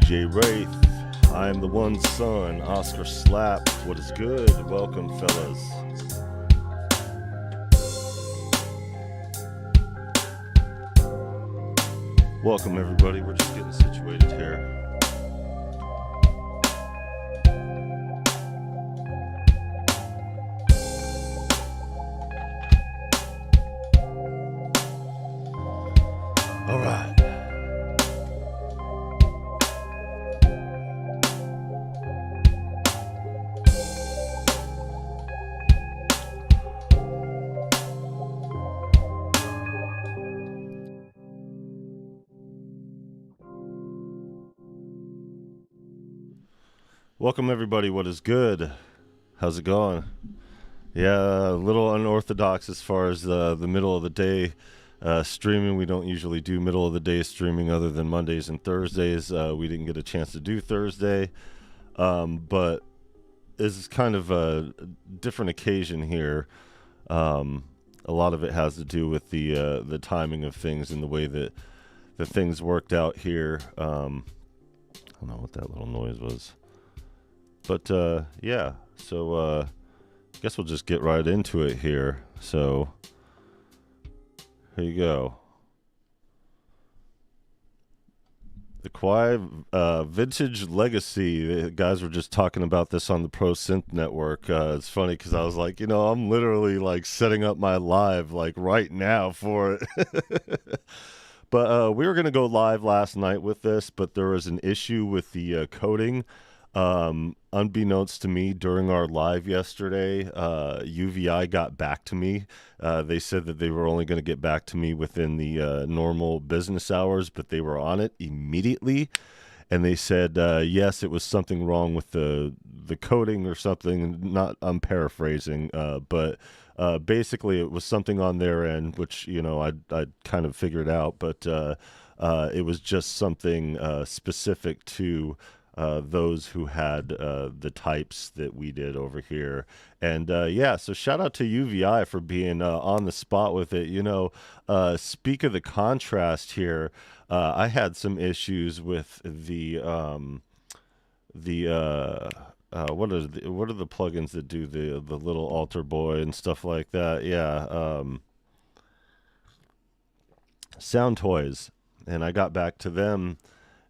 DJ Wraith. I am the one son, Oscar Slap. What is good? Welcome, fellas. Welcome, everybody. We're just getting situated here. All right. Welcome, everybody. What is good? How's it going? Yeah, a little unorthodox as far as the middle of the day streaming. We don't usually do middle of the day streaming other than Mondays and Thursdays. We didn't get a chance to do Thursday, but this is kind of a different occasion here. A lot of it has to do with the timing of things and the way that the things worked out here. I don't know what that little noise was. But, yeah, so, I guess we'll just get right into it here. So, here you go. The KAWAI Vintage Legacy. The guys were just talking about this on the Pro Synth Network. It's funny because I was like, I'm literally, like, setting up my live, like, right now for it. But we were going to go live last night with this, but there was an issue with the coding. Unbeknownst to me, during our live yesterday, UVI got back to me. They said that they were only going to get back to me within the normal business hours, but they were on it immediately. And they said, yes, it was something wrong with the coding or something. I'm paraphrasing, but basically it was something on their end, which, I kind of figured out, but it was just something specific to those who had the types that we did over here. And yeah, so shout out to UVI for being on the spot with it. Speak of the contrast here, I had some issues with the what are the plugins that do the little altar boy and stuff like that? Yeah, Sound Toys. And I got back to them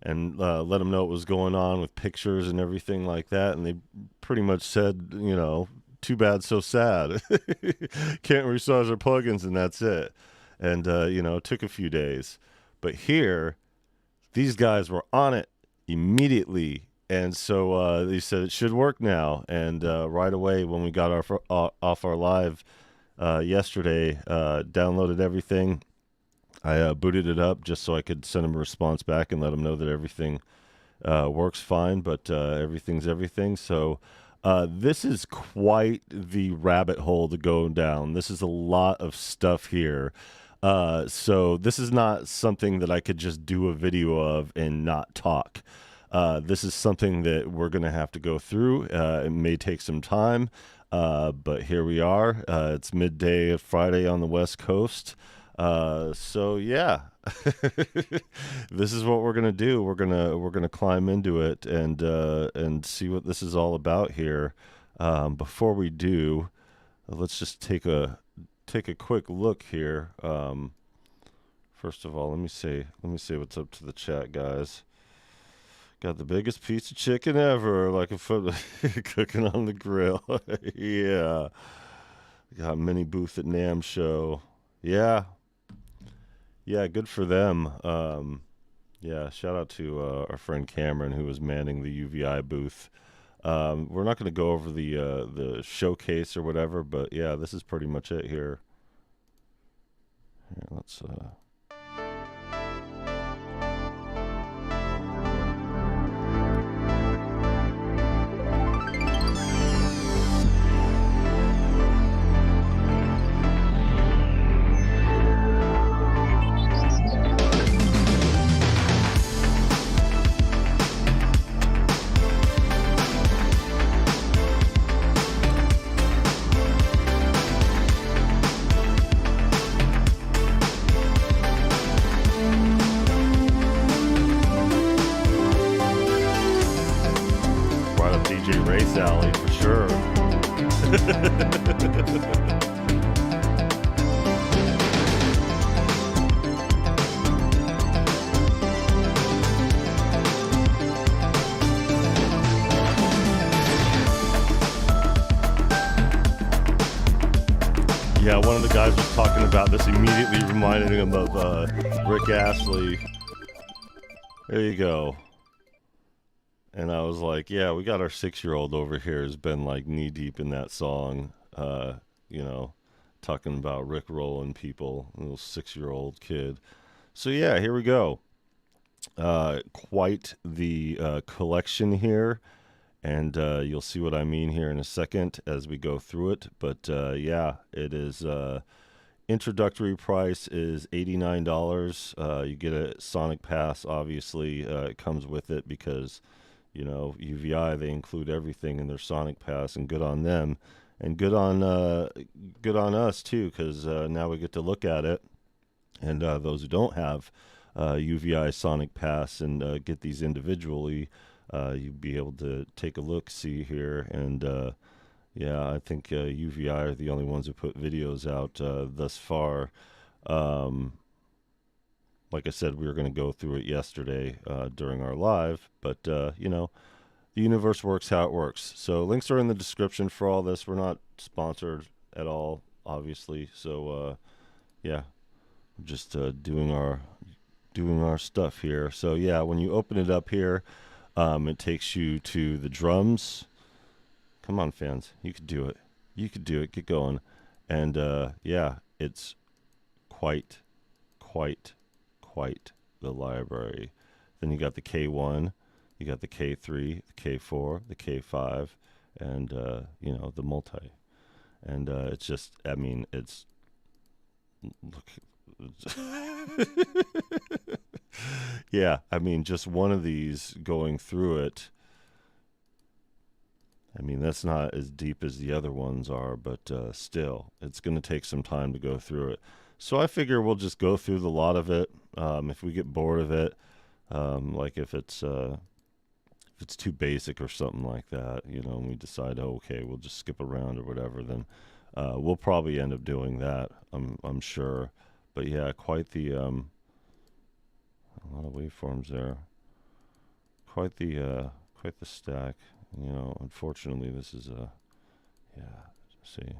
and let them know what was going on with pictures and everything like that. And they pretty much said, too bad, so sad. Can't resize our plugins, and that's it. And, it took a few days. But here, these guys were on it immediately. And so they said it should work now. And right away, when we got off our live yesterday, downloaded everything. I booted it up just so I could send them a response back and let them know that everything works fine, but everything's everything. So this is quite the rabbit hole to go down. This is a lot of stuff here. So this is not something that I could just do a video of and not talk. This is something that we're going to have to go through. It may take some time, but here we are. It's midday of Friday on the West Coast. So yeah, this is what we're going to do. We're going to climb into it and see what this is all about here. Before we do, let's just take a quick look here. First of all, let me say what's up to the chat, guys. Got the biggest piece of chicken ever, like a foot cooking on the grill. Yeah. Got mini booth at NAMM show. Yeah. Yeah, good for them. Yeah, shout out to our friend Cameron, who was manning the UVI booth. We're not going to go over the showcase or whatever, but yeah, this is pretty much it here. Here, let's one of the guys was talking about this, immediately reminded him of Rick Astley. There you go. And I was like, yeah, we got our 6-year-old over here who's been like knee deep in that song, you know, talking about Rick rolling people, a little 6-year-old kid. So yeah, here we go. Quite the collection here, and you'll see what I mean here in a second as we go through it. But yeah, it is introductory price is $89. You get a Sonic Pass, obviously. It comes with it because, you know, UVI, they include everything in their Sonic Pass, and good on them, and good on us too, because now we get to look at it. And those who don't have UVI Sonic Pass and get these individually, you'd be able to take a look, see here, and yeah, I think UVI are the only ones who put videos out thus far. Like I said, we were going to go through it yesterday during our live, but you know, the universe works how it works. So links are in the description for all this. We're not sponsored at all, obviously. So yeah, just doing our stuff here. So yeah, when you open it up here, it takes you to the drums. Come on, fans, you could do it. You could do it. Get going. And yeah, it's quite the library. Then you got the K1, you got the K3, the K4, the K5, and you know, the multi. And it's just, I mean, it's look. Yeah, I mean, just one of these going through it, I mean, that's not as deep as the other ones are, but still, it's going to take some time to go through it. So I figure we'll just go through the lot of it. If we get bored of it, like if it's too basic or something like that, you know, and we decide, oh, okay, we'll just skip around or whatever, then we'll probably end up doing that. I'm sure. But yeah, quite the a lot of waveforms there. Quite the stack. You know, unfortunately, this is yeah. See.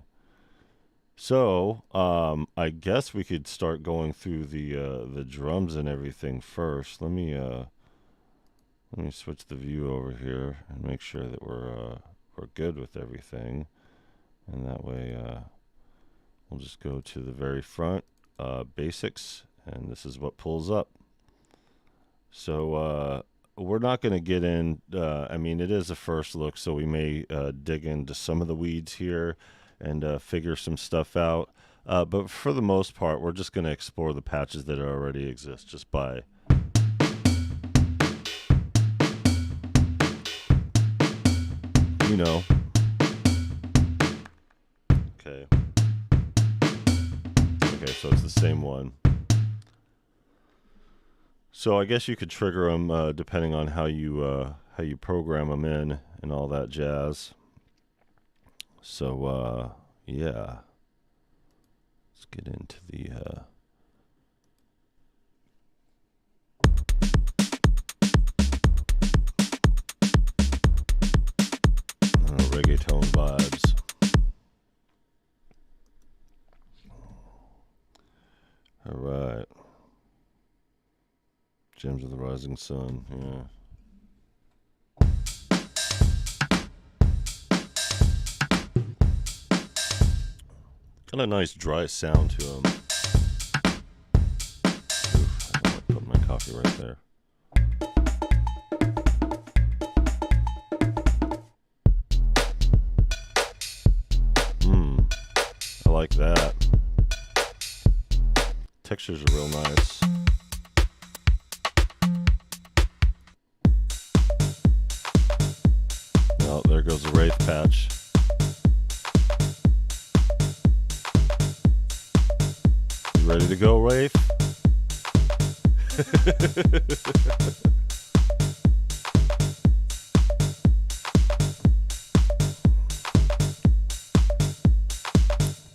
So I guess we could start going through the drums and everything first. Let me switch the view over here and make sure that we're good with everything, and that way we'll just go to the very front. Basics, and this is what pulls up. So we're not going to get in, I mean, it is a first look, so we may dig into some of the weeds here and figure some stuff out, but for the most part, we're just going to explore the patches that already exist just by you know. Okay, so it's the same one. So I guess you could trigger them depending on how you program them in and all that jazz. So yeah, let's get into the reggaeton vibes. All right. Gems of the Rising Sun, yeah. Got a nice dry sound to them. Oof, I might put my coffee right there. I like that. Textures are real nice. Oh, there goes the Wraith patch. You ready to go, Wraith?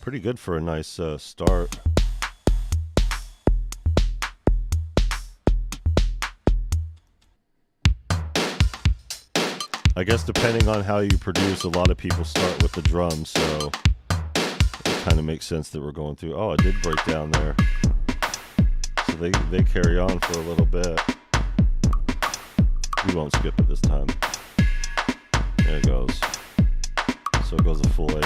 Pretty good for a nice start. I guess depending on how you produce, a lot of people start with the drums, so it kind of makes sense that we're going through. Oh, it did break down there. So they carry on for a little bit. We won't skip it this time. There it goes. So it goes a full 8.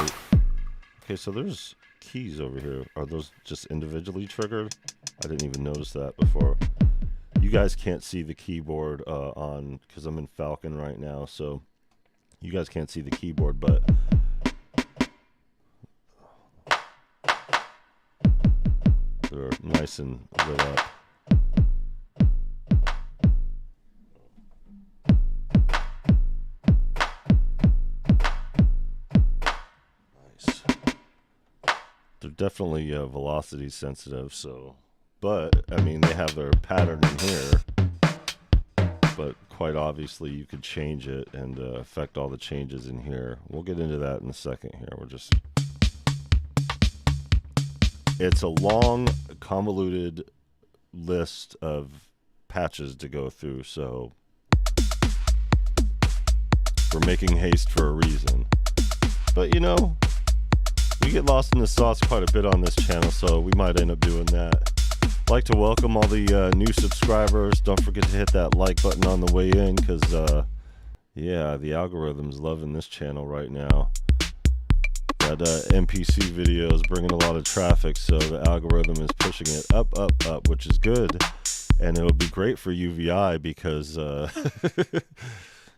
Okay, so there's keys over here. Are those just individually triggered? I didn't even notice that before. You guys can't see the keyboard on, because I'm in Falcon right now, so you guys can't see the keyboard, but they're nice and lit up. Nice. They're definitely velocity sensitive, so, but I mean, they have their pattern in here, but quite obviously you could change it and affect all the changes in here. We'll get into that in a second here. It's a long, convoluted list of patches to go through, so we're making haste for a reason. But you know, we get lost in the sauce quite a bit on this channel, so we might end up doing that. I'd like to welcome all the new subscribers. Don't forget to hit that like button on the way in, because yeah, the algorithm's loving this channel right now. That NPC video is bringing a lot of traffic, so the algorithm is pushing it up, up, up, which is good. And it'll be great for UVI because,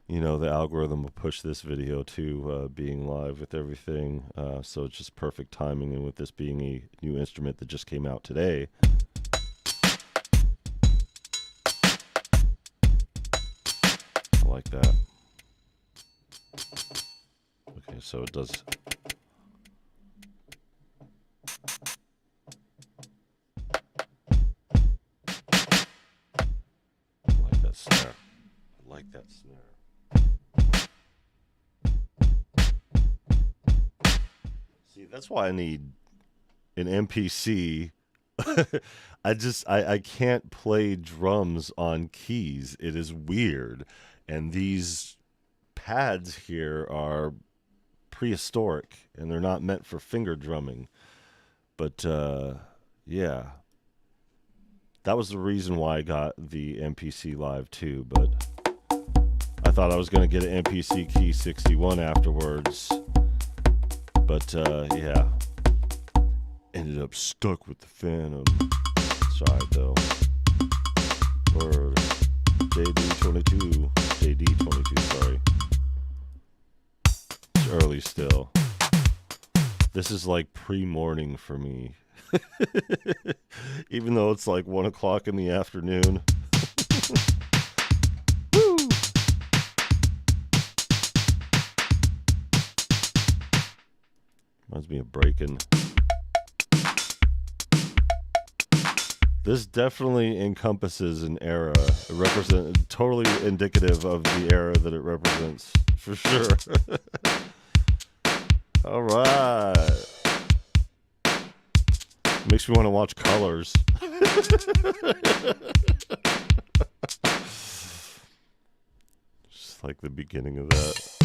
you know, the algorithm will push this video to being live with everything. So it's just perfect timing, and with this being a new instrument that just came out today. I like that. Okay, so it does... snare. I like that snare. See, that's why I need an MPC. I can't play drums on keys. It is weird. And these pads here are prehistoric, and they're not meant for finger drumming. But yeah. That was the reason why I got the MPC Live 2, but I thought I was going to get an MPC Key 61 afterwards. But yeah, ended up stuck with the Phantom. Sorry though. Or JD22, sorry. It's early still. This is like pre-morning for me. Even though it's like 1 o'clock in the afternoon. Woo! Reminds me of breaking. This definitely encompasses an era. It represents totally indicative of the era that it represents, for sure. All right. Makes me want to watch Colors. Just like the beginning of that.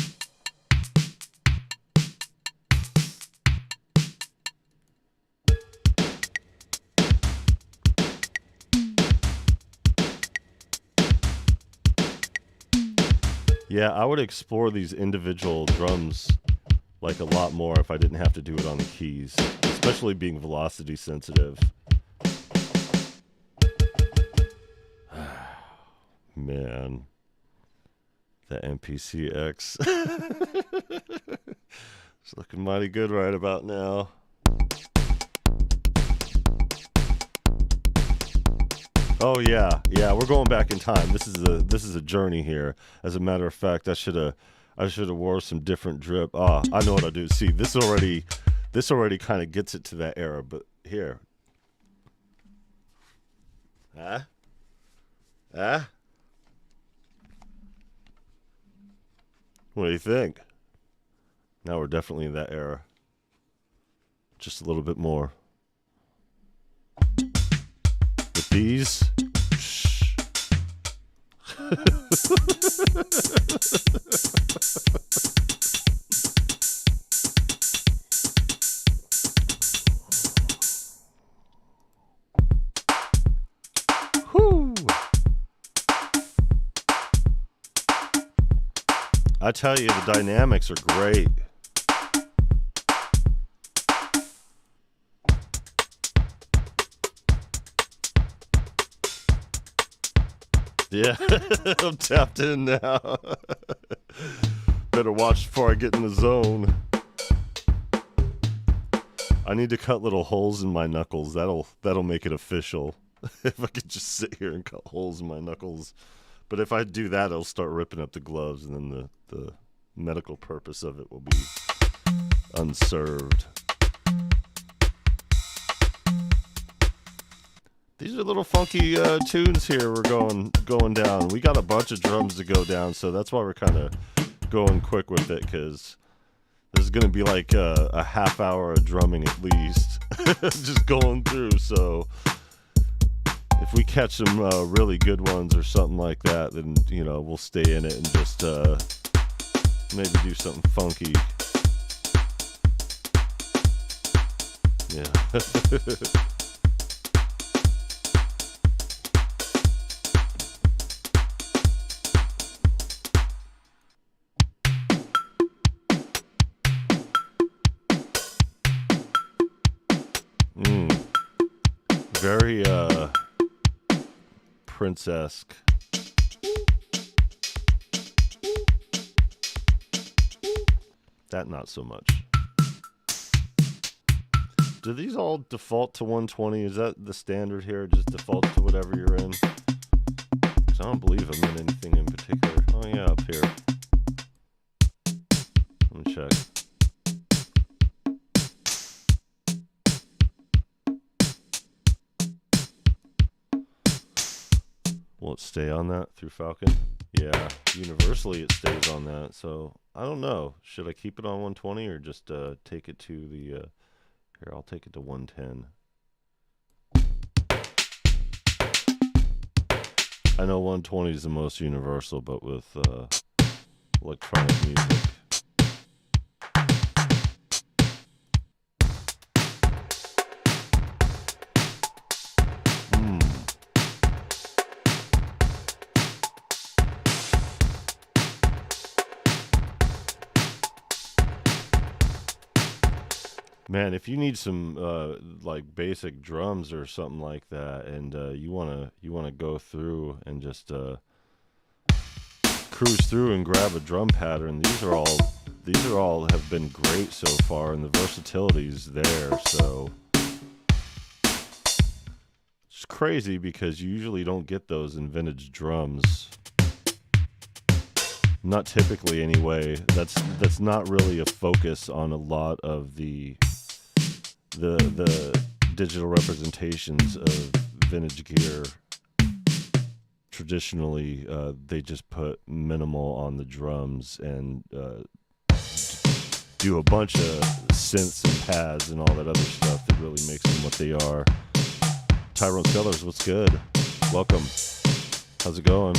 Yeah, I would explore these individual drums like a lot more if I didn't have to do it on the keys, especially being velocity sensitive. Man, that MPC-X. It's looking mighty good right about now. Oh yeah, we're going back in time. This is a journey here. As a matter of fact, I should have wore some different drip. Ah, I know what I do. See, this already kind of gets it to that era. But here, what do you think? Now we're definitely in that era. Just a little bit more. With these. I tell you, the dynamics are great. Yeah, I'm tapped in now. Better watch before I get in the zone. I need to cut little holes in my knuckles. That'll make it official. If I could just sit here and cut holes in my knuckles. But if I do that, it'll start ripping up the gloves, and then the medical purpose of it will be unserved. These are little funky tunes here we're going down. We got a bunch of drums to go down, so that's why we're kind of going quick with it, because this is going to be like a half hour of drumming at least. Just going through, so if we catch some really good ones or something like that, then, you know, we'll stay in it and just maybe do something funky. Yeah. Very Prince-esque. That not so much. Do these all default to 120? Is that the standard here? Just default to whatever you're in? 'Cause I don't believe I'm in anything in particular. Oh yeah, up here. Let me check. Will it stay on that through Falcon? Yeah, universally it stays on that. So I don't know. Should I keep it on 120 or just take it to the? Here, I'll take it to 110. I know 120 is the most universal, but with electronic music. Man, if you need some like basic drums or something like that, and you wanna go through and just cruise through and grab a drum pattern, these are all have been great so far, and the versatility's there. So it's crazy because you usually don't get those in vintage drums. Not typically, anyway. That's not really a focus on a lot of the digital representations of vintage gear. Traditionally, they just put minimal on the drums and do a bunch of synths and pads and all that other stuff that really makes them what they are. Tyrone Sellers, what's good? Welcome. How's it going?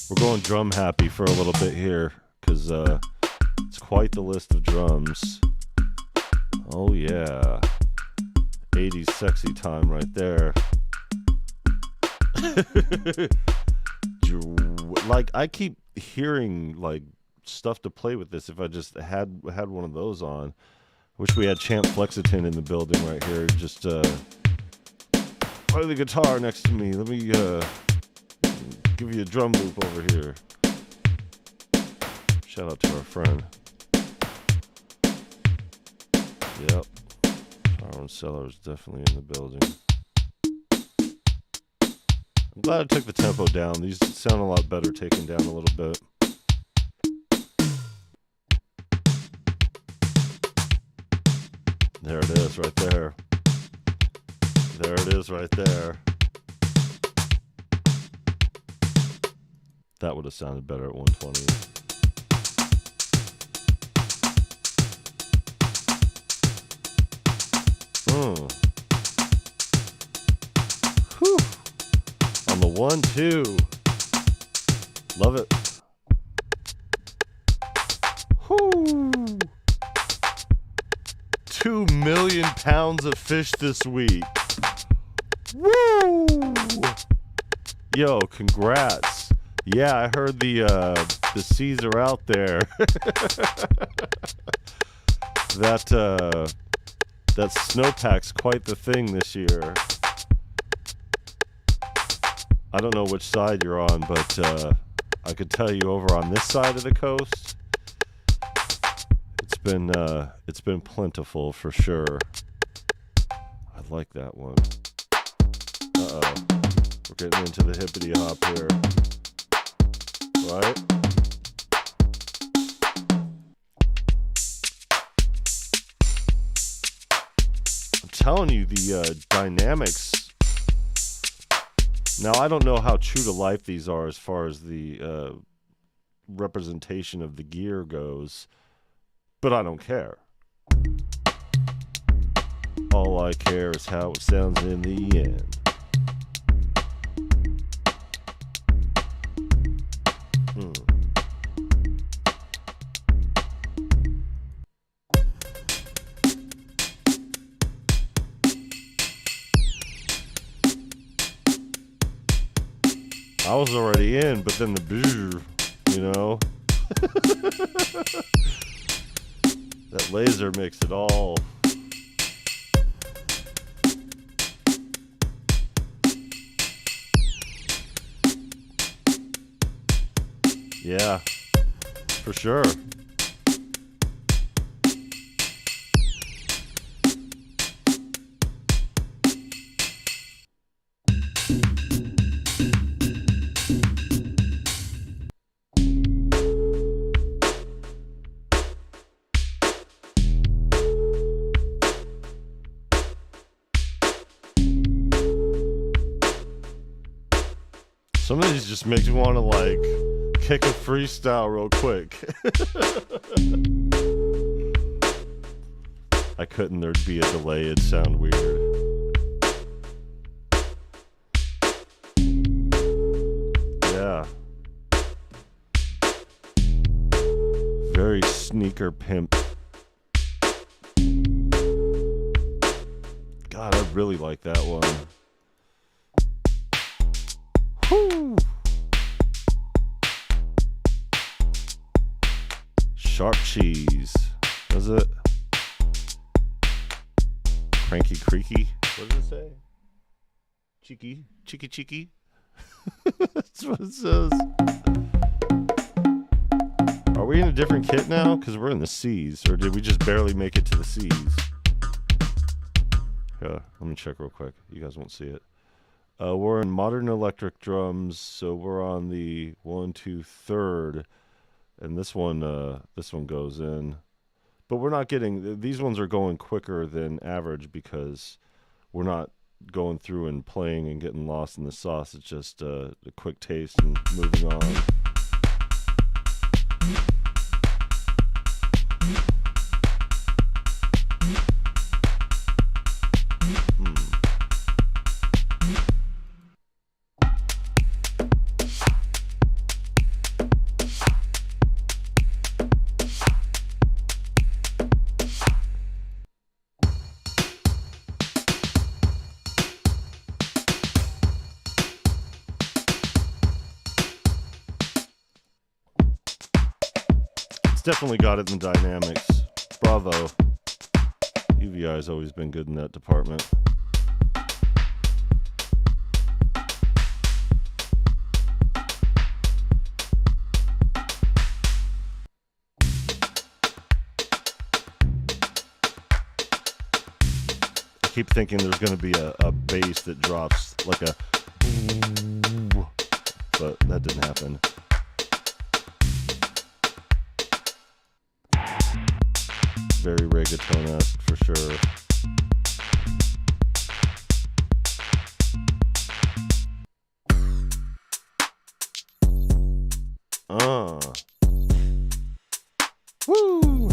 We're going drum happy for a little bit here, because it's quite the list of drums. Oh yeah, 80s sexy time right there. Like, I keep hearing like stuff to play with this. If I just had one of those on. Wish we had Champ Flexiton in the building right here. Just play the guitar next to me. Let me give you a drum loop over here. Shout out to our friend. Yep. Tyrone Sellers definitely in the building. I'm glad I took the tempo down. These sound a lot better taken down a little bit. There it is right there. There it is right there. That would have sounded better at 120. Whew. On the 1-2. Love it. Whew. 2 million pounds of fish this week. Woo! Yo, congrats. Yeah, I heard the The C's are out there. That snowpack's quite the thing this year. I don't know which side you're on, but I could tell you over on this side of the coast, it's been plentiful for sure. I like that one. Uh-oh. We're getting into the hippity hop here. Right? I'm telling you, the dynamics. Now, I don't know how true to life these are as far as the representation of the gear goes, but I don't care. All I care is how it sounds in the end. I was already in, but then the bzzz, you know? That laser makes it all. Yeah, for sure. Some of these just make me want to like kick a freestyle real quick. I couldn't, there'd be a delay, it'd sound weird. Yeah. Very sneaker pimp. God, I really like that one. Whew. Sharp cheese. Was it? Cranky creaky. What does it say? Cheeky. Cheeky cheeky. That's what it says. Are we in a different kit now? Because we're in the C's. Or did we just barely make it to the C's? Yeah, let me check real quick. You guys won't see it. We're in modern electric drums, so we're on the 1, 2, 3rd, and this one goes in. But we're not getting, these ones are going quicker than average because we're not going through and playing and getting lost in the sauce. It's just a quick taste and moving on. Definitely got it in the dynamics. Bravo. UVI has always been good in that department. I keep thinking there's going to be a bass that drops like a, but that didn't happen. Very reggaeton-esque for sure. Woo!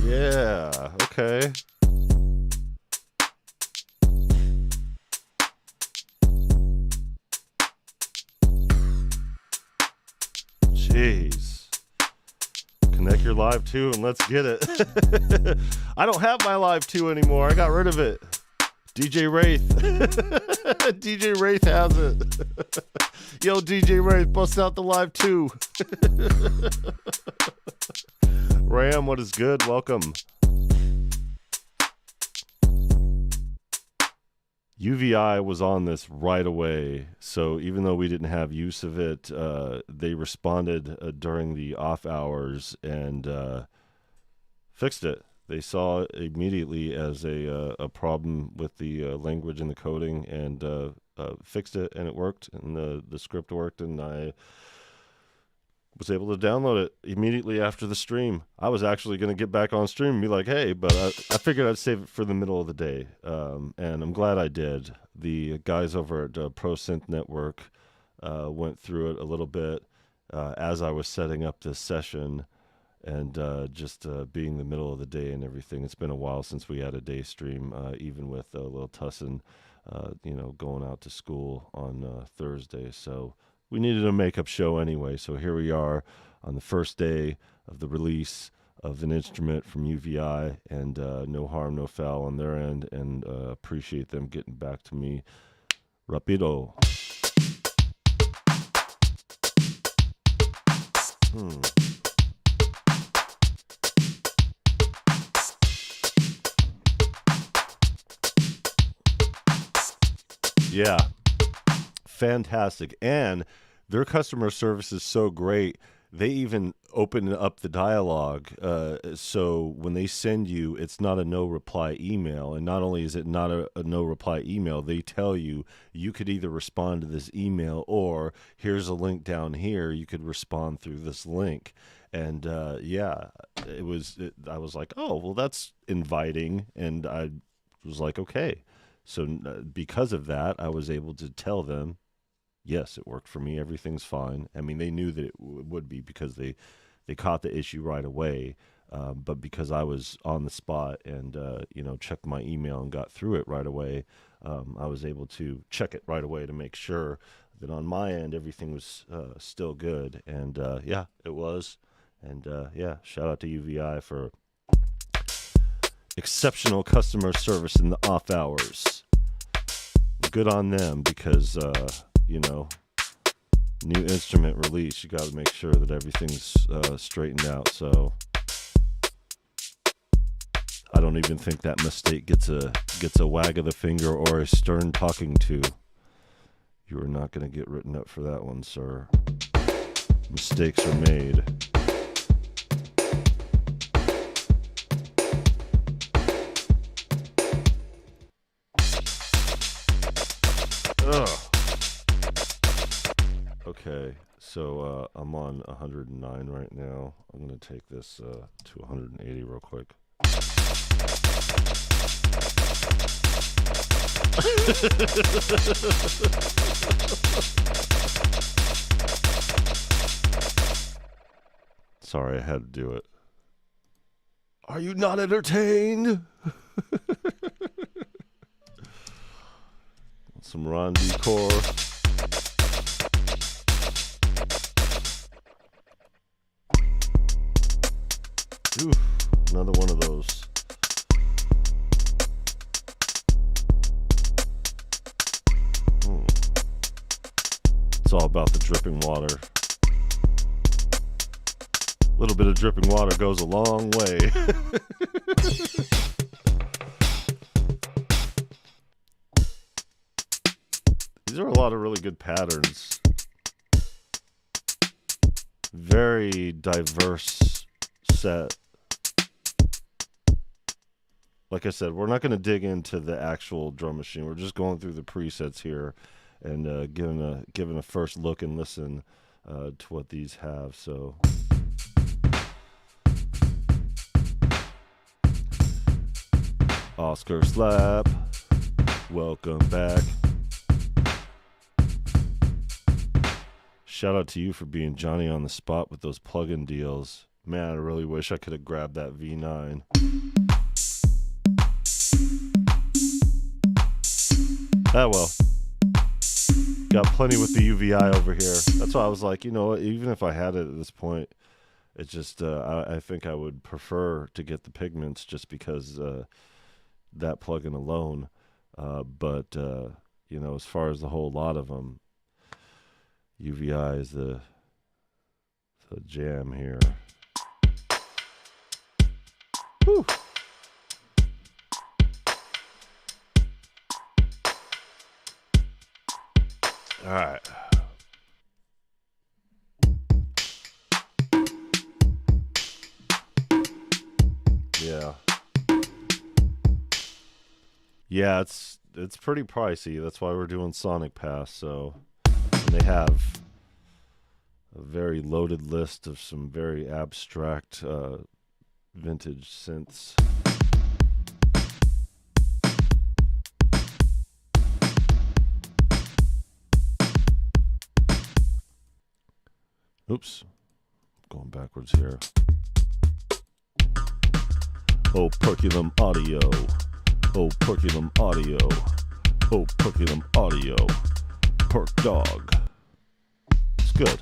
Yeah, okay. Jeez. Connect your Live 2 and let's get it. I don't have my Live 2 anymore. I got rid of it. DJ Wraith. DJ Wraith has it. Yo, DJ Wraith, bust out the live 2. Ram, what is good? Welcome. UVI was on this right away, so even though we didn't have use of it, they responded during the off hours and fixed it. They saw it immediately as a problem with the language and the coding, and fixed it, and it worked, and the script worked, and I was able to download it immediately after the stream. I was actually going to get back on stream and be like, hey, but I figured I'd save it for the middle of the day, and I'm glad I did. The guys over at Pro Synth Network went through it a little bit as I was setting up this session, and just being the middle of the day and everything. It's been a while since we had a day stream, even with Lil Tussin, going out to school on Thursday. So we needed a makeup show anyway. So here we are on the first day of the release of an instrument from UVI, and no harm, no foul on their end, and appreciate them getting back to me rapido. Yeah, fantastic. And their customer service is so great. They even open up the dialogue. So when they send you, it's not a no reply email. And not only is it not a no reply email, they tell you you could either respond to this email, or here's a link down here. You could respond through this link. And I was like, oh, well, that's inviting. And I was like, okay. So because of that, I was able to tell them, yes, it worked for me. Everything's fine. I mean, they knew that it would be, because they caught the issue right away. But because I was on the spot and, checked my email and got through it right away, I was able to check it right away to make sure that on my end, everything was still good. And, it was. And, shout out to UVI for exceptional customer service in the off hours. Good on them, because, new instrument release, you got to make sure that everything's straightened out. So I don't even think that mistake gets a wag of the finger or a stern talking to. You are not going to get written up for that one, sir. Mistakes are made. Ugh. Okay, so I'm on 109 right now. I'm going to take this to 180 real quick. Sorry, I had to do it. Are you not entertained? Some Ron Decor. Ooh, another one of those. It's all about the dripping water. A little bit of dripping water goes a long way. These are a lot of really good patterns. Very diverse set. Like I said, we're not going to dig into the actual drum machine. We're just going through the presets here and giving a first look and listen to what these have. So Oscar Slap, welcome back. Shout out to you for being Johnny on the spot with those plug-in deals. Man, I really wish I could have grabbed that V9. Ah, well. Got plenty with the UVI over here. That's why I was like, you know what, even if I had it at this point, it just, I think I would prefer to get the pigments just because that plugin alone. But you know, as far as the whole lot of them, UVI is the jam here. Whew. All right. Yeah. Yeah, it's pretty pricey. That's why we're doing Sonic Pass. So, and they have a very loaded list of some very abstract vintage synths. Oops, going backwards here. Oh, Perculum Audio. Oh, Perculum Audio. Oh, Perculum Audio. Perk Dog. It's good.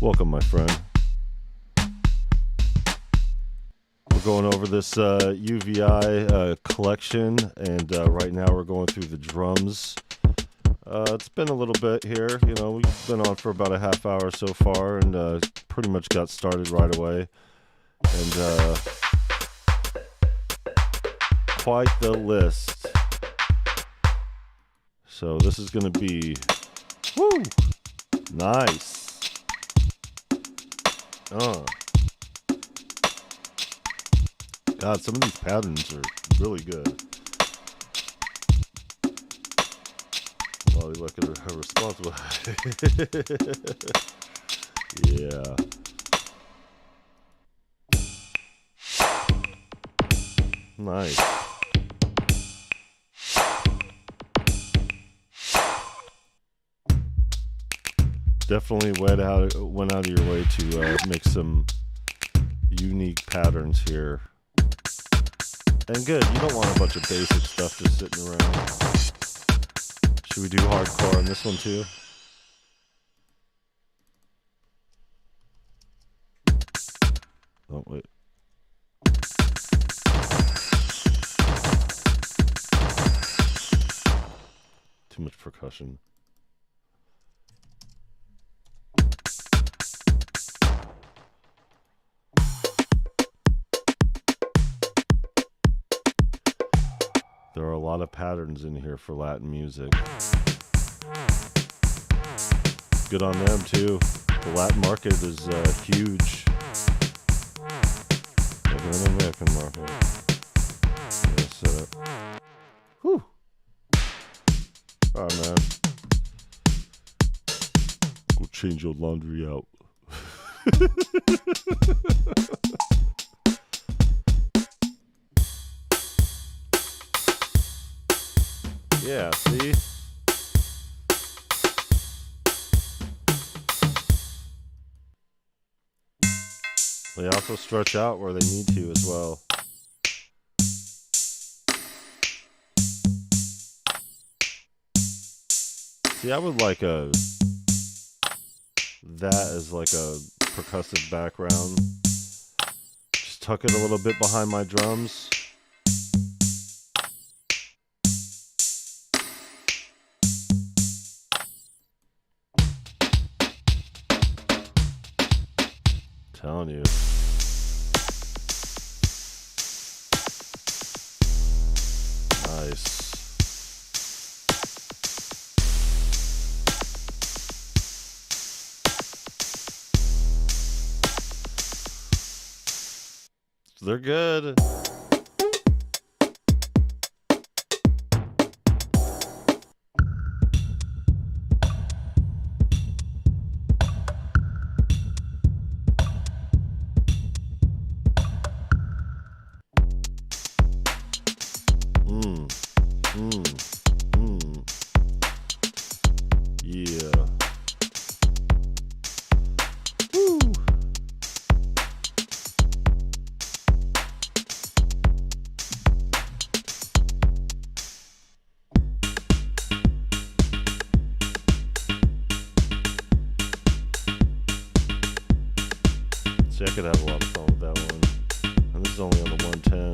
Welcome, my friend. We're going over this UVI collection, and right now we're going through the drums. It's been a little bit here. You know, we've been on for about a half hour so far, and pretty much got started right away. And quite the list. So this is going to be, woo, nice. God, some of these patterns are really good. Oh, look at her responsible. Yeah. Nice. Definitely went out of your way to make some unique patterns here. And good, you don't want a bunch of basic stuff just sitting around. Should we do hardcore on this one too? Oh, wait. Too much percussion. There are a lot of patterns in here for Latin music. Good on them too. The Latin market is huge. Like an American market. Yes, whew. Alright, man. Go change your laundry out. Yeah, see? They also stretch out where they need to as well. See, I would like that as like a percussive background. Just tuck it a little bit behind my drums. Telling you. Nice. They're good. Yeah. Woo. See, I could have a lot of fun with that one. And this is only on the 110.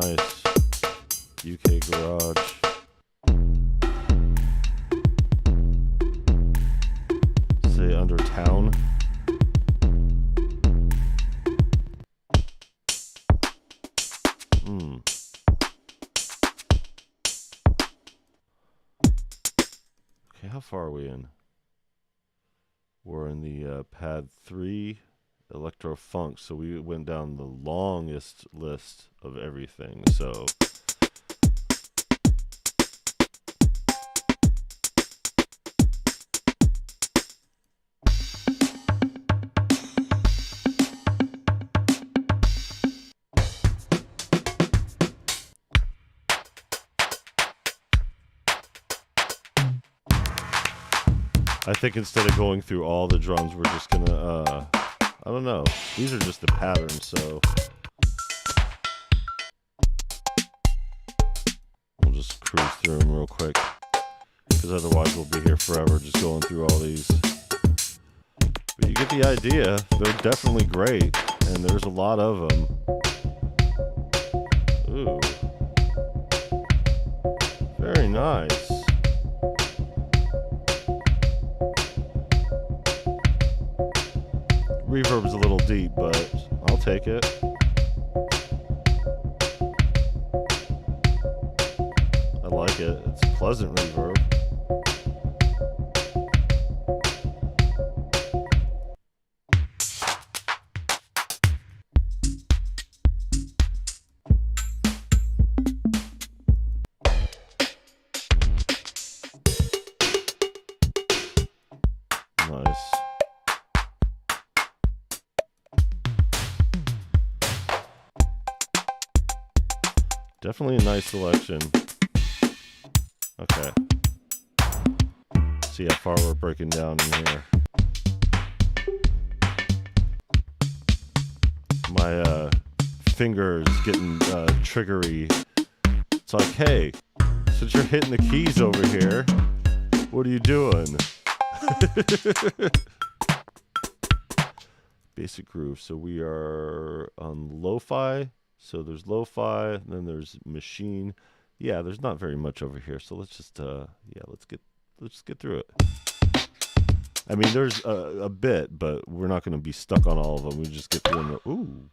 Nice. UK Garage. Say under town. Okay, how far are we in? We're in the pad 3 electro funk, so we went down the longest list of everything. So I think instead of going through all the drums, we're just gonna, I don't know. These are just the patterns, so we'll just cruise through them real quick, because otherwise we'll be here forever just going through all these. But you get the idea. They're definitely great, and there's a lot of them. Ooh. Very nice. Reverb's a little deep, but I'll take it. I like it. It's a pleasant reverb. Nice. Definitely a nice selection. Okay. See how far we're breaking down in here. My fingers getting triggery. It's like, hey, since you're hitting the keys over here, what are you doing? Basic groove. So we are on lo-fi. So there's lo-fi, then there's machine. Yeah, there's not very much over here. So let's just let's get through it. I mean, there's a bit, but we're not going to be stuck on all of them. We just get through them. Ooh.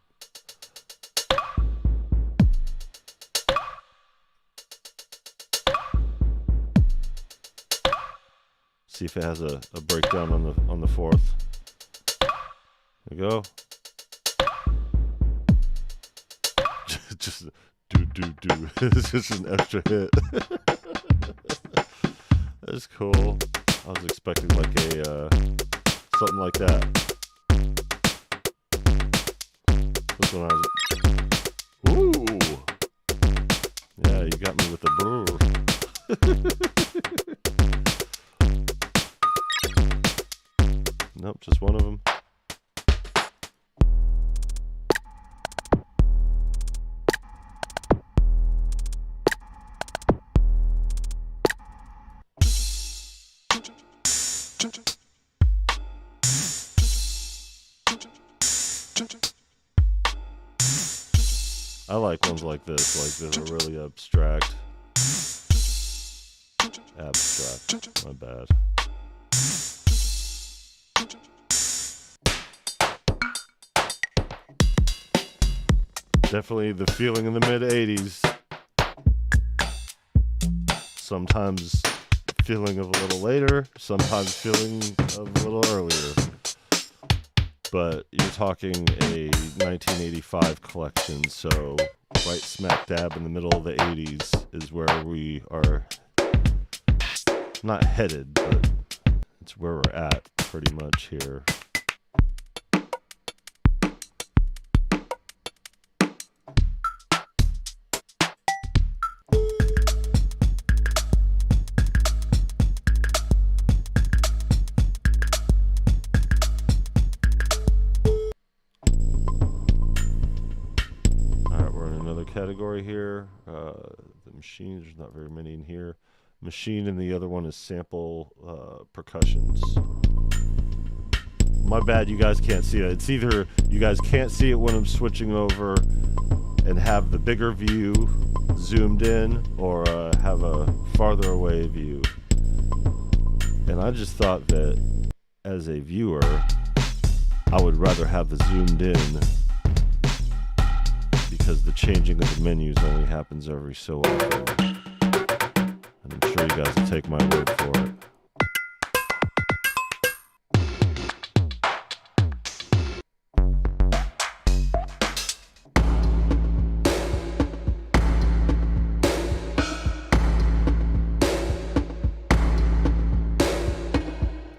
See if it has a breakdown on the fourth. There we go. Just do. It's just an extra hit. That's cool. I was expecting like a something like that. This one I was. Ooh. Yeah, you got me with the brr. Nope, just one of them. I like ones like this, like that are really abstract. Abstract, my bad. Definitely the feeling in the mid-80s. Sometimes feeling of a little later, sometimes feeling of a little earlier. But you're talking a 1985 collection, so right smack dab in the middle of the 80s is where we are not headed, but it's where we're at pretty much here. Category here, the machine, there's not very many in here. Machine, and the other one is sample percussions. My bad, you guys can't see it. It's either you guys can't see it when I'm switching over, and have the bigger view zoomed in, or have a farther away view. And I just thought that as a viewer, I would rather have the zoomed in, because the changing of the menus only happens every so often. And I'm sure you guys will take my word for it.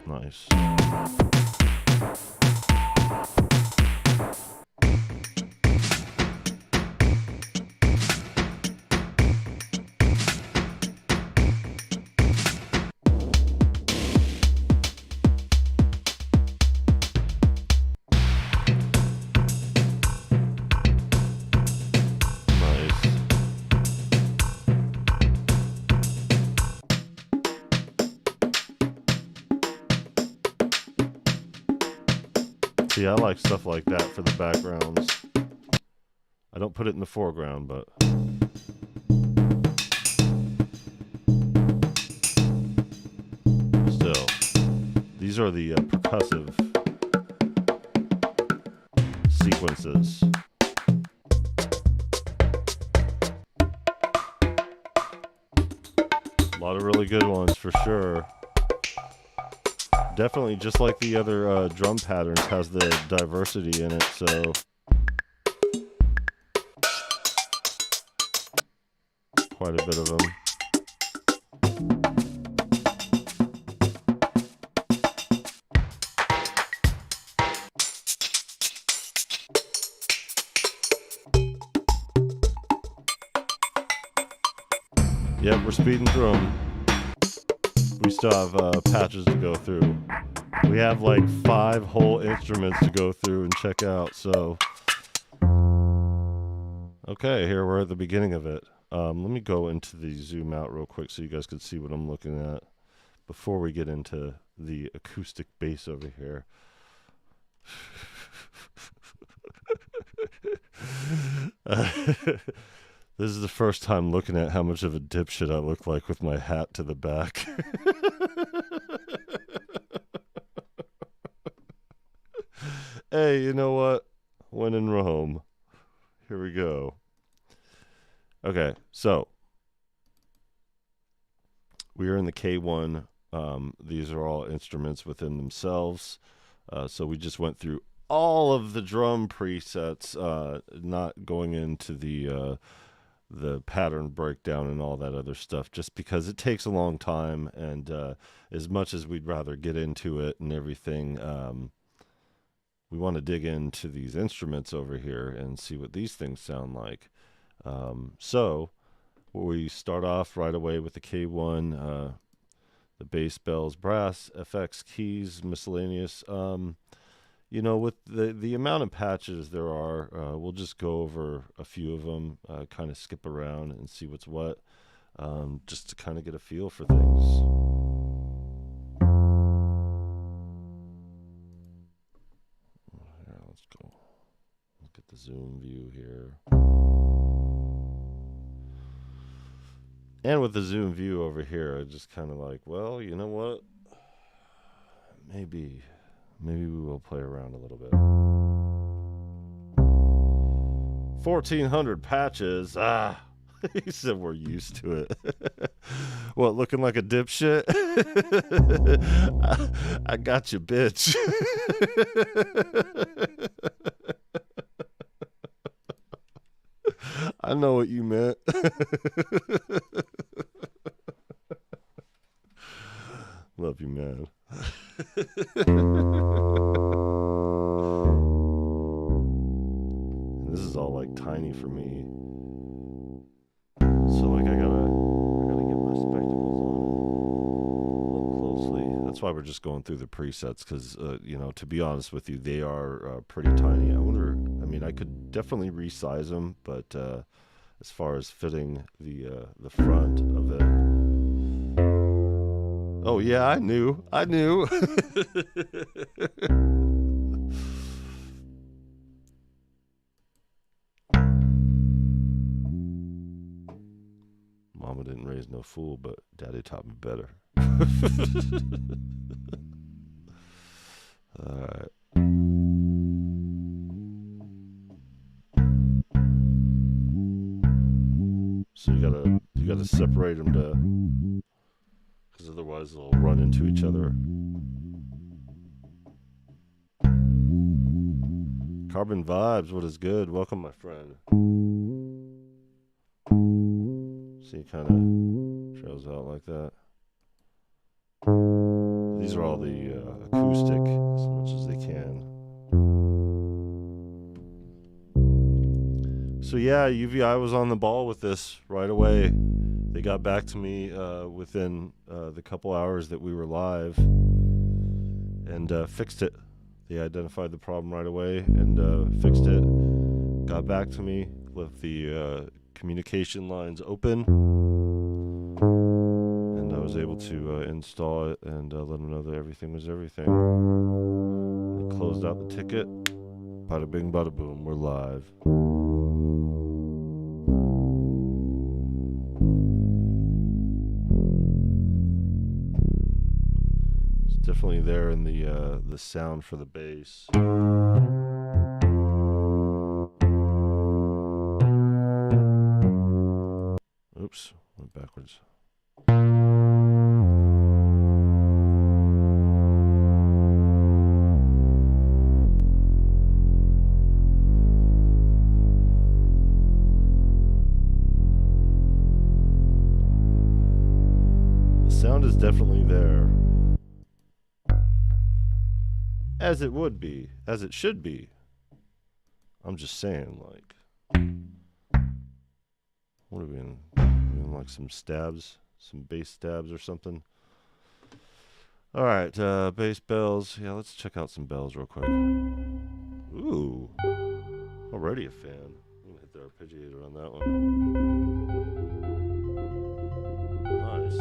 Nice. See, I like stuff like that for the backgrounds. I don't put it in the foreground, but still, these are the percussive sequences. A lot of really good ones for sure. Definitely, just like the other drum patterns, has the diversity in it, so quite a bit of them. Yep, we're speeding through them. We still have patches to go through. We have like 5 whole instruments to go through and check out, so. Okay, here we're at the beginning of it. Let me go into the zoom out real quick so you guys can see what I'm looking at before we get into the acoustic bass over here. This is the first time looking at how much of a dipshit I look like with my hat to the back. Hey, you know what? When in Rome. Here we go. Okay, so we are in the K1. These are all instruments within themselves. So we just went through all of the drum presets, not going into the pattern breakdown and all that other stuff, just because it takes a long time, and as much as we'd rather get into it and everything, we want to dig into these instruments over here and see what these things sound like. So we start off right away with the K1, the bass, bells, brass, FX, keys, miscellaneous. You know, with the amount of patches there are, we'll just go over a few of them, kind of skip around and see what's what, just to kind of get a feel for things. Yeah, let's go. Let's get the zoom view here. And with the zoom view over here, I just kind of like, well, you know what? Maybe we will play around a little bit. 1,400 patches. Ah, he said we're used to it. What, looking like a dipshit? I got you, bitch. I know what you meant. Love you, man. This is all like tiny for me, so like I gotta get my spectacles on and look closely. That's why we're just going through the presets, because you know, to be honest with you, they are pretty tiny. I wonder, I mean, I could definitely resize them, but as far as fitting the front of it. Oh yeah, I knew. no fool, but Daddy taught me better. All right. So you gotta separate them because otherwise they'll run into each other. Carbon Vibes, what is good? Welcome, my friend. See, it kind of trails out like that. These are all the acoustic as much as they can. So yeah, UVI was on the ball with this right away. They got back to me within the couple hours that we were live and fixed it. They identified the problem right away and fixed it. Got back to me, left the communication lines open, and I was able to install it and let them know that everything was everything. I closed out the ticket. Bada bing, bada boom, we're live. It's definitely there in the sound for the bass. Oops, went backwards. The sound is definitely there. As it would be, as it should be. I'm just saying, like, what are we in? Like some stabs, some bass stabs or something. All right, bass bells. Yeah, let's check out some bells real quick. Ooh, already a fan. I'm gonna hit the arpeggiator on that one. Nice.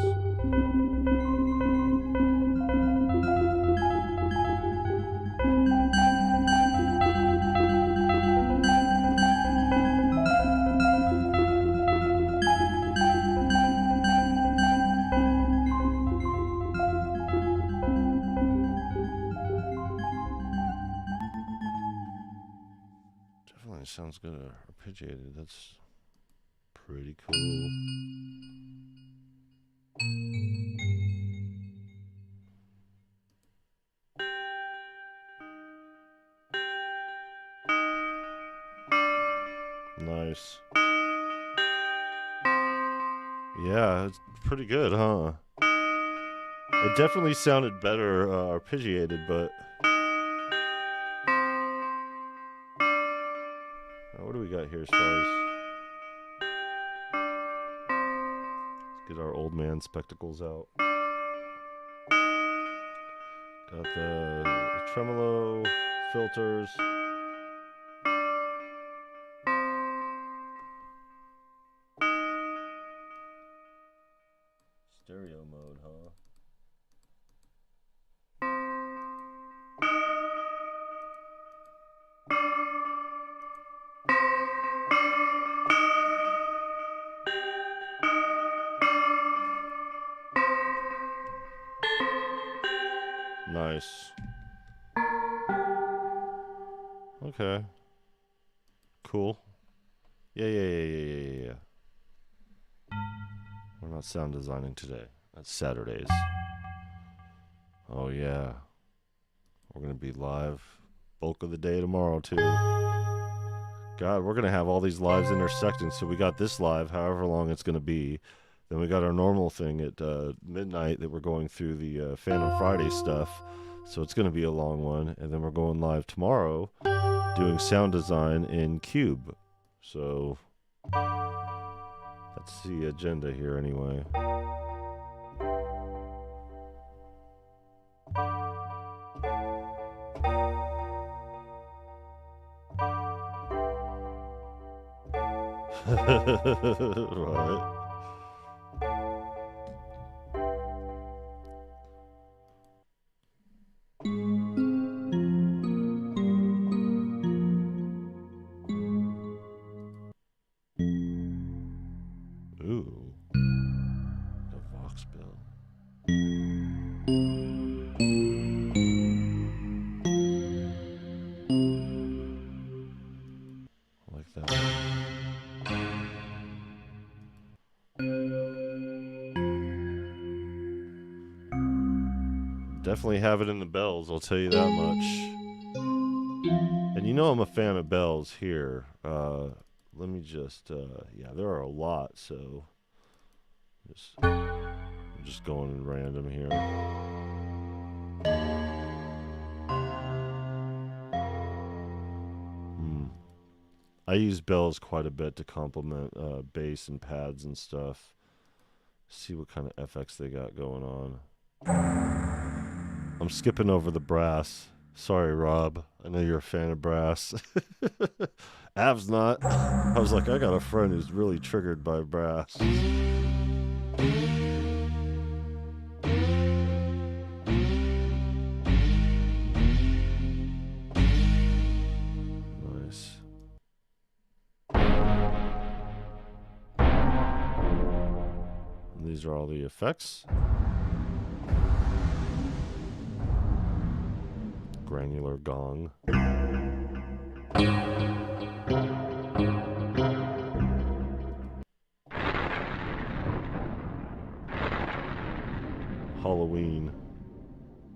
Definitely sounds good arpeggiated. That's pretty cool. Nice. Yeah, it's pretty good, huh? It definitely sounded better arpeggiated, but what do we got here as far as? Let's get our old man spectacles out. Got the tremolo filters. Stereo mode, huh? Nice. Okay. Cool. Yeah. We're not sound designing today. That's Saturdays. Oh yeah. We're gonna be live bulk of the day tomorrow too. God, we're gonna have all these lives intersecting. So we got this live, however long it's gonna be. Then we got our normal thing at midnight that we're going through the Phantom Friday stuff. So it's gonna be a long one. And then we're going live tomorrow doing sound design in Cube. So that's the agenda here anyway. Right. Ooh. Definitely have it in the bells, I'll tell you that much. And you know I'm a fan of bells here. Let me just, yeah, there are a lot, so I'm just going in random here. I use bells quite a bit to complement bass and pads and stuff. See what kind of FX they got going on. I'm skipping over the brass. Sorry, Rob. I know you're a fan of brass. Av's not. I was like, I got a friend who's really triggered by brass. Nice. And these are all the effects. Granular gong. Halloween.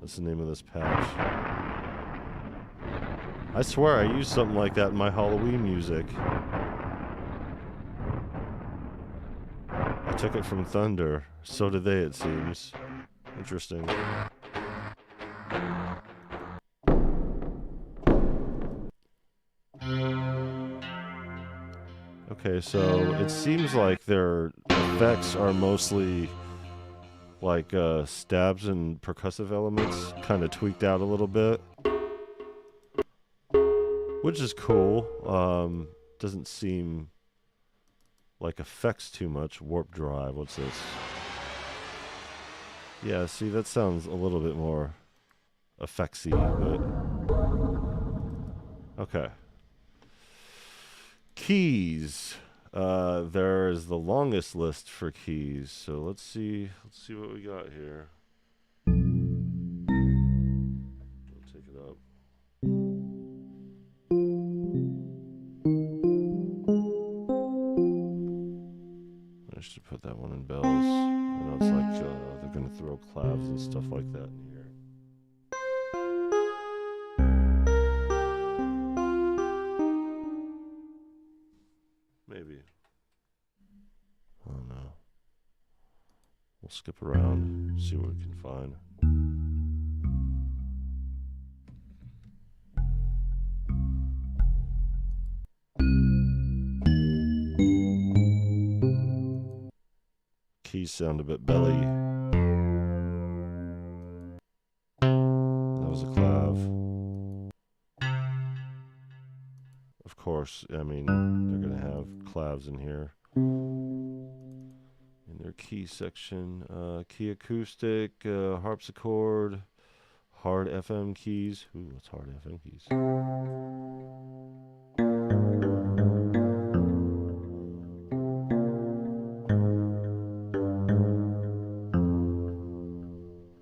That's the name of this patch. I swear I used something like that in my Halloween music. I took it from Thunder. So did they, it seems. Interesting. Okay, so it seems like their effects are mostly like stabs and percussive elements, kind of tweaked out a little bit, which is cool. Doesn't seem like effects too much. Warp drive, what's this? Yeah, see, that sounds a little bit more effectsy, but okay. Keys. There's the longest list for keys. So let's see what we got here. We'll take it up. I should put that one in bells. I know it's like they're gonna throw clavs and stuff like that in here. Maybe. I don't know. We'll skip around, see what we can find. Keys sound a bit belly. That was a clav. Of course, I mean, they're going to have clavs in here. In their key section, key acoustic, harpsichord, hard FM keys. Ooh, what's hard FM keys?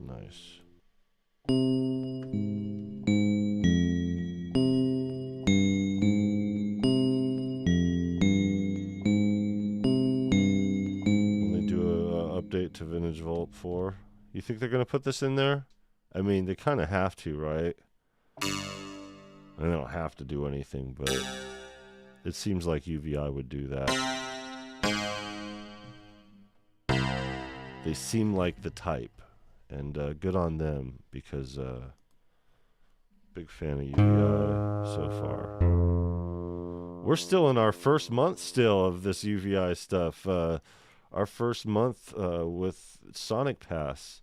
Nice. Update to Vintage Vault 4. You think they're going to put this in there? I mean, they kind of have to, right? They don't have to do anything, but it seems like UVI would do that. They seem like the type, and good on them, because big fan of UVI so far. We're still in our first month still of this UVI stuff. Our first month with Sonic Pass.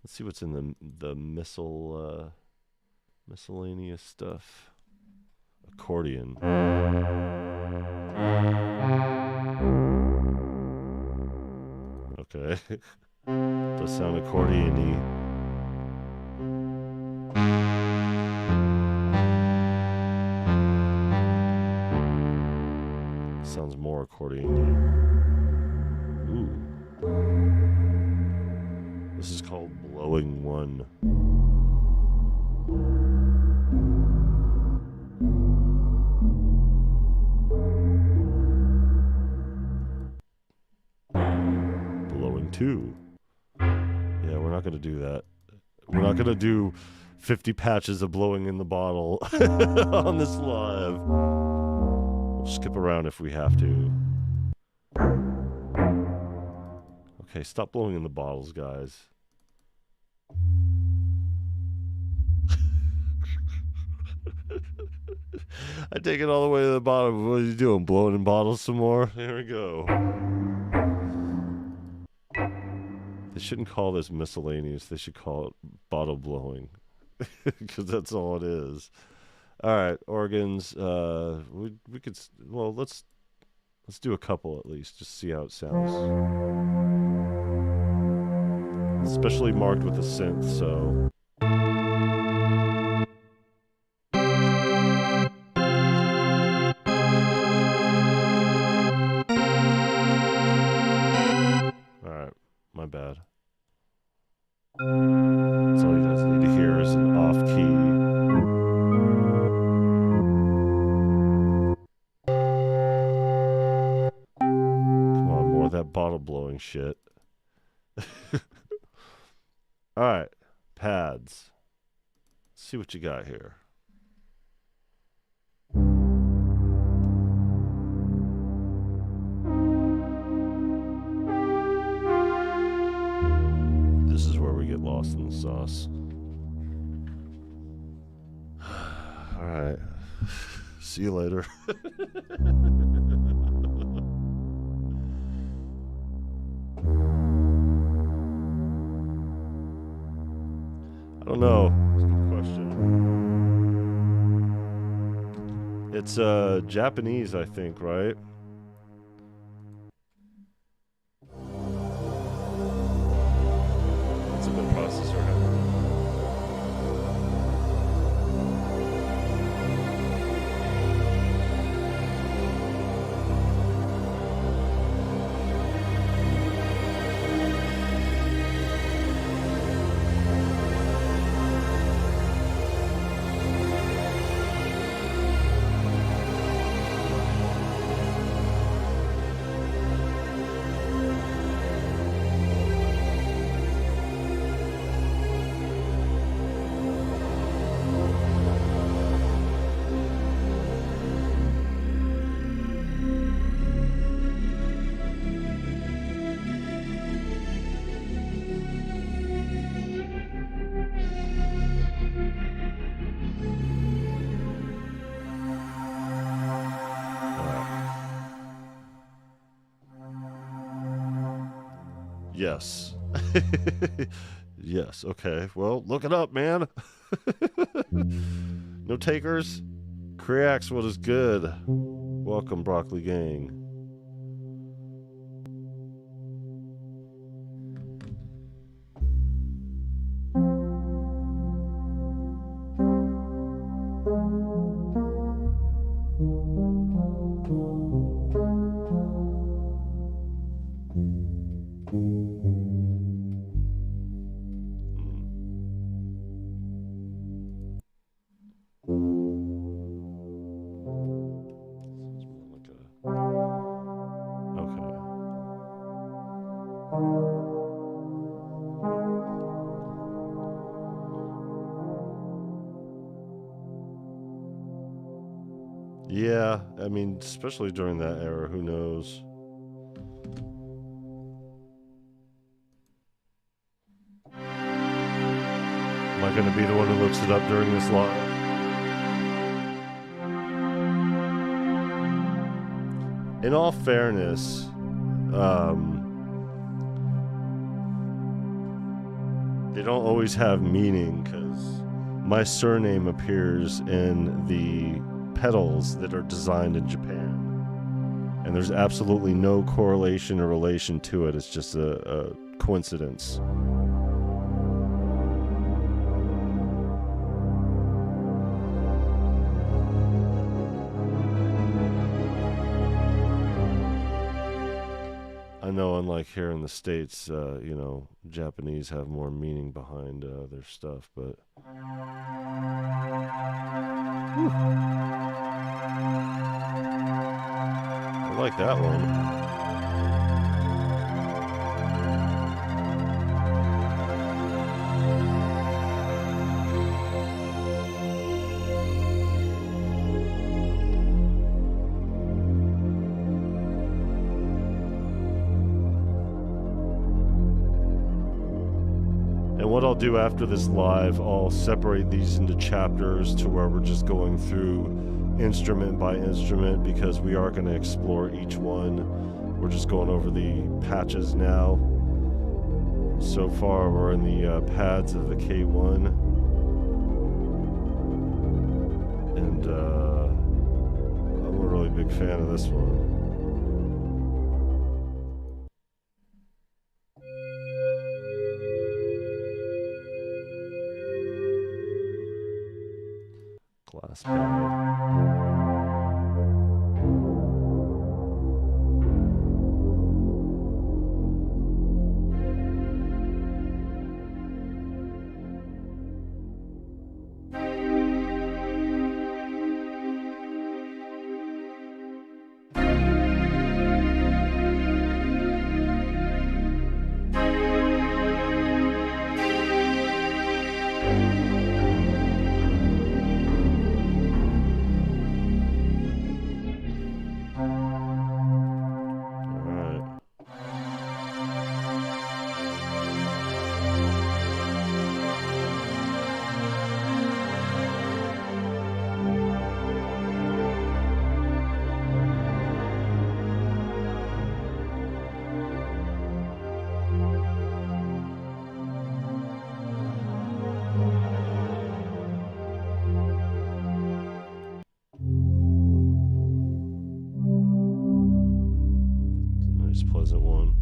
Let's see what's in the miscellaneous stuff. Accordion. Okay. Does sound accordion-y. Sounds more accordion-y. Ooh. This is called Blowing One. Blowing Two. Yeah, we're not going to do that. We're not going to do 50 patches of blowing in the bottle on this live. We'll skip around if we have to. Okay, stop blowing in the bottles, guys. I take it all the way to the bottom. What are you doing? Blowing in bottles some more? Here we go. They shouldn't call this miscellaneous. They should call it bottle blowing. Because that's all it is. All right, organs. We could. Well, let's do a couple at least. Just see how it sounds. Especially marked with a synth. So. All right, my bad. That's all you guys need to hear is an off key. Come on, more of that bottle blowing shit. All right, pads. Let's see what you got here. This is where we get lost in the sauce. All right. See you later. I don't know. That's a good question. It's Japanese, I think, right? It's a good processor. Yes. Yes. Okay. Well, look it up, man. No takers? Creax, what is good? Welcome, Broccoli Gang. Yeah, I mean, especially during that era, who knows? Am I going to be the one who looks it up during this live? In all fairness, they don't always have meaning because my surname appears in the pedals that are designed in Japan, and there's absolutely no correlation or relation to it. It's just a coincidence. I know, unlike here in the States, you know, Japanese have more meaning behind their stuff, but I like that one. And what I'll do after this live, I'll separate these into chapters to where we're just going through instrument by instrument, because we are going to explore each one. We're just going over the patches now. So far, we're in the pads of the K1. And I'm a really big fan of this one. Glass pad. Pleasant one.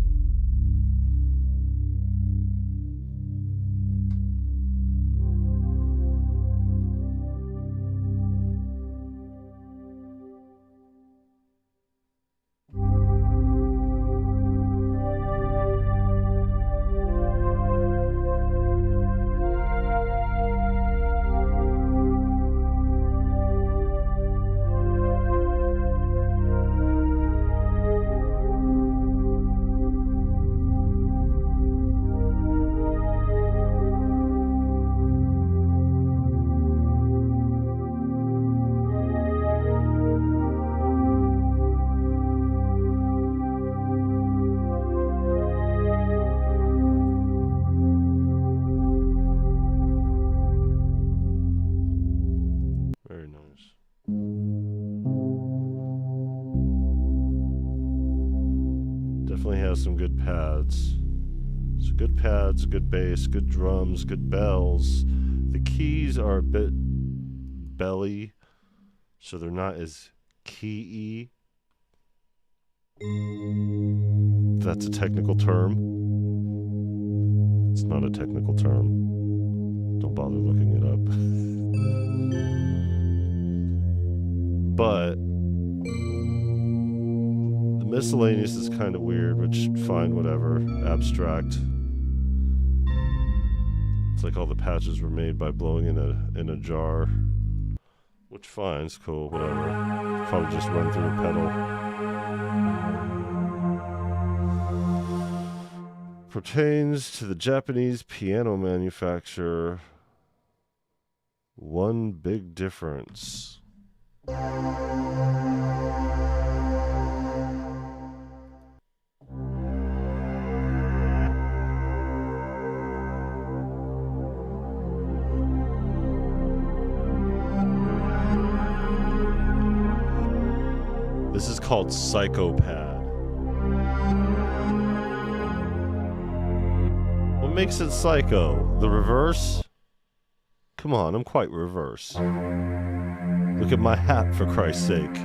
Very nice. Definitely has some good pads. So good pads, good bass, good drums, good bells. The keys are a bit belly, so they're not as key-y. That's a technical term. It's not a technical term. Don't bother looking it up. But the miscellaneous is kind of weird, which fine, whatever, abstract. It's like all the patches were made by blowing in a jar, which fine, it's cool, whatever. Probably just run through a pedal. Pertains to the Japanese piano manufacturer. One big difference. This is called Psychopad. What makes it psycho? The reverse? Come on, I'm quite reverse. Look at my hat, for Christ's sake.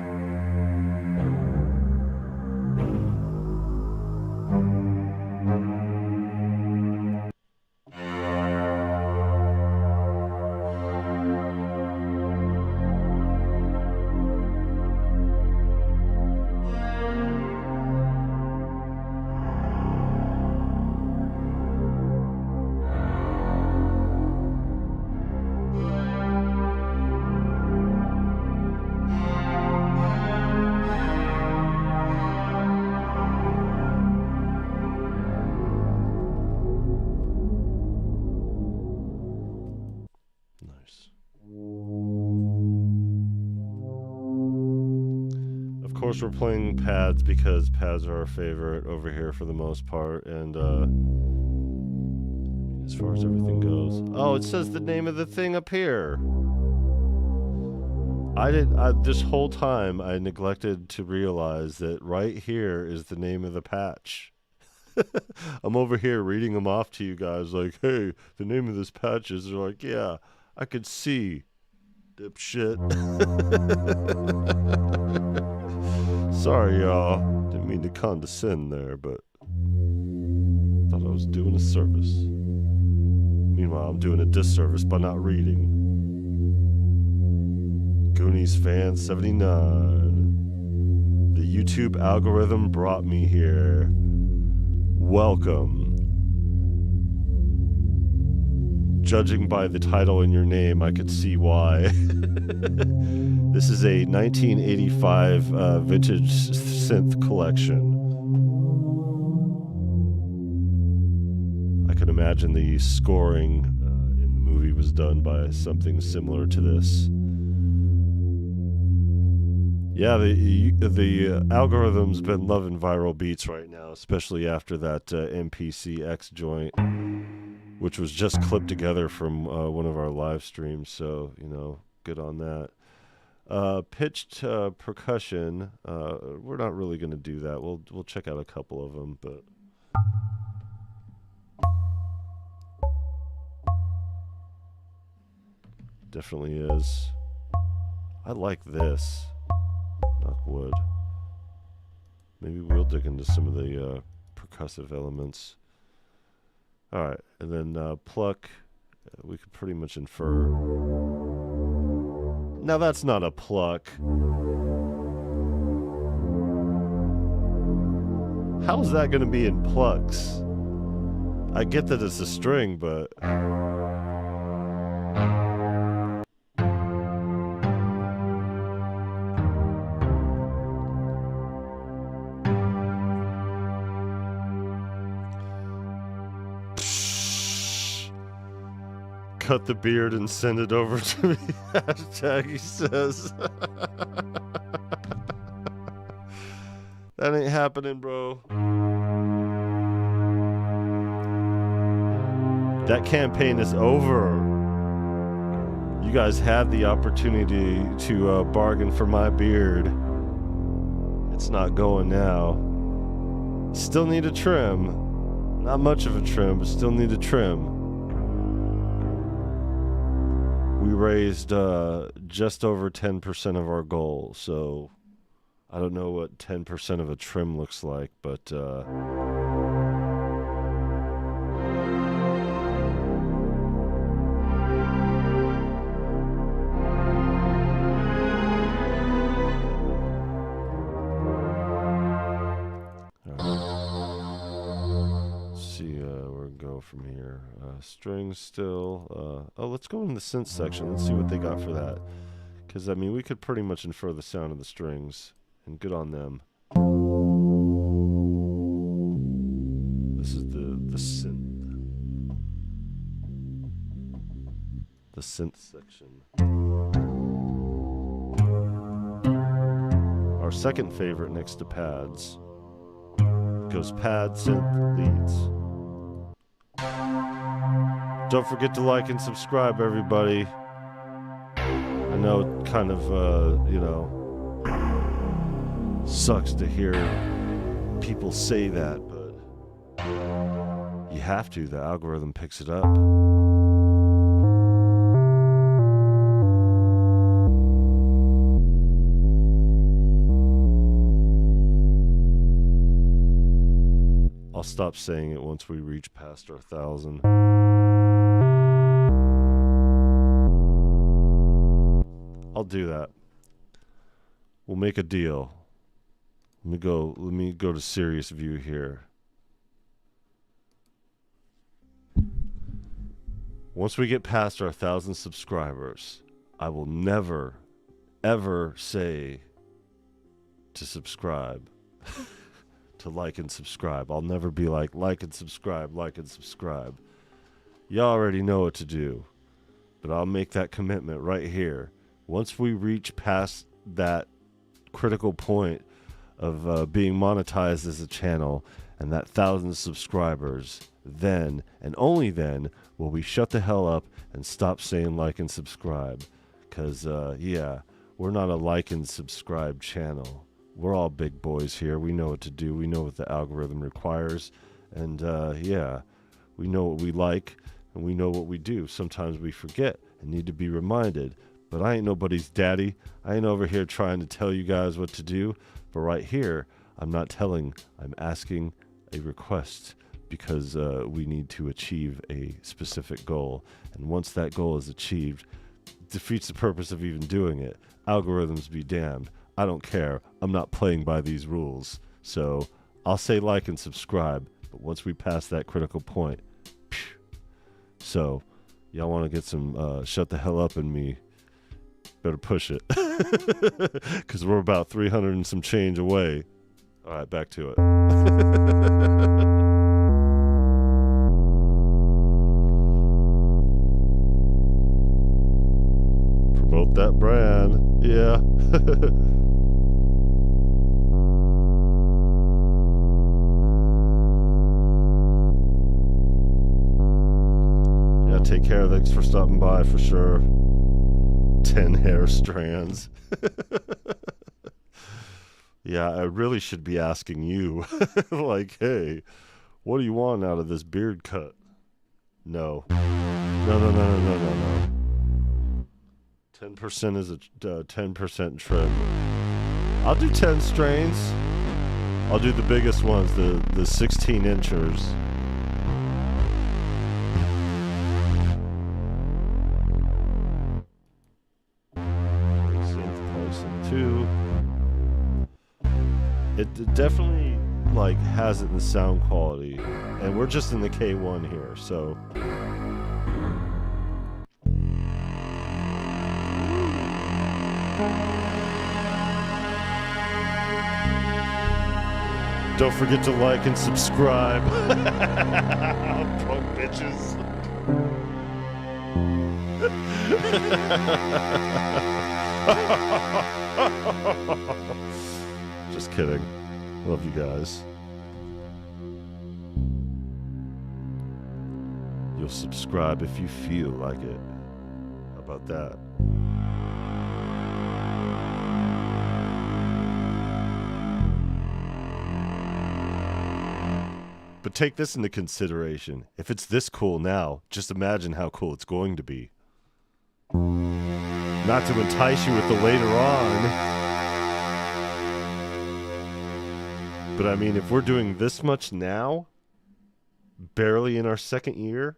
Of course, we're playing pads because pads are our favorite over here for the most part, and as far as everything goes. Oh, it says the name of the thing up here. This whole time I neglected to realize that right here is the name of the patch. I'm over here reading them off to you guys like, hey, the name of this patch is. They're like, yeah, I could see, dipshit. Sorry, y'all. Didn't mean to condescend there, but thought I was doing a service. Meanwhile, I'm doing a disservice by not reading. Goonies fan 79. The YouTube algorithm brought me here. Welcome. Judging by the title in your name, I could see why. This is a 1985 vintage synth collection. I can imagine the scoring in the movie was done by something similar to this. Yeah, the algorithm's been loving viral beats right now, especially after that MPCX joint, which was just clipped together from one of our live streams. So, you know, good on that. Pitched percussion. We're not really going to do that. We'll check out a couple of them, but definitely is. I like this. Knock wood. Maybe we'll dig into some of the percussive elements. Alright, and then pluck. We could pretty much infer. Now that's not a pluck. How's that going to be in plucks? I get that it's a string, but... cut the beard and send it over to me. Hashtag, he says. That ain't happening, bro. That campaign is over. You guys had the opportunity to bargain for my beard. It's not going now. Still need a trim. Not much of a trim, but still need a trim. We raised just over 10% of our goal, so I don't know what 10% of a trim looks like, but from here. Strings still. Oh, let's go in the synth section. Let's see what they got for that. Because, I mean, we could pretty much infer the sound of the strings. And good on them. This is the synth. The synth section. Our second favorite next to pads. Goes pad, synth, leads. Don't forget to like and subscribe, everybody. I know it kind of, you know, sucks to hear people say that, but you have to. The algorithm picks it up. I'll stop saying it once we reach past our 1,000. I'll do that. We'll make a deal. Let me go to serious view here. Once we get past our 1,000 subscribers, I will never, ever say to subscribe. To like and subscribe. I'll never be like and subscribe, like and subscribe. You already know what to do. But I'll make that commitment right here. Once we reach past that critical point of being monetized as a channel and that 1,000 subscribers, then and only then will we shut the hell up and stop saying like and subscribe. Because, yeah, we're not a like and subscribe channel. We're all big boys here. We know what to do. We know what the algorithm requires. And, yeah, we know what we like and we know what we do. Sometimes we forget and need to be reminded. But I ain't nobody's daddy. I ain't over here trying to tell you guys what to do. But right here, I'm not telling, I'm asking a request because we need to achieve a specific goal. And once that goal is achieved, it defeats the purpose of even doing it. Algorithms be damned. I don't care. I'm not playing by these rules. So I'll say like and subscribe. But once we pass that critical point, phew. So y'all want to get some shut the hell up in me, better push it. Because we're about 300 and some change away. All right, back to it. Promote that brand. Yeah. Yeah, take care. Thanks for stopping by for sure. 10 hair strands. Yeah, I really should be asking you, like, hey, what do you want out of this beard cut? No. No. 10% is a 10% trim. I'll do 10 strains. I'll do the biggest ones, the 16 inchers. Synth pricing too. It definitely like has it in the sound quality, and we're just in the K1 here, so. Don't forget to like and subscribe. Punk bitches. Just kidding. Love you guys. You'll subscribe if you feel like it. How about that? But take this into consideration. If it's this cool now, just imagine how cool it's going to be. Not to entice you with the later on. But I mean, if we're doing this much now, barely in our second year,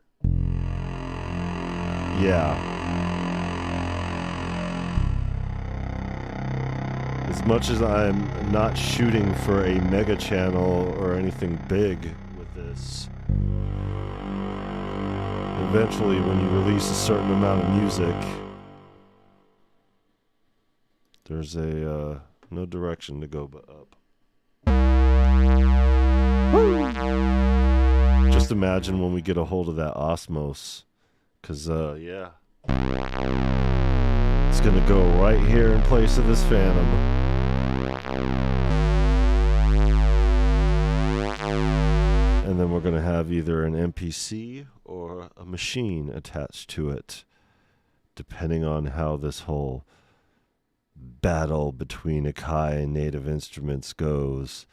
yeah. As much as I'm not shooting for a mega channel or anything big with this, eventually when you release a certain amount of music, there's a no direction to go but up. Woo! Just imagine when we get a hold of that Osmos, because yeah, it's gonna go right here in place of this Phantom. And then we're gonna have either an MPC or a machine attached to it, depending on how this whole battle between Akai and Native Instruments goes.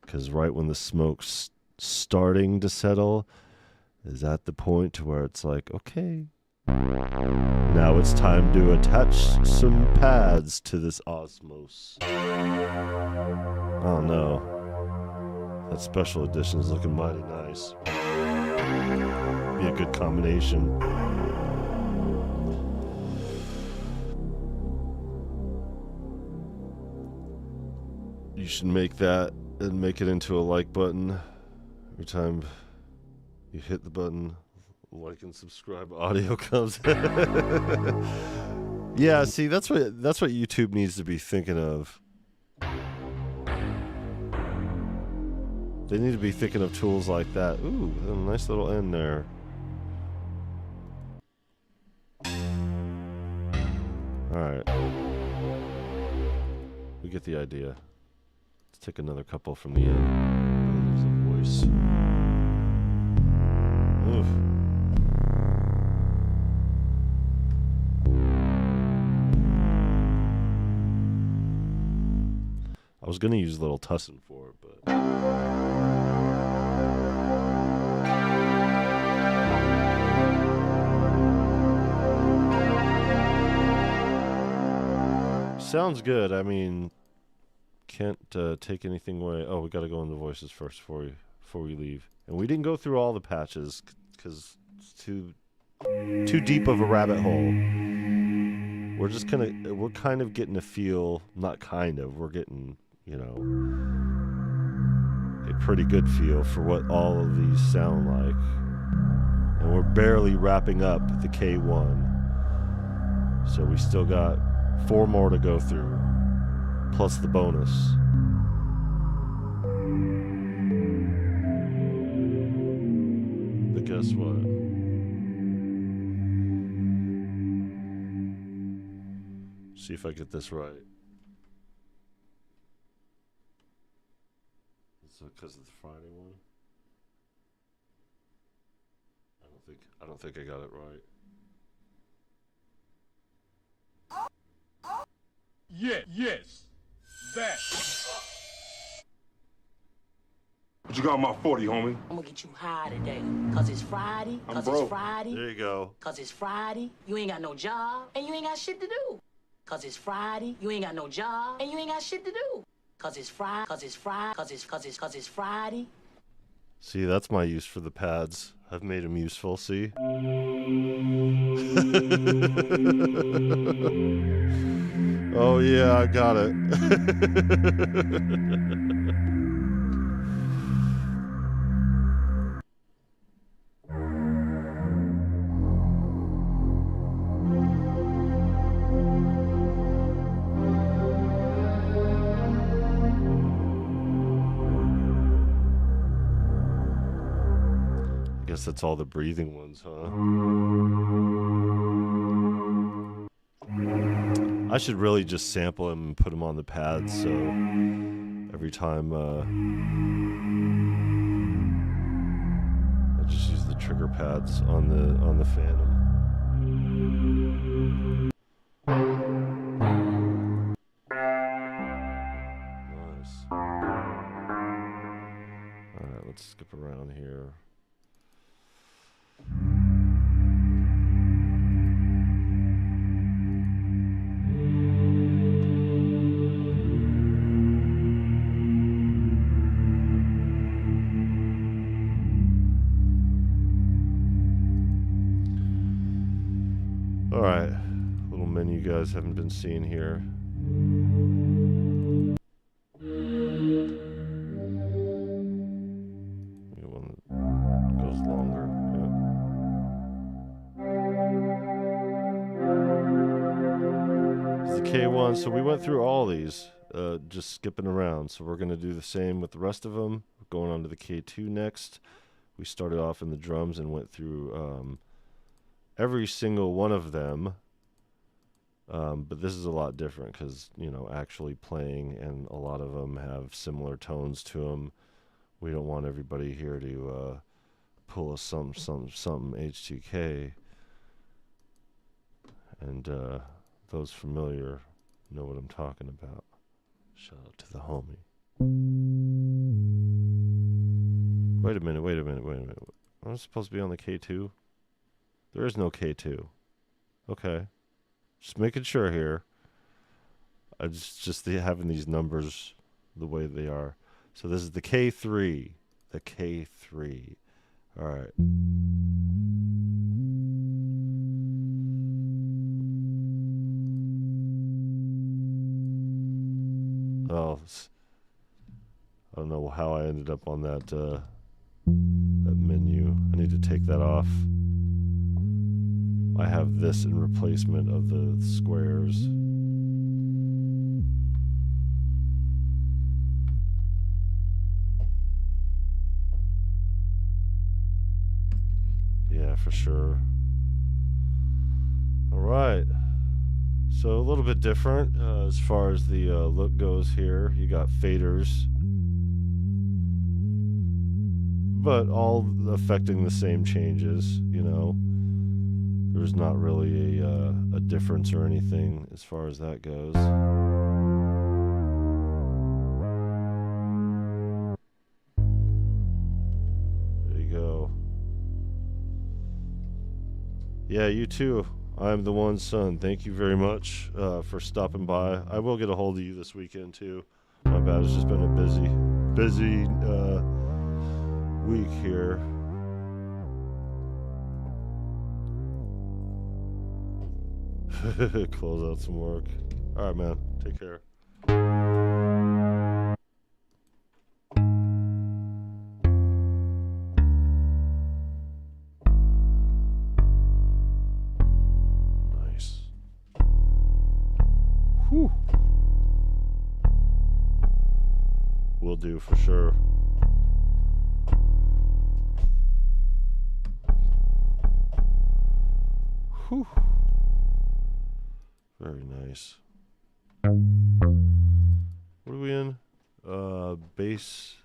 Because right when the smoke's starting to settle is at the point to where it's like, okay, now it's time to attach some pads to this Osmos. Oh no, that special edition is looking mighty nice. Be a good combination. You should make that and make it into a like button. Every time you hit the button, like and subscribe audio comes in. Yeah, see, that's what YouTube needs to be thinking of. They need to be thinking of tools like that. Ooh, a nice little end there. Alright. We get the idea. Let's take another couple from the end. There's a bass. Oof. I was gonna use a little tussin for it, but sounds good. I mean, can't take anything away. Oh, we got to go into voices first before we leave. And we didn't go through all the patches because it's too deep of a rabbit hole. We're kind of getting a feel. Not kind of. We're getting, you know, a pretty good feel for what all of these sound like. And we're barely wrapping up the K1. So we still got 4 more to go through, plus the bonus. But guess what? See if I get this right. Is it because of the Friday one? I don't think I got it right. Yes, that. What you got on my 40, homie? I'm gonna get you high today. Cause it's Friday. Cause it's Friday. There you go. Cause it's Friday. You ain't got no job and you ain't got shit to do. Cause it's Friday. You ain't got no job and you ain't got shit to do. Cause it's Friday. Cause it's Friday. Cause it's Friday. See, that's my use for the pads. I've made them useful, see? Oh yeah, I got it. I guess that's all the breathing ones, huh? I should really just sample them and put them on the pads, so every time I just use the trigger pads on the Phantom. Nice. All right, let's skip around here. All right, little menu you guys haven't been seeing here. Maybe one that goes longer. Yeah. It's the K1. So we went through all these, just skipping around. So we're gonna do the same with the rest of them. We're going on to the K2 next. We started off in the drums and went through every single one of them, but this is a lot different because, you know, actually playing, and a lot of them have similar tones to them. We don't want everybody here to pull a something H2K, and those familiar know what I'm talking about. Shout out to the homie. Wait a minute. I'm supposed to be on the K2? There is no K2. Okay. Just making sure here. I just having these numbers the way they are. So this is the K3. The K3. All right. Oh, I don't know how I ended up on that menu. I need to take that off. I have this in replacement of the squares. Yeah, for sure. All right. So a little bit different as far as the look goes here. You got faders. but all affecting the same changes, you know. There's not really a difference or anything as far as that goes. There you go. Yeah, you too. I'm the one son. Thank you very much for stopping by. I will get a hold of you this weekend too. My bad, it's just been a busy week here. Close out some work. All right, man. Take care. Nice. Whew. Will do for sure. Whew. Very nice. What are we in? Bass.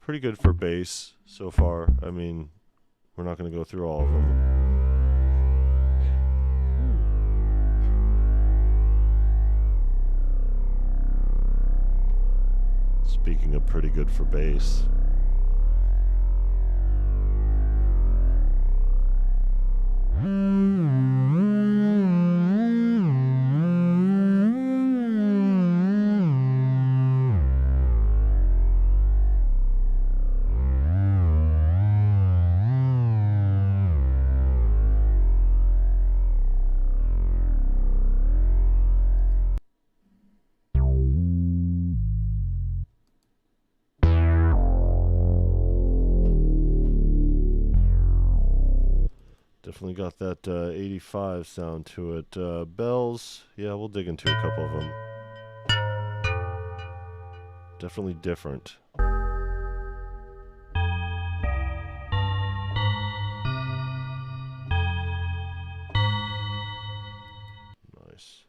Pretty good for bass so far. I mean, we're not going to go through all of them. Speaking of pretty good for bass. Definitely got that 85 sound to it. Bells, yeah, we'll dig into a couple of them. Definitely different. Nice.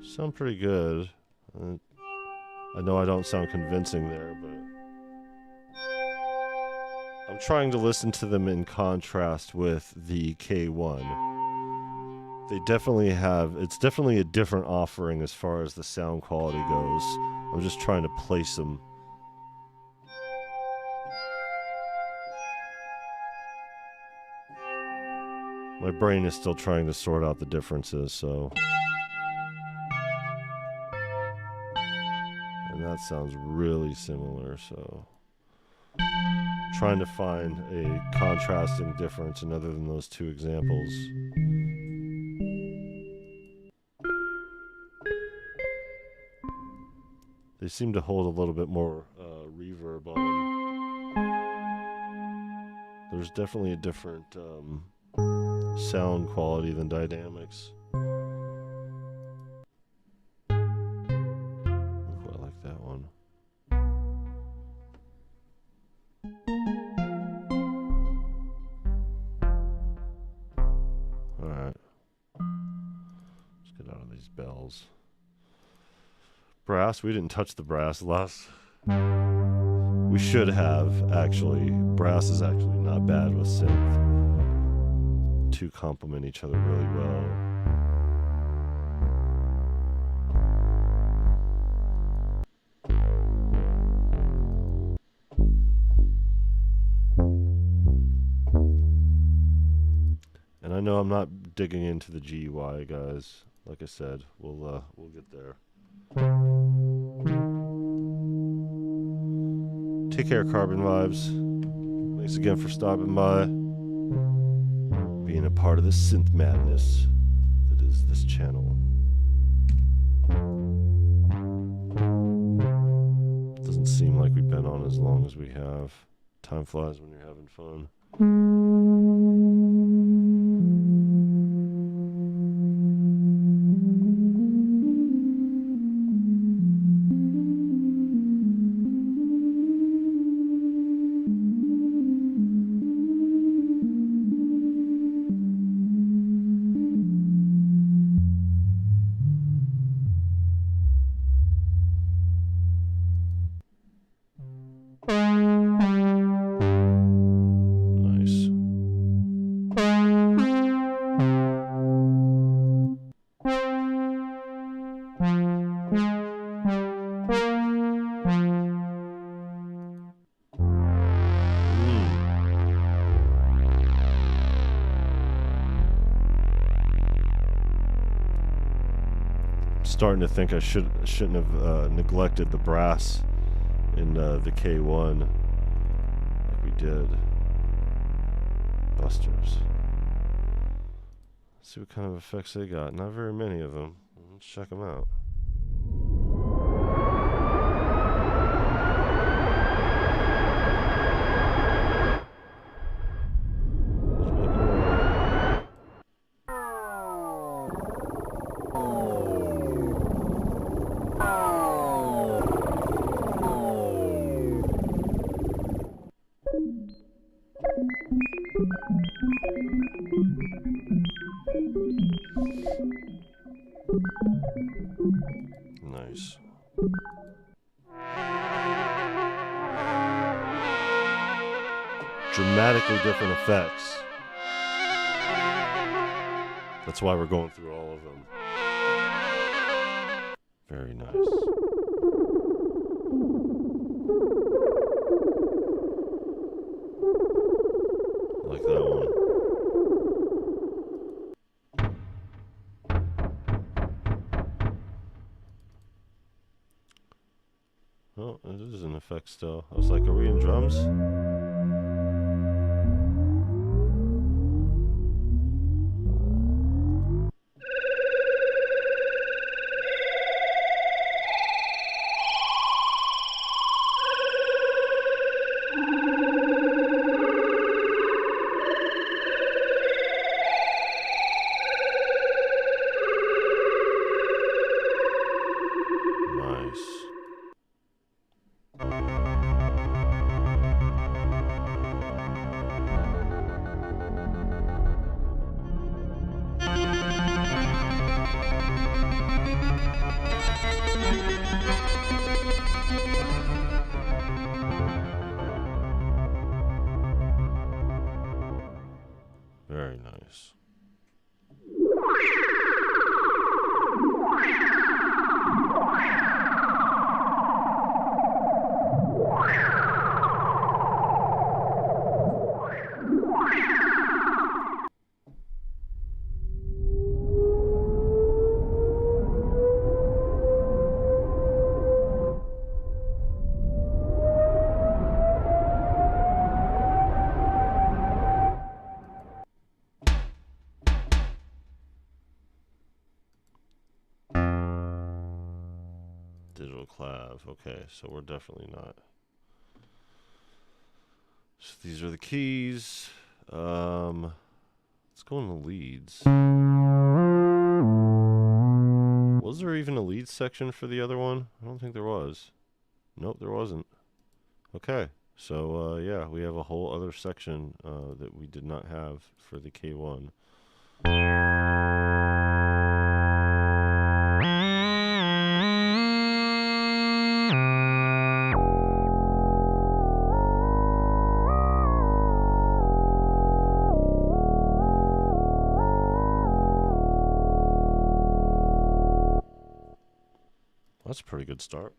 Sound pretty good. I know I don't sound convincing there, but I'm trying to listen to them in contrast with the K1. They definitely have, it's definitely a different offering as far as the sound quality goes. I'm just trying to place them. My brain is still trying to sort out the differences, so. That sounds really similar, so trying to find a contrasting difference in other than those two examples. They seem to hold a little bit more reverb on them. There's definitely a different sound quality than dynamics. Bells. Brass, we didn't touch the brass last. We should have, actually. Brass is actually not bad with synth. Two complement each other really well. And I know I'm not digging into the GUI, guys. Like I said, we'll get there. Take care, Carbon Vibes. Thanks again for stopping by, being a part of the synth madness that is this channel. Doesn't seem like we've been on as long as we have. Time flies when you're having fun. Starting to think I shouldn't have neglected the brass in the K1 like we did. Busters. Let's see what kind of effects they got. Not very many of them. Let's check them out. Nice. Dramatically different effects. That's why we're going through all of them. Very nice. Like that one. Oh, it is an effect still. I was like, are we in drums? Very nice. Digital clav. Okay, so we're definitely not. So these are the keys. Let's go in the leads. Was there even a leads section for the other one? I don't think there was. Nope, there wasn't. Okay, so yeah, we have a whole other section that we did not have for the K1. That's a pretty good start.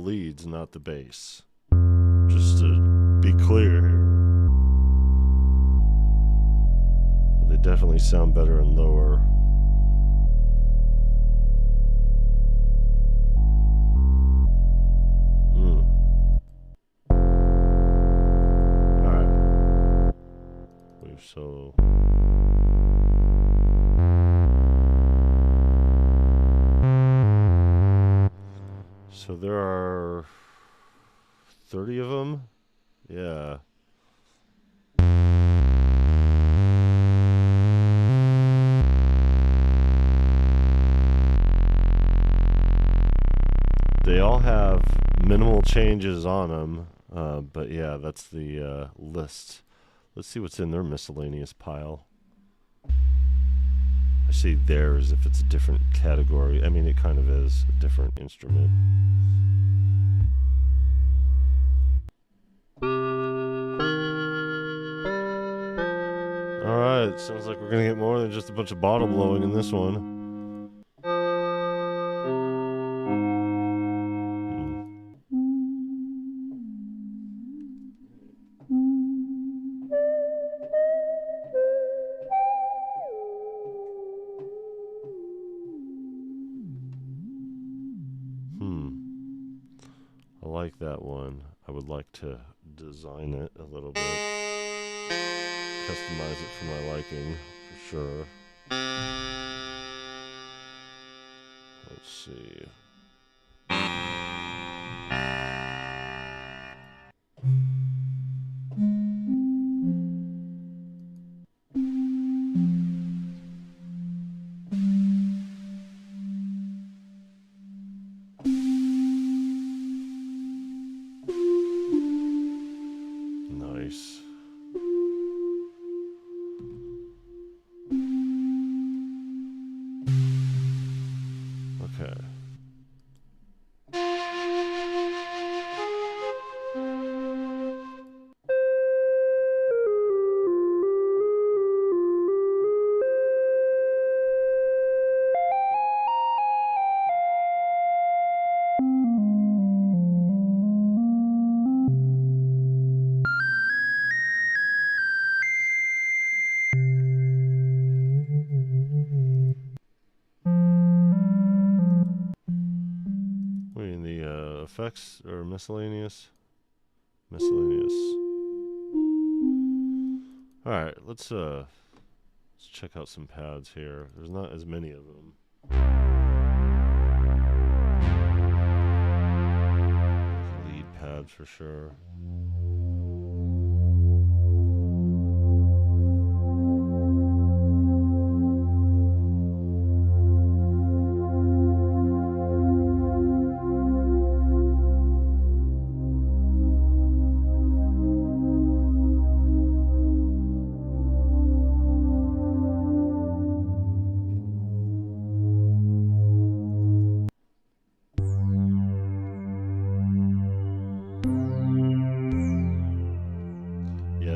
leads, not the bass. Just to be clear here. But they definitely sound better and lower. Alright. Wave solo. So there are 30 of them? Yeah. They all have minimal changes on them, but yeah, that's the list. Let's see what's in their miscellaneous pile. I see theirs if it's a different category. I mean, it kind of is a different instrument. Alright, sounds like we're gonna get more than just a bunch of bottle blowing in this one. I like that one. I would like to design it a little bit. Customize it for my liking, for sure. Let's see. Nice. Okay. Effects or miscellaneous? Miscellaneous. Alright, let's check out some pads here. There's not as many of them. Lead pads for sure.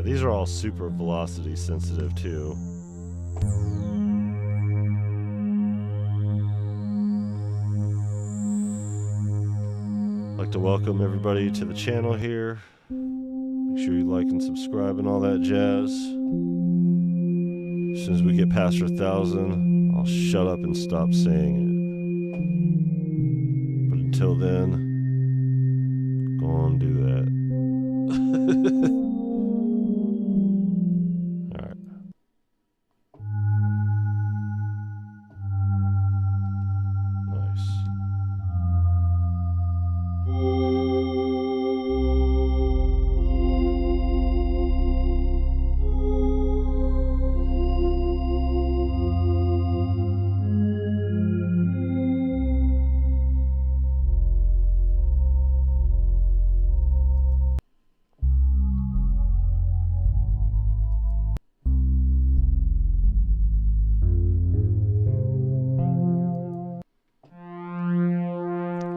These are all super velocity sensitive too. I'd like to welcome everybody to the channel here. Make sure you like and subscribe and all that jazz. As soon as we get past 1,000, I'll shut up and stop saying it. But until then, go on and do that.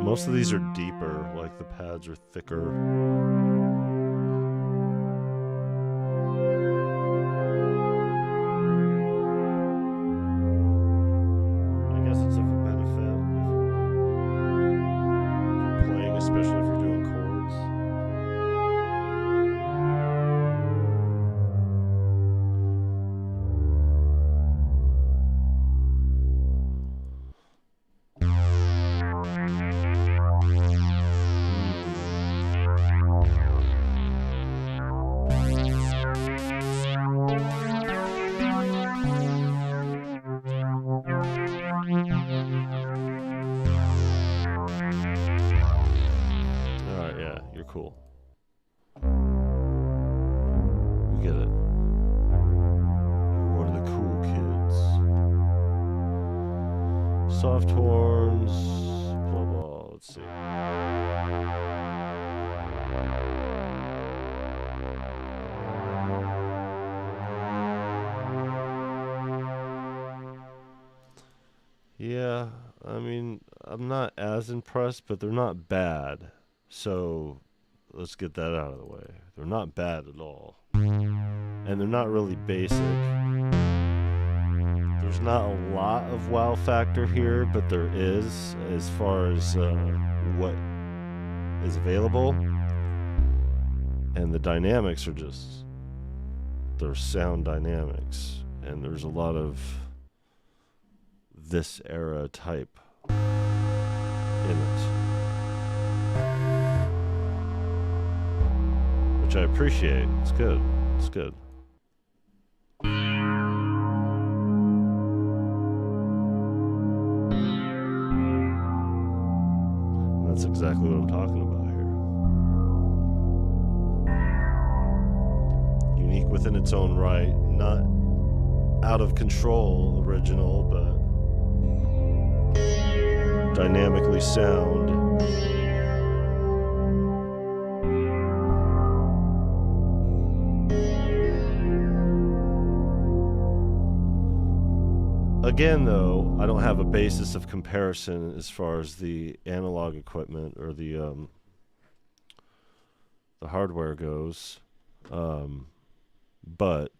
Most of these are deeper, like the pads are thicker. I guess it's of a benefit if you're playing, especially especially if you're doing chords. You're cool. We get it. You're one of the cool kids. Soft horns. Blah blah. Let's see. Yeah, I mean, I'm not as impressed, but they're not bad. So let's get that out of the way. They're not bad at all. And they're not really basic. There's not a lot of wow factor here, but there is as far as what is available. And the dynamics are just, they're sound dynamics. And there's a lot of this era type in it, which I appreciate. It's good. It's good. And that's exactly what I'm talking about here. Unique within its own right, not out of control original, but dynamically sound. Again, though, I don't have a basis of comparison as far as the analog equipment or the hardware goes, but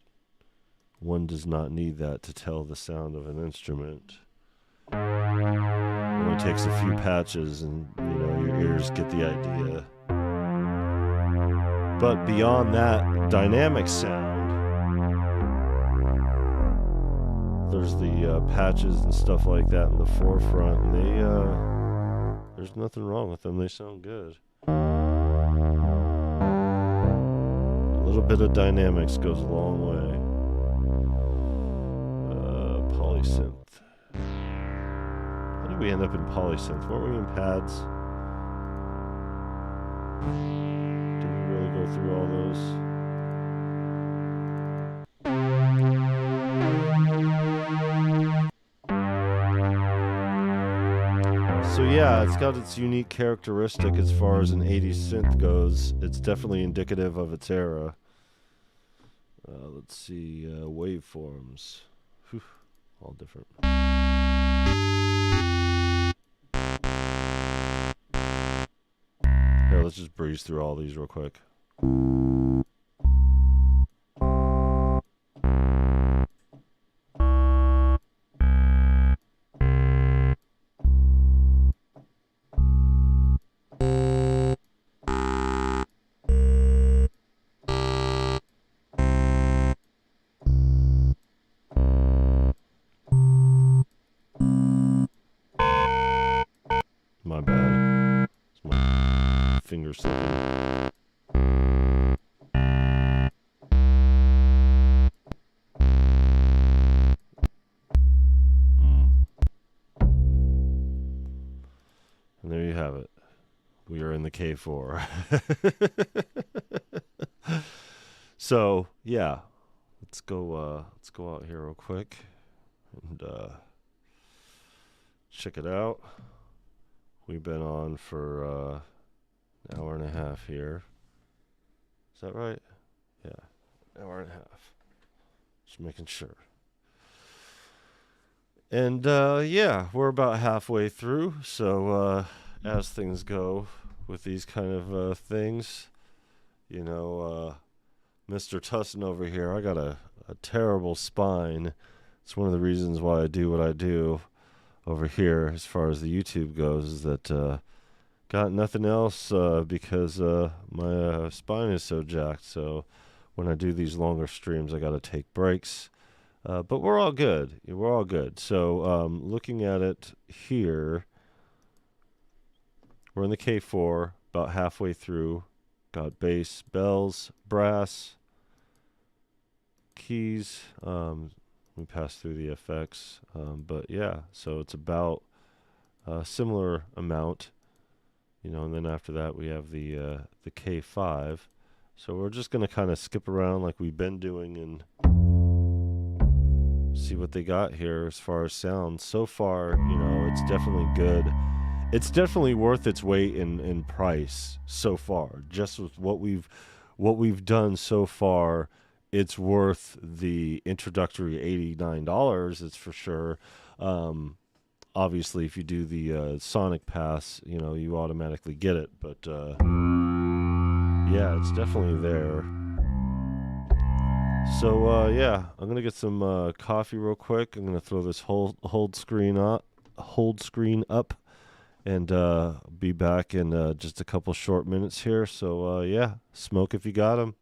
one does not need that to tell the sound of an instrument. It only takes a few patches and, your ears get the idea. But beyond that dynamic sound, there's the patches and stuff like that in the forefront, and there's nothing wrong with them. They sound good. A little bit of dynamics goes a long way. Polysynth. How did we end up in polysynth? Weren't we in pads? Did we really go through all those? So yeah, it's got its unique characteristic as far as an 80s synth goes. It's definitely indicative of its era. Let's see, waveforms. Whew, all different. Here, let's just breeze through all these real quick. My bad. It's my finger slipping. And there you have it. We are in the K4. So yeah, let's go out here real quick and check it out. We've been on for an hour and a half here. Is that right? Yeah, hour and a half. Just making sure. And yeah, we're about halfway through. So as things go with these kind of things, Mr. Tussin over here, I got a terrible spine. It's one of the reasons why I do what I do over here as far as the YouTube goes, is that got nothing else because my spine is so jacked. So when I do these longer streams, I got to take breaks. But we're all good. We're all good. So looking at it here, we're in the K4, about halfway through. Got bass, bells, brass, keys. We passed through the effects. But yeah, so it's about a similar amount. You know, and then after that we have the K5. So we're just going to kind of skip around like we've been doing and see what they got here as far as sound. So far, you know, it's definitely good. It's definitely worth its weight in price so far. Just with what we've done so far, it's worth the introductory $89. It's for sure. Obviously, if you do the Sonic Pass, you know, you automatically get it. But yeah, it's definitely there. So yeah, I'm gonna get some coffee real quick. I'm gonna throw this hold screen up, and be back in just a couple short minutes here. So yeah, smoke if you got 'em.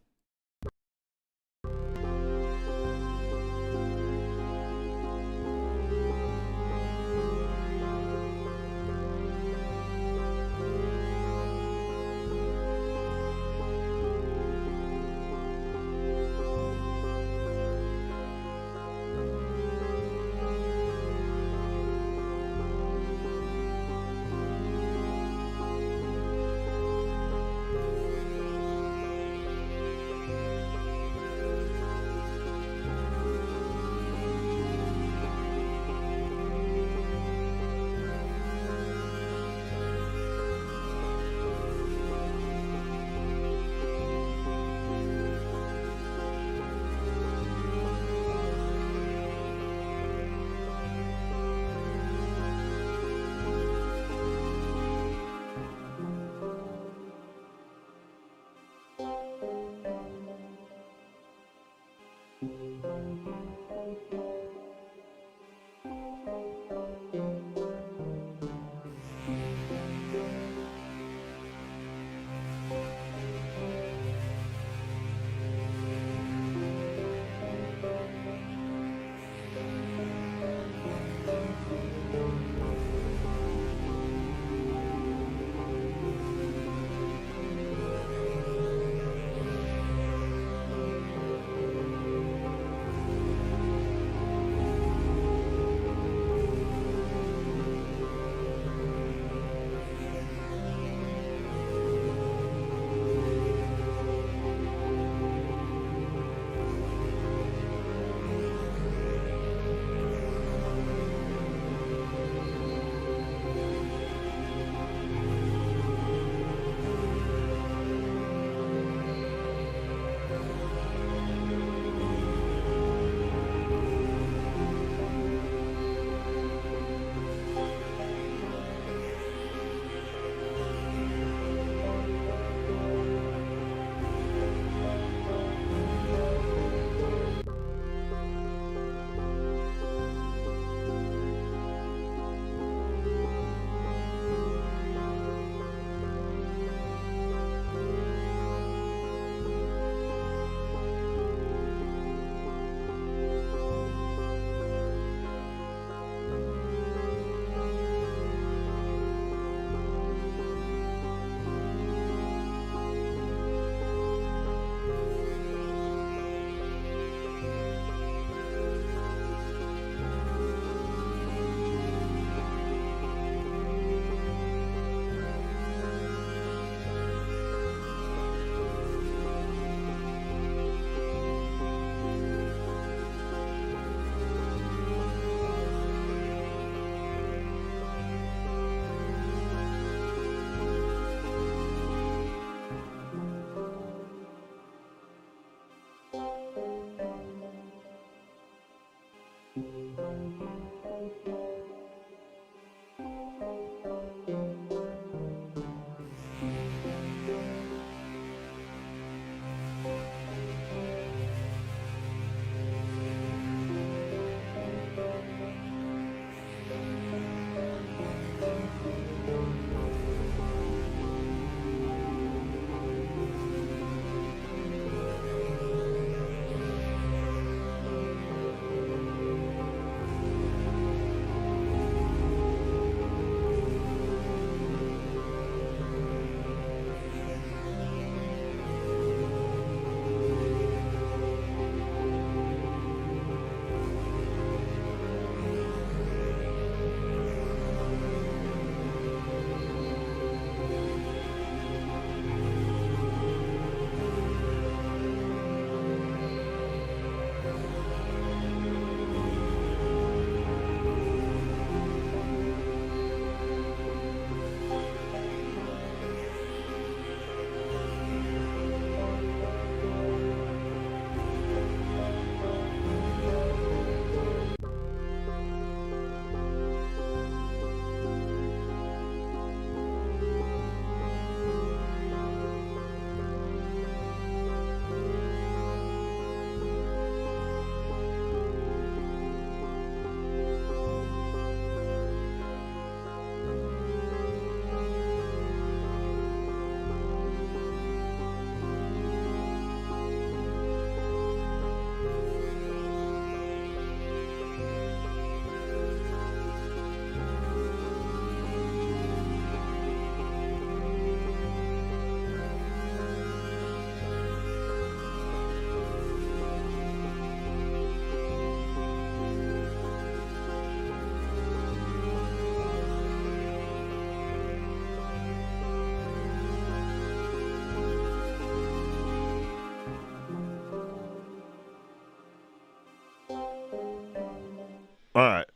All right.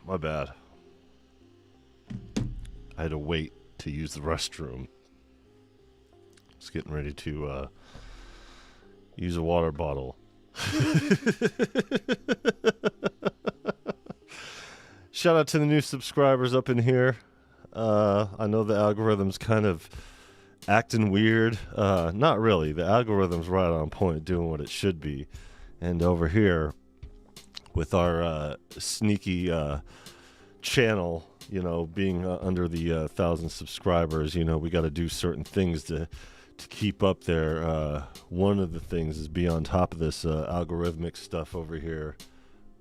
My bad. I had to wait to use the restroom. I was getting ready to use a water bottle. Shout out to the new subscribers up in here. I know the algorithm's kind of acting weird. Not really. The algorithm's right on point, doing what it should be. And over here, with our sneaky channel, you know, being under the 1,000 subscribers, you know, we got to do certain things to keep up there. One of the things is be on top of this algorithmic stuff over here.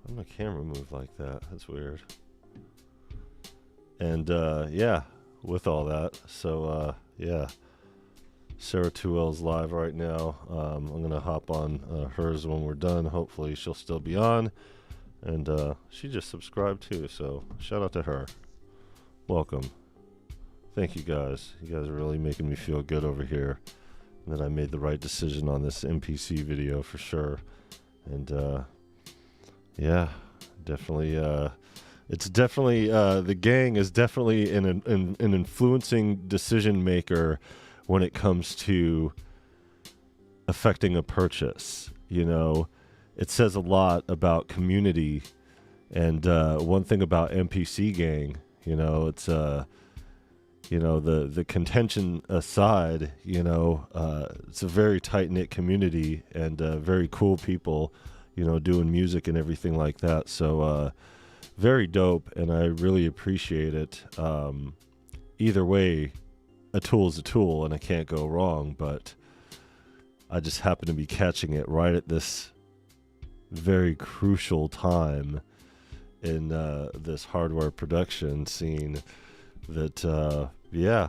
Why did my camera move like that? That's weird. And yeah, with all that, so yeah, Sarah 2L's live right now. I'm gonna hop on hers when we're done. Hopefully she'll still be on. And she just subscribed too, so shout out to her. Welcome. Thank you guys. You guys are really making me feel good over here. And that I made the right decision on this MPC video for sure. And yeah, definitely. It's definitely the gang is definitely an influencing decision maker when it comes to affecting a purchase. You know, it says a lot about community. And one thing about MPC gang, you know, it's you know, the contention aside, you know, it's a very tight-knit community and very cool people, you know, doing music and everything like that. So very dope, and I really appreciate it. Either way, a tool is a tool, and I can't go wrong, but I just happen to be catching it right at this very crucial time in this hardware production scene that, yeah,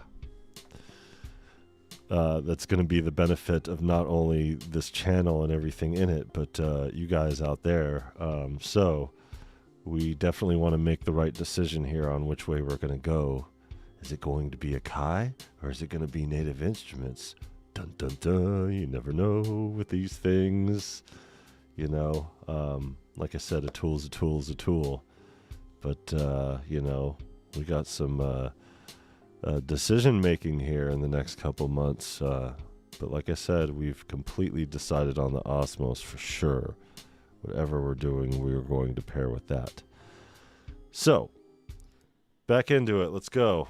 that's going to be the benefit of not only this channel and everything in it, but you guys out there. So we definitely want to make the right decision here on which way we're going to go. Is it going to be a KAWAI, or is it going to be Native Instruments? Dun, dun, dun. You never know with these things. You know, like I said, a tool's a tool's a tool. But, you know, we got some decision making here in the next couple months. But like I said, we've completely decided on the Osmos for sure. Whatever we're doing, we're going to pair with that. So, back into it. Let's go.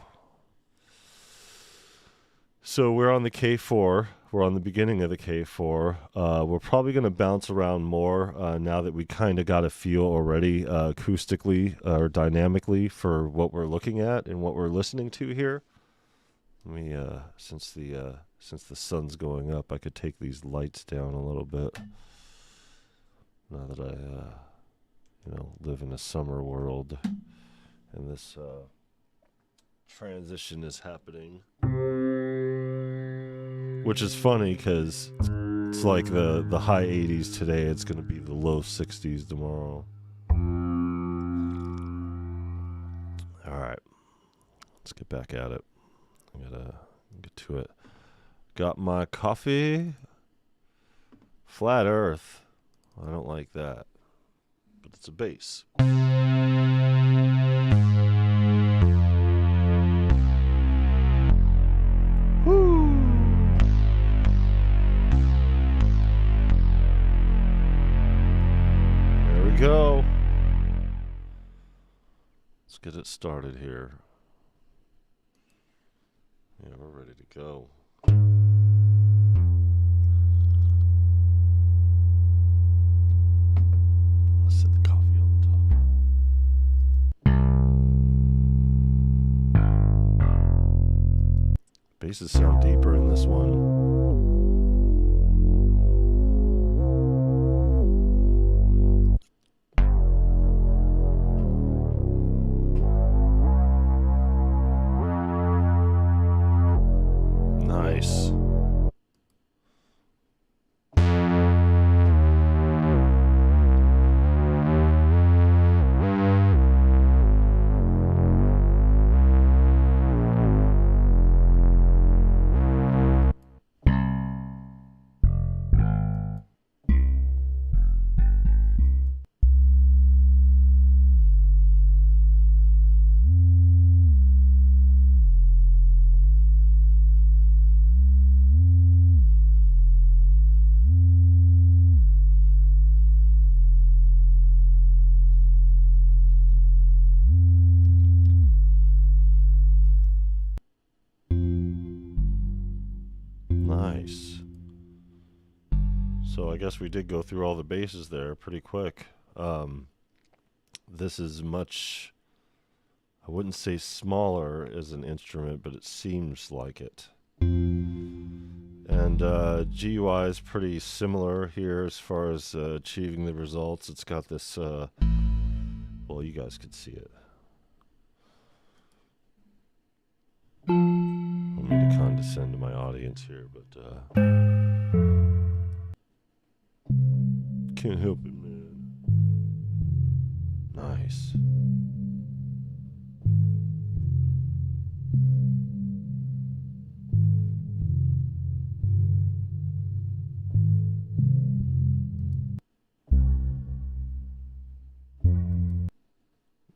So we're on the K4. We're on the beginning of the K4. We're probably going to bounce around more now that we kind of got a feel already acoustically or dynamically for what we're looking at and what we're listening to here. Let me, since the sun's going up, I could take these lights down a little bit. Now that I, you know, live in a summer world and this transition is happening. Which is funny because it's like the high 80s today. It's going to be the low 60s tomorrow. All right. Let's get back at it. I gotta get to it. Got my coffee. Flat Earth. I don't like that. But it's a bass. Go. Let's get it started here. Yeah, we're ready to go. Let's set the coffee on the top. Basses sound deeper in this one. Nice. So I guess we did go through all the bases there pretty quick. This is much, I wouldn't say smaller as an instrument, but it seems like it. And GUI is pretty similar here as far as achieving the results. It's got this, well, you guys could see it. I don't mean to condescend to my audience here, but can't help it, man. Nice.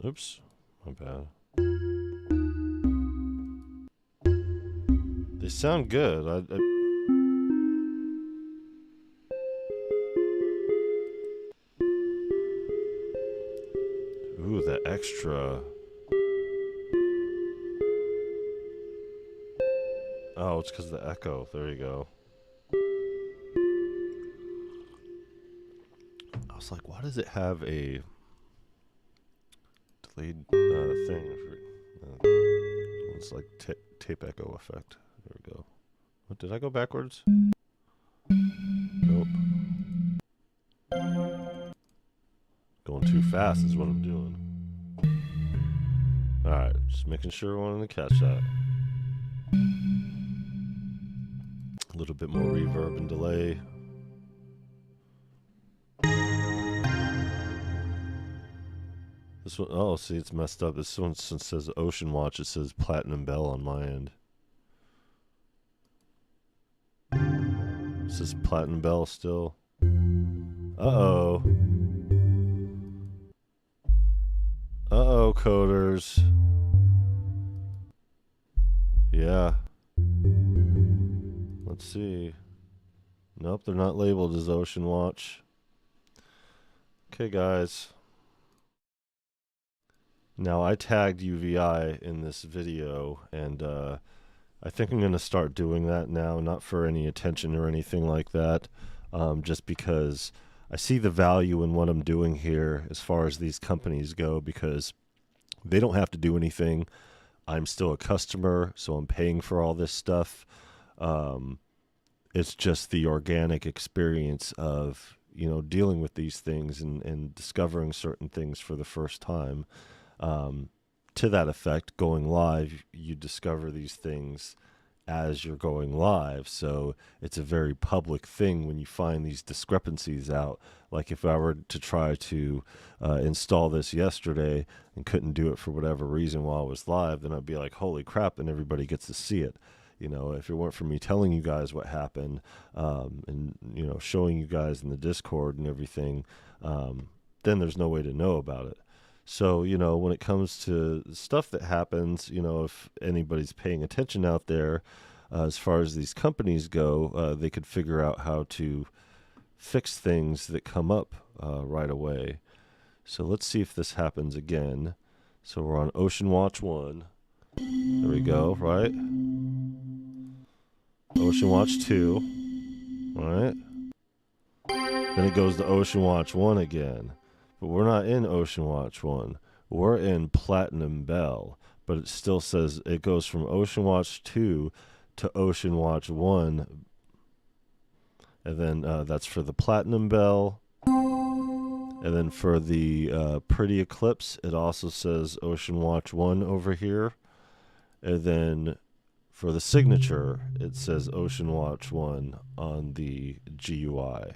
Oops, my bad. They sound good. Ooh, the extra. Oh, it's because of the echo. There you go. I was like, why does it have a delayed thing? It's like tape echo effect. There we go. What, did I go backwards? Nope. Going too fast is what I'm doing. Alright, just making sure I wanted to catch that. A little bit more reverb and delay. This one, oh, see, it's messed up. This one says Ocean Watch. It says Platinum Bell on my end. It says Platinum Bell still. Uh-oh. Uh-oh, coders. Yeah. Let's see. Nope, they're not labeled as Ocean Watch. Okay, guys. Now, I tagged UVI in this video, and I think I'm going to start doing that now, not for any attention or anything like that, just because I see the value in what I'm doing here as far as these companies go, because they don't have to do anything. I'm still a customer, so I'm paying for all this stuff. It's just the organic experience of, you know, dealing with these things and discovering certain things for the first time. To that effect, going live, you discover these things as you're going live. So it's a very public thing when you find these discrepancies out. Like if I were to try to install this yesterday and couldn't do it for whatever reason while I was live, then I'd be like, holy crap, and everybody gets to see it. You know, if it weren't for me telling you guys what happened, and, you know, showing you guys in the Discord and everything, then there's no way to know about it. So, you know, when it comes to stuff that happens, you know, if anybody's paying attention out there, as far as these companies go, they could figure out how to fix things that come up right away. So let's see if this happens again. So we're on Ocean Watch 1. There we go, right? Ocean Watch 2. All right. Then it goes to Ocean Watch 1 again. But we're not in Ocean Watch 1. We're in Platinum Bell. But it still says it goes from Ocean Watch 2 to Ocean Watch 1. And then that's for the Platinum Bell. And then for the Pretty Eclipse, it also says Ocean Watch 1 over here. And then for the Signature, it says Ocean Watch 1 on the GUI.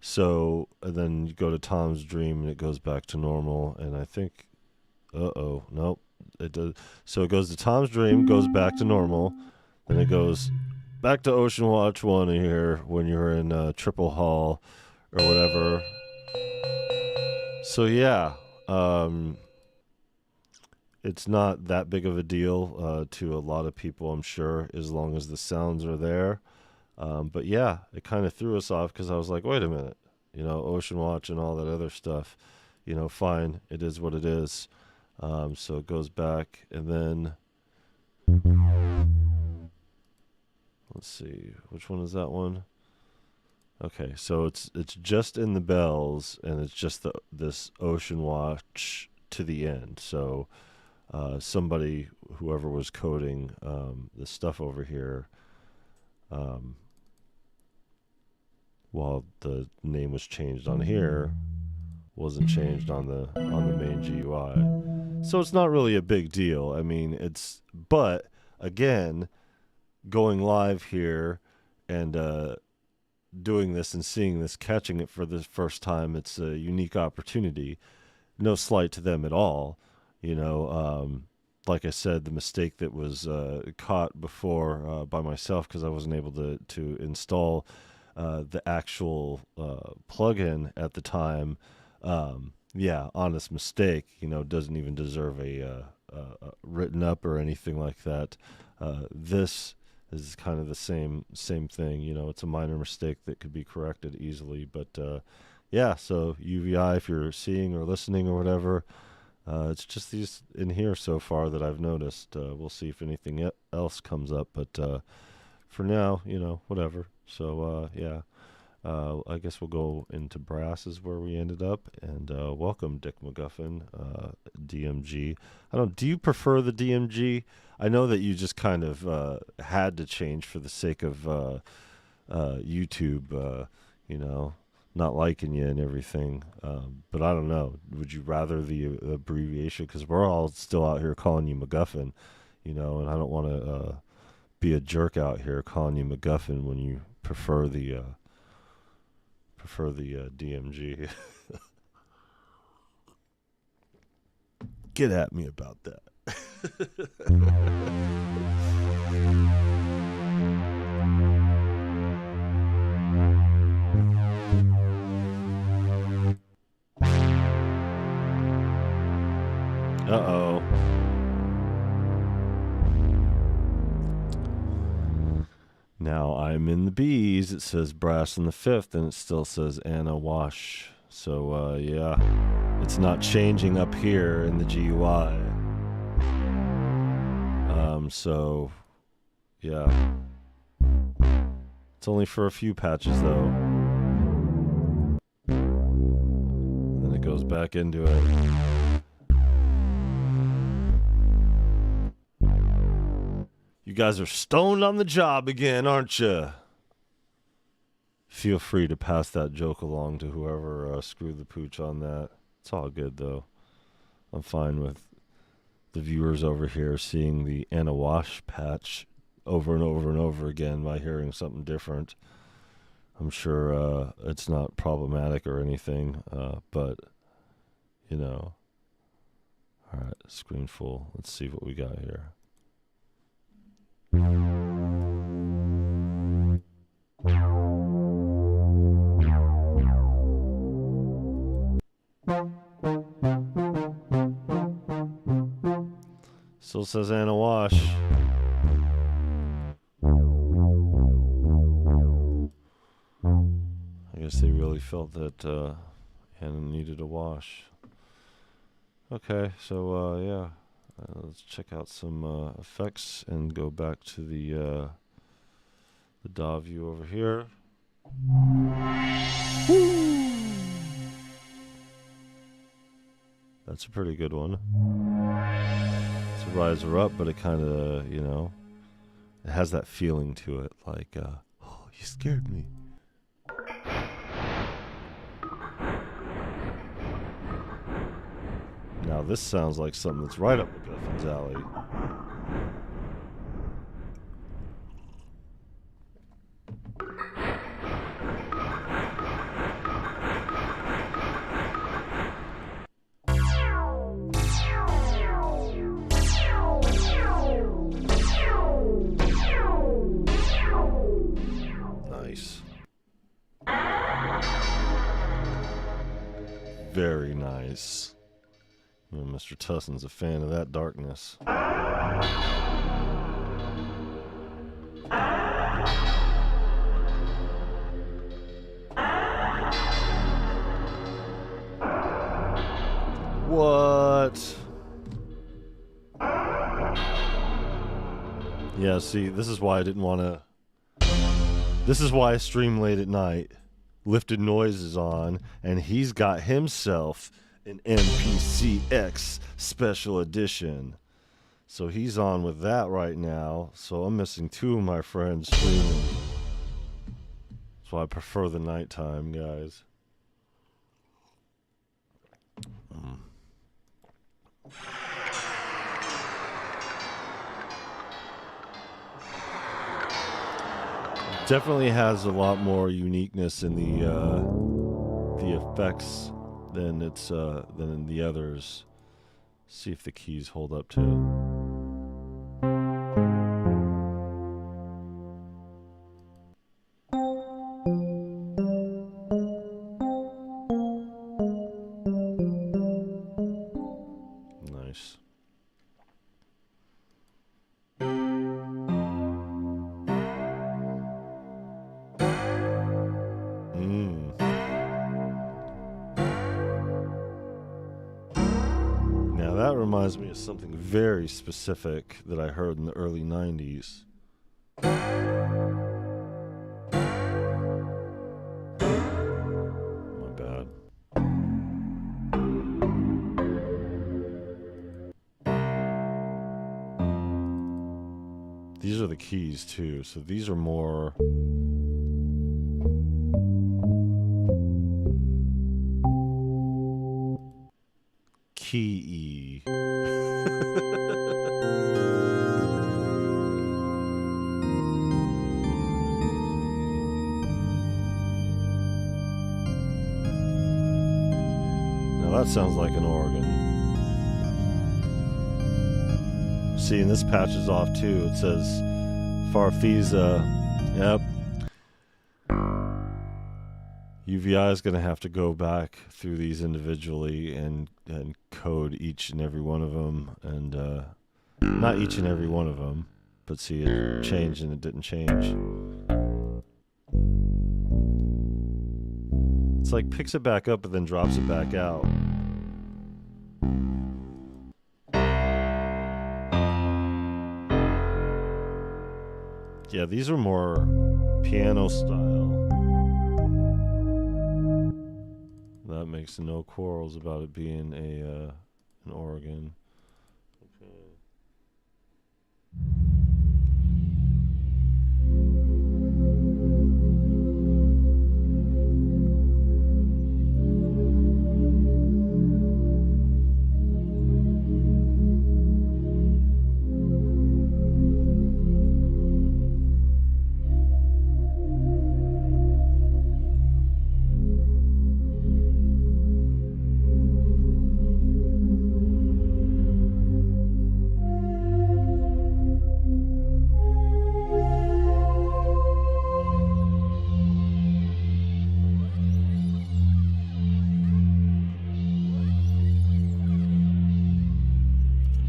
So, and then you go to Tom's Dream and it goes back to normal. And I think, nope, it does. So it goes to Tom's Dream, goes back to normal. Then it goes back to Ocean Watch 1 here when you're in Triple Hall or whatever. So yeah, it's not that big of a deal to a lot of people, I'm sure, as long as the sounds are there. But yeah, it kind of threw us off because I was like, wait a minute, you know, Ocean Watch and all that other stuff, you know, fine, it is what it is. So it goes back, and then let's see, which one is that one? Okay, so it's just in the bells, and it's just this ocean watch to the end. So somebody, whoever was coding the stuff over here, while the name was changed on here, wasn't changed on the main GUI. So it's not really a big deal. I mean, but again, going live here and doing this and seeing this, catching it for the first time, it's a unique opportunity. No slight to them at all. You know, like I said, the mistake that was caught before by myself, because I wasn't able to install the actual plugin at the time. Yeah, honest mistake. You know, doesn't even deserve a written up or anything like that. This is kind of the same thing. You know, it's a minor mistake that could be corrected easily. But yeah, so UVI, if you're seeing or listening or whatever, it's just these in here so far that I've noticed. We'll see if anything else comes up. But for now, you know, whatever. So yeah. I guess we'll go into brasses where we ended up, and welcome Dick McGuffin, DMG. Do you prefer the DMG? I know that you just kind of had to change for the sake of YouTube, you know, not liking you and everything. But I don't know. Would you rather the abbreviation? Because we're all still out here calling you McGuffin, you know, and I don't want to be a jerk out here calling you McGuffin when you prefer the DMG. Get at me about that. Uh-oh. Now I'm in the B's. It says brass in the fifth, and it still says Anna Wash. So, yeah, it's not changing up here in the GUI. So, yeah. It's only for a few patches, though. And then it goes back into it. You guys are stoned on the job again, aren't you? Feel free to pass that joke along to whoever screwed the pooch on that. It's all good, though. I'm fine with the viewers over here seeing the Anna Wash patch over and over and over again by hearing something different. I'm sure it's not problematic or anything, but, you know. All right, screen full. Let's see what we got here. Still says Anna Wash. I guess they really felt that Anna needed a wash. Okay, so yeah. Let's check out some effects and go back to the DAW view over here. That's a pretty good one. It's a riser up, but it kind of, you know, it has that feeling to it, like, oh, you scared me. Now this sounds like something that's right up McGuffin's alley. Nice. Very nice. Mr. Tusson's a fan of that darkness. What? Yeah, see, this is why I didn't want to... This is why I stream late at night. Lifted Noises on, and he's got himself an MPCX special edition. So he's on with that right now. So I'm missing two of my friends streaming. So I prefer the nighttime, guys. Definitely has a lot more uniqueness in the effects than in the others. See if the keys hold up too. Nice. Now that reminds me of something very specific that I heard in the early 90s. My bad. These are the keys too, so these are more key-y. Now that sounds like an organ. See, and this patches off too. It says Farfisa. Yep. UVI is going to have to go back through these individually and code each and every one of them. And not each and every one of them, but see, it changed and it didn't change. It's like picks it back up and then drops it back out. Yeah, these are more piano style. That makes no quarrels about it being an organ. Okay.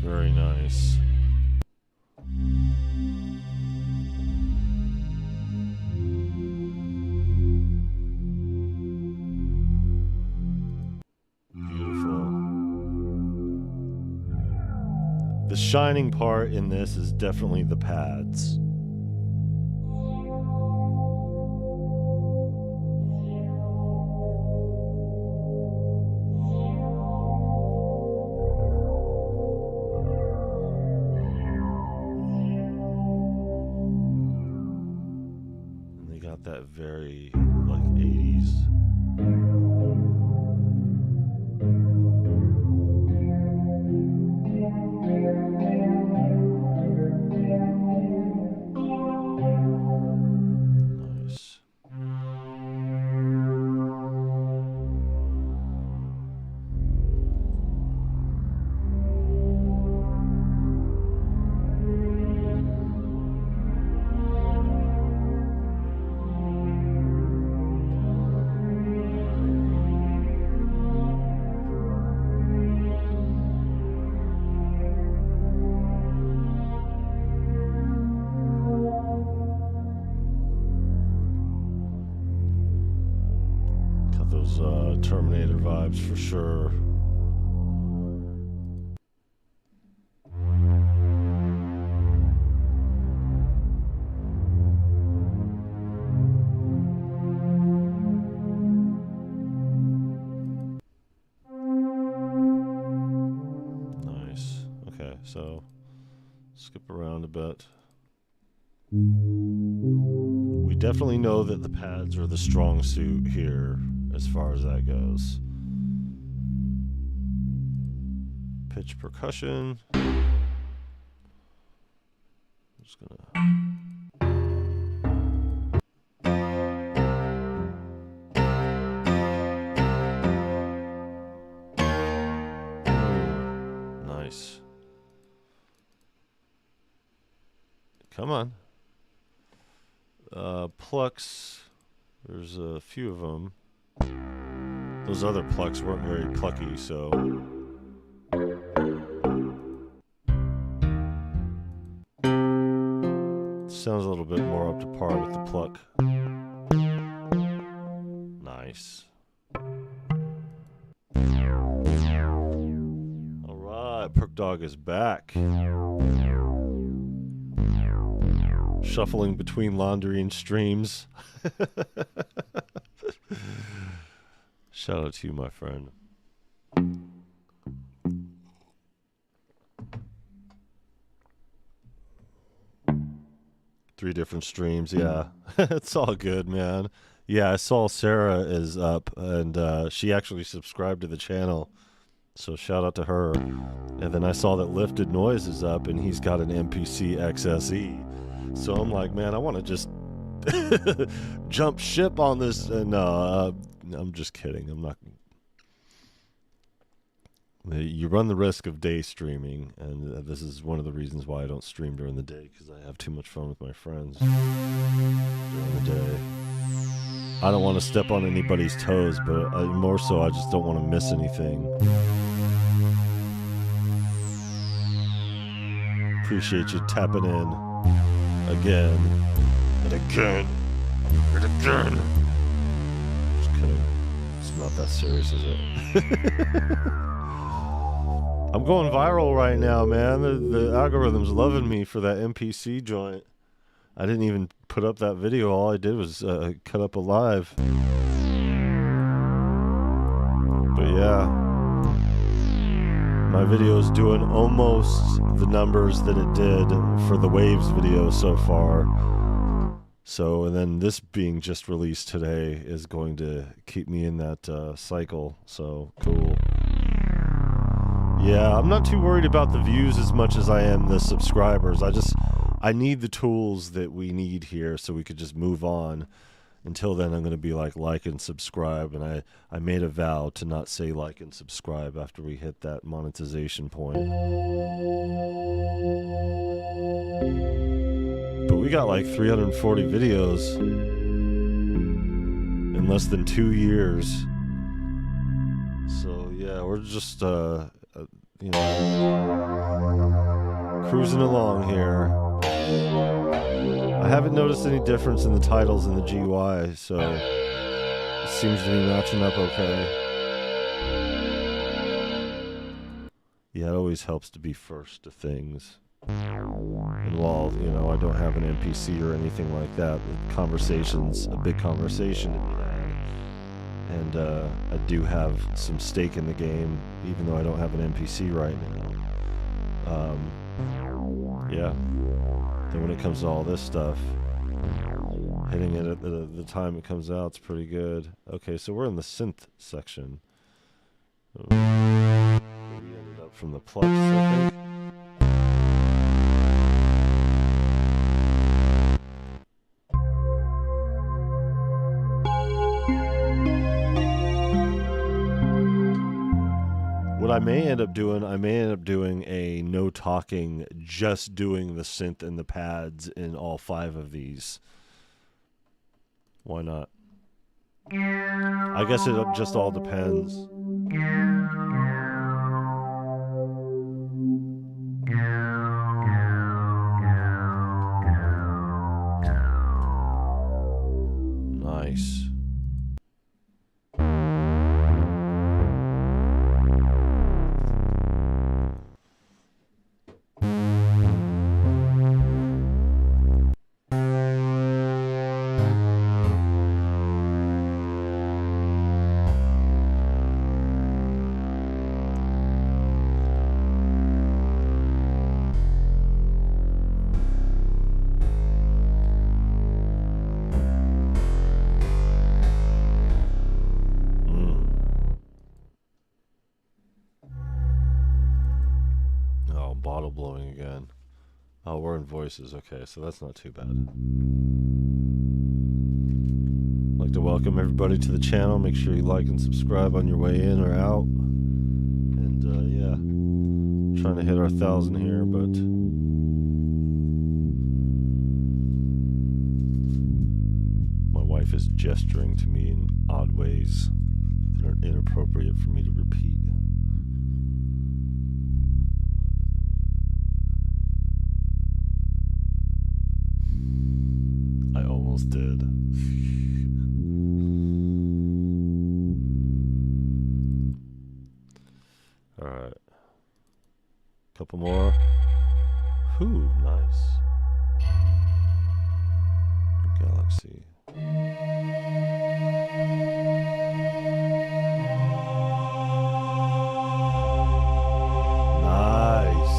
Very nice. Beautiful. The shining part in this is definitely the pads. That very like 80s. Nice. Terminator vibes for sure. so skip around a bit. We definitely know that the pads are the strong suit here as far as that goes. Pitch percussion. I'm just gonna... Nice. Come on. Plucks. There's a few of them. Those other plucks weren't very plucky, so... Sounds a little bit more up to par with the pluck. Nice. Alright, Perk Dog is back. Shuffling between laundry and streams. Shout out to you, my friend. 3 different streams, yeah. It's all good, man. Yeah, I saw Sarah is up, and she actually subscribed to the channel. So shout out to her. And then I saw that Lifted Noise is up, and he's got an MPC XSE. So I'm like, man, I want to just jump ship on this. No, I'm just kidding. I'm not. You run the risk of day streaming, and this is one of the reasons why I don't stream during the day, because I have too much fun with my friends during the day. I don't want to step on anybody's toes, but more so I just don't want to miss anything. Appreciate you tapping in again and again and again. Just kidding. It's not that serious, is it? I'm going viral right now, man. The algorithm's loving me for that MPC joint. I didn't even put up that video. All I did was cut up a live. But yeah, my video is doing almost the numbers that it did for the Waves video so far. So, and then this being just released today is going to keep me in that cycle. So, cool. Yeah, I'm not too worried about the views as much as I am the subscribers. I need the tools that we need here so we could just move on. Until then, I'm going to be like and subscribe. And I made a vow to not say like and subscribe after we hit that monetization point. But we got like 340 videos in less than 2 years. So yeah, we're just, you know, cruising along here. I haven't noticed any difference in the titles and the GUI, so it seems to be matching up okay. Yeah, it always helps to be first to things. And while, you know, I don't have an NPC or anything like that, the conversation's a big conversation to be had. And I do have some stake in the game, even though I don't have an NPC right now. Yeah. Then when it comes to all this stuff, hitting it at the time it comes out, it's pretty good. Okay, so we're in the synth section. We ended up from the plucks, I think. What I may end up doing a no talking, just doing the synth and the pads in all 5 of these. Why not? I guess it just all depends. Nice. again? Oh, we're in voices. Okay, so that's not too bad. I'd like to welcome everybody to the channel. Make sure you like and subscribe on your way in or out. And yeah, trying to hit our 1,000 here, but my wife is gesturing to me in odd ways that are inappropriate for me to repeat. I almost did. All right. Couple more. Whew, nice. Galaxy. Nice.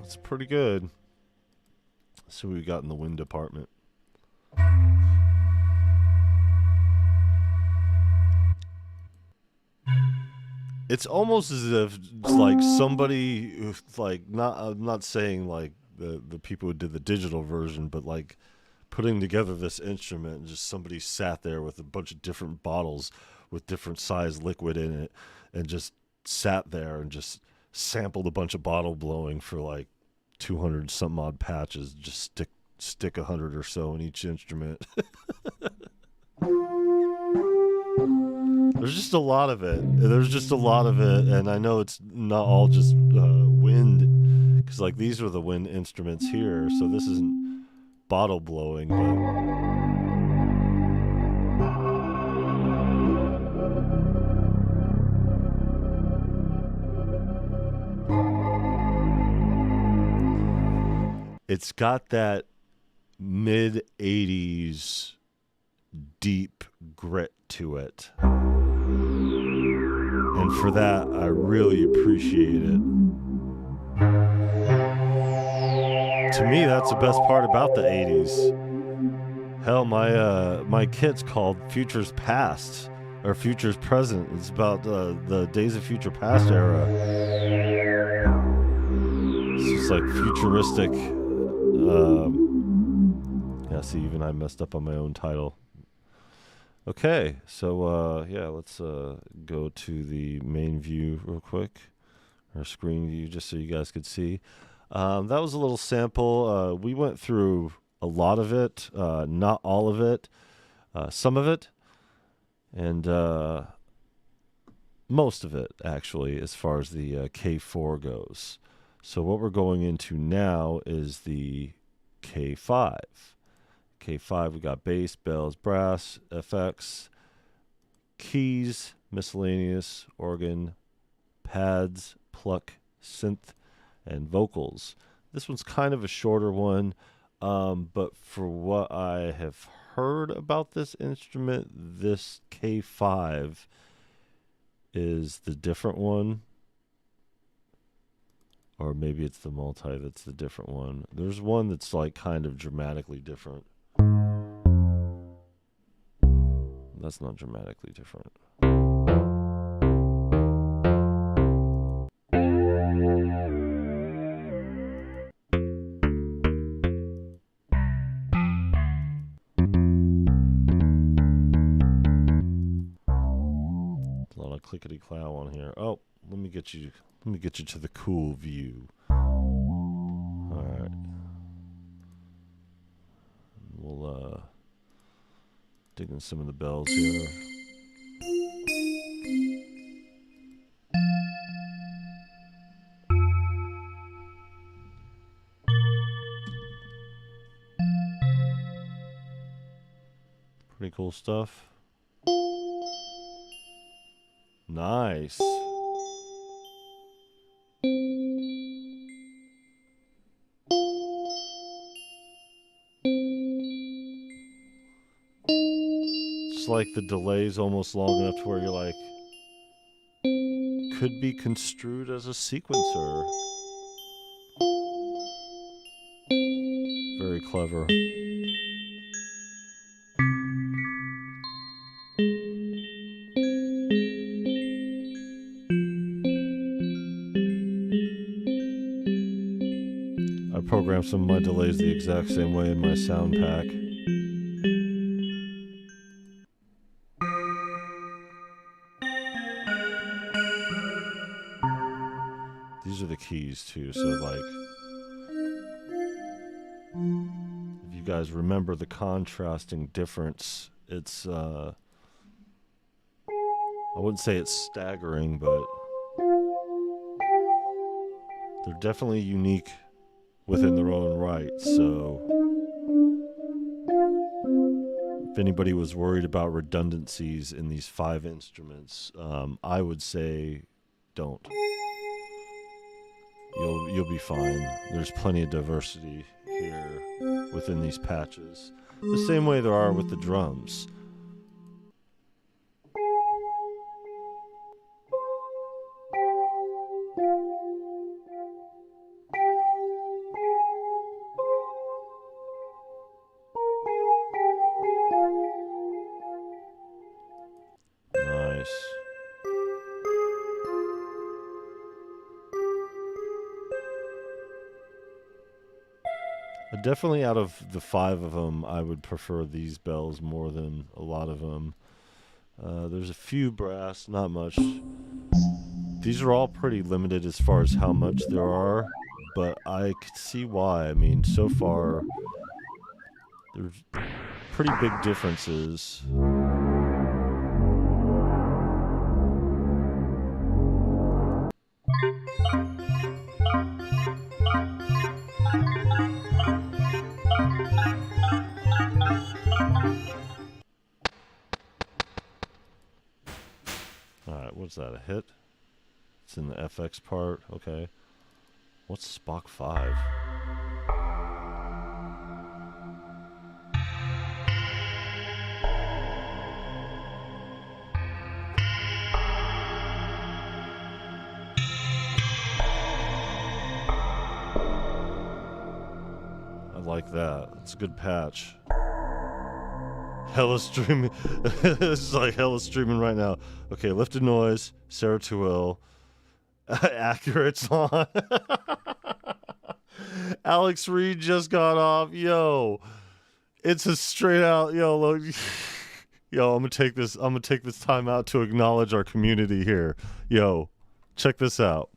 That's pretty good. So we got in the wind department. It's almost as if it's like somebody, like, not, I'm not saying like the people who did the digital version, but like putting together this instrument, and just somebody sat there with a bunch of different bottles with different size liquid in it, and just sat there and just sampled a bunch of bottle blowing for like 200 some odd patches, just stick 100 or so in each instrument. There's just a lot of it. And I know it's not all just wind, because like these are the wind instruments here, so this isn't bottle blowing, but it's got that mid 80s deep grit to it. And for that, I really appreciate it. To me, that's the best part about the 80s. Hell, my kit's called Futures Past, or Futures Present. It's about the Days of Future Past era. It's just like futuristic. Yeah, see, even I messed up on my own title. Okay, so yeah, let's go to the main view real quick, or screen view, just so you guys could see. That was a little sample. We went through a lot of it, not all of it, some of it, and most of it, actually, as far as the K4 goes. So what we're going into now is the K5. K5, we got bass, bells, brass, FX, keys, miscellaneous, organ, pads, pluck, synth, and vocals. This one's kind of a shorter one, but for what I have heard about this instrument, this K5 is the different one. Or maybe it's the multi that's the different one. There's one that's like kind of dramatically different. That's not dramatically different. There's a lot of clickety clow on here. Oh, let me get you to the cool view. All right. We'll dig in some of the bells here. Pretty cool stuff. Nice. It's like the delay's almost long enough to where you're like, could be construed as a sequencer. Very clever. program some of my delays the exact same way in my sound pack. These are the keys too, so like, if you guys remember the contrasting difference, it's I wouldn't say it's staggering, but they're definitely unique within their own right. So if anybody was worried about redundancies in these 5 instruments, I would say don't. You'll be fine. There's plenty of diversity here within these patches. The same way there are with the drums. Nice. Definitely out of the 5 of them, I would prefer these bells more than a lot of them. There's a few brass, not much. These are all pretty limited as far as how much there are, but I could see why. I mean, so far, there's pretty big differences. Alright, what's that, a hit? It's in the FX part, okay. What's Spock 5? I like that. It's a good patch. Hella streaming. This is like hella streaming right now. Okay, Lifted Noise, Sarah Tuell, Accurate's on. Alex Reed just got off. Yo, it's a straight out. Yo, look. Yo, I'm gonna take this time out to acknowledge our community here. Yo, check this out.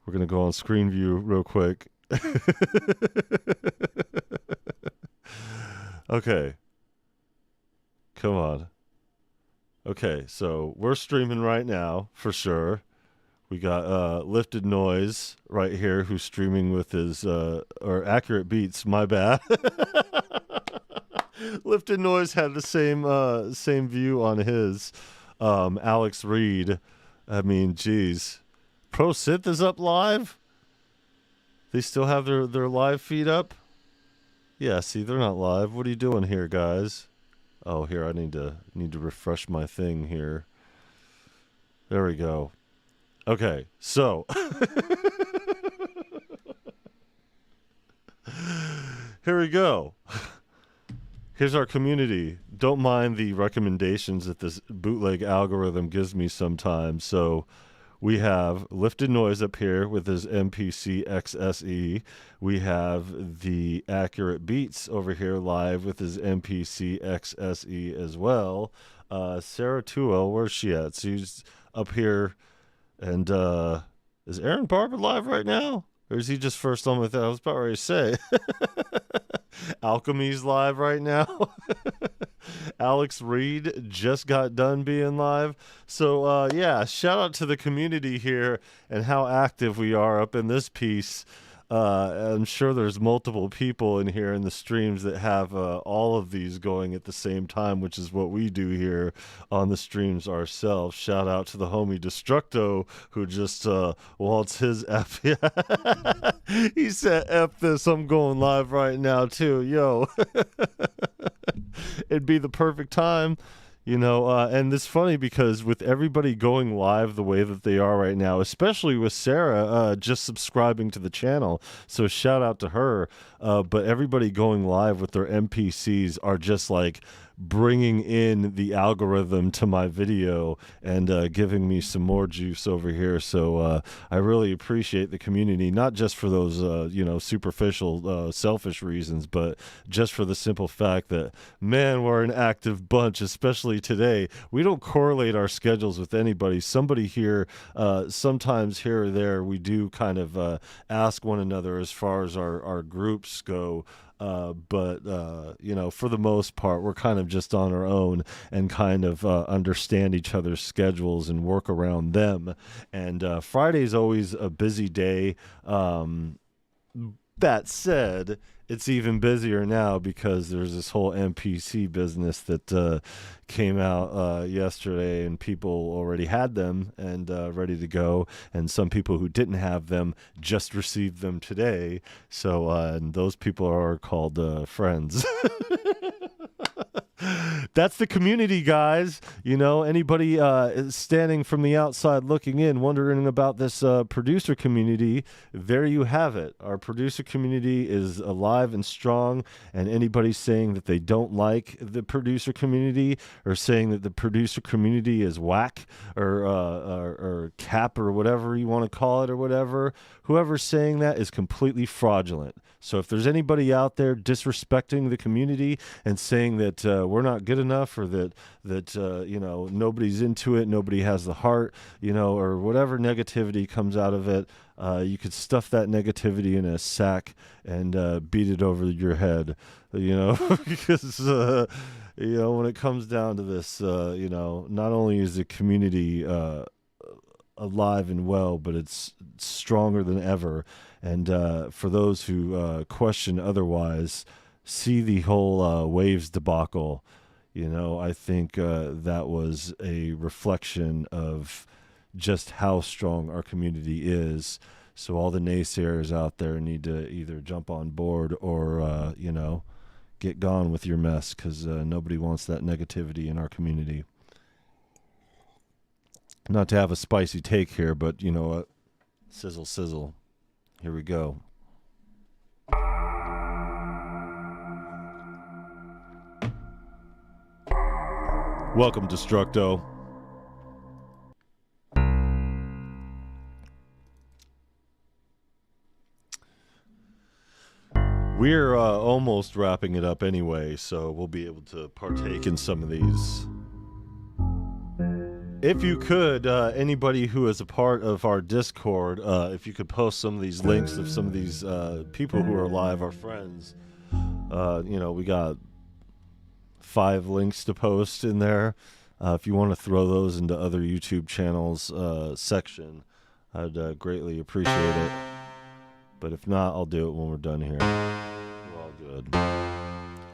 We're gonna go on screen view real quick. Okay. Come on. Okay, so we're streaming right now, for sure. We got Lifted Noise right here, who's streaming with his, or Accurate Beats, my bad. Lifted Noise had the same view on his. Alex Reed, I mean, geez. Pro Synth is up live? They still have their live feed up? Yeah, see, they're not live. What are you doing here, guys? Oh, here, I need to refresh my thing here. There we go. Okay, so here we go. Here's our community. Don't mind the recommendations that this bootleg algorithm gives me sometimes. So we have Lifted Noise up here with his MPC XSE. We have the Accurate Beats over here live with his MPC XSE as well. Sarah Tuell, where's she at? She's up here. And is Aaron Barber live right now? Or is he just first on with that? I was about ready to say. Alchemy's live right now. Alex Reed just got done being live. So, yeah, shout out to the community here and how active we are up in this piece. I'm sure there's multiple people in here in the streams that have all of these going at the same time, which is what we do here on the streams ourselves. Shout out to the homie Destructo, who just wants his F. He said, F this, I'm going live right now too. Yo, it'd be the perfect time. You know, and it's funny because with everybody going live the way that they are right now, especially with Sarah just subscribing to the channel, so shout out to her. But everybody going live with their MPCs are just like bringing in the algorithm to my video and giving me some more juice over here. So I really appreciate the community, not just for those superficial selfish reasons, but just for the simple fact that, man, we're an active bunch, especially today. We don't correlate our schedules with anybody. Somebody here, sometimes here or there, we do kind of ask one another as far as our groups go. But for the most part, we're kind of just on our own and kind of understand each other's schedules and work around them. And Friday's always a busy day. That said, it's even busier now because there's this whole MPC business that came out yesterday, and people already had them and ready to go, and some people who didn't have them just received them today. So and those people are called friends. That's the community, guys. Anybody standing from the outside looking in, wondering about this producer community, there you have it. Our producer community is alive and strong, and anybody saying that they don't like the producer community or saying that the producer community is whack or cap or whatever you want to call it or whatever, whoever's saying that is completely fraudulent. So if there's anybody out there disrespecting the community and saying that we're not good enough, or that nobody's into it, nobody has the heart, or whatever negativity comes out of it, you could stuff that negativity in a sack and beat it over your head, because when it comes down to this, not only is the community alive and well, but it's stronger than ever. And for those who question otherwise, see the whole Waves debacle. I think that was a reflection of just how strong our community is. So all the naysayers out there need to either jump on board or, get gone with your mess, because nobody wants that negativity in our community. Not to have a spicy take here, but you know what? Sizzle, sizzle. Here we go. Welcome, Destructo. We're almost wrapping it up anyway, so we'll be able to partake in some of these. If you could, anybody who is a part of our Discord, if you could post some of these links of some of these people who are live, our friends. We got 5 links to post in there. If you want to throw those into other YouTube channels section, I'd greatly appreciate it. But if not, I'll do it when we're done here. We're all good.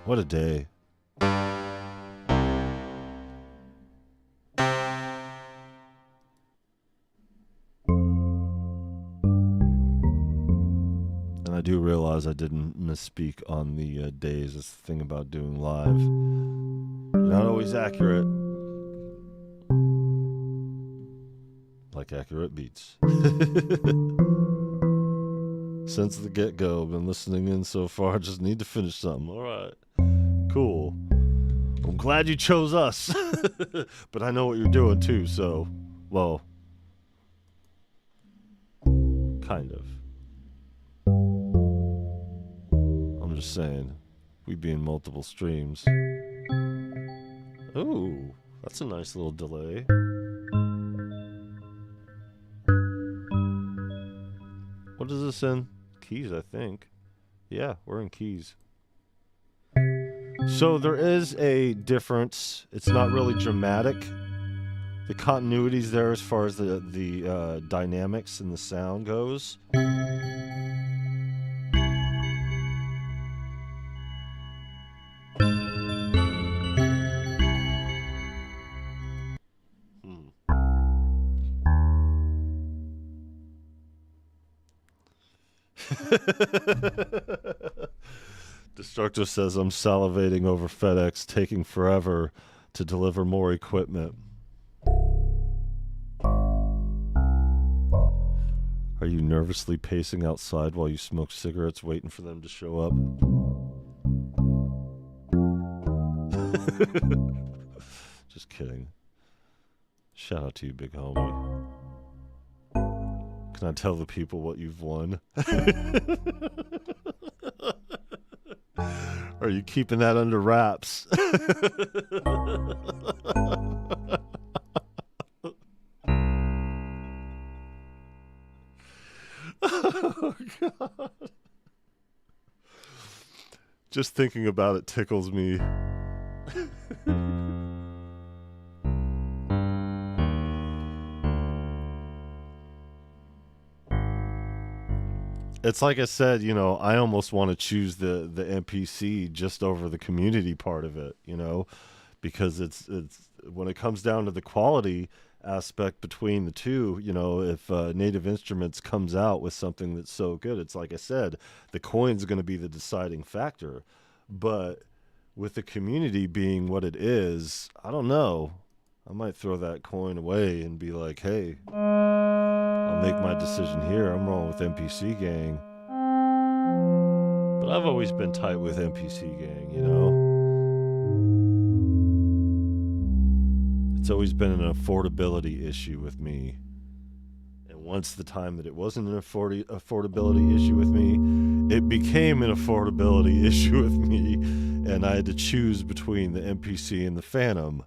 What a day. I do realize I didn't misspeak on the days. That's the thing about doing live. Not always accurate. Like accurate beats. Since the get-go, been listening in so far. Just need to finish something. All right. Cool. I'm glad you chose us. But I know what you're doing too, so, well, kind of. Just saying, we be in multiple streams. Ooh, that's a nice little delay. What is this in? Keys, I think. Yeah, we're in keys. So there is a difference. It's not really dramatic. The continuity's there as far as the dynamics and the sound goes. Destructor says, I'm salivating over FedEx taking forever to deliver more equipment. Are you nervously pacing outside while you smoke cigarettes waiting for them to show up? Just kidding. Shout out to you, big homie. Can I tell the people what you've won? Or are you keeping that under wraps? Oh, God. Just thinking about it tickles me. It's like I said, you know, I almost want to choose the MPC just over the community part of it, you know, because it's when it comes down to the quality aspect between the two, you know, if Native Instruments comes out with something that's so good, it's like I said, the coin's going to be the deciding factor. But with the community being what it is, I don't know. I might throw that coin away and be like, hey, I'll make my decision here. I'm rolling with MPC Gang. But I've always been tight with MPC Gang, you know? It's always been an affordability issue with me. And once the time that it wasn't an affordability issue with me, it became an affordability issue with me. And I had to choose between the MPC and the Phantom.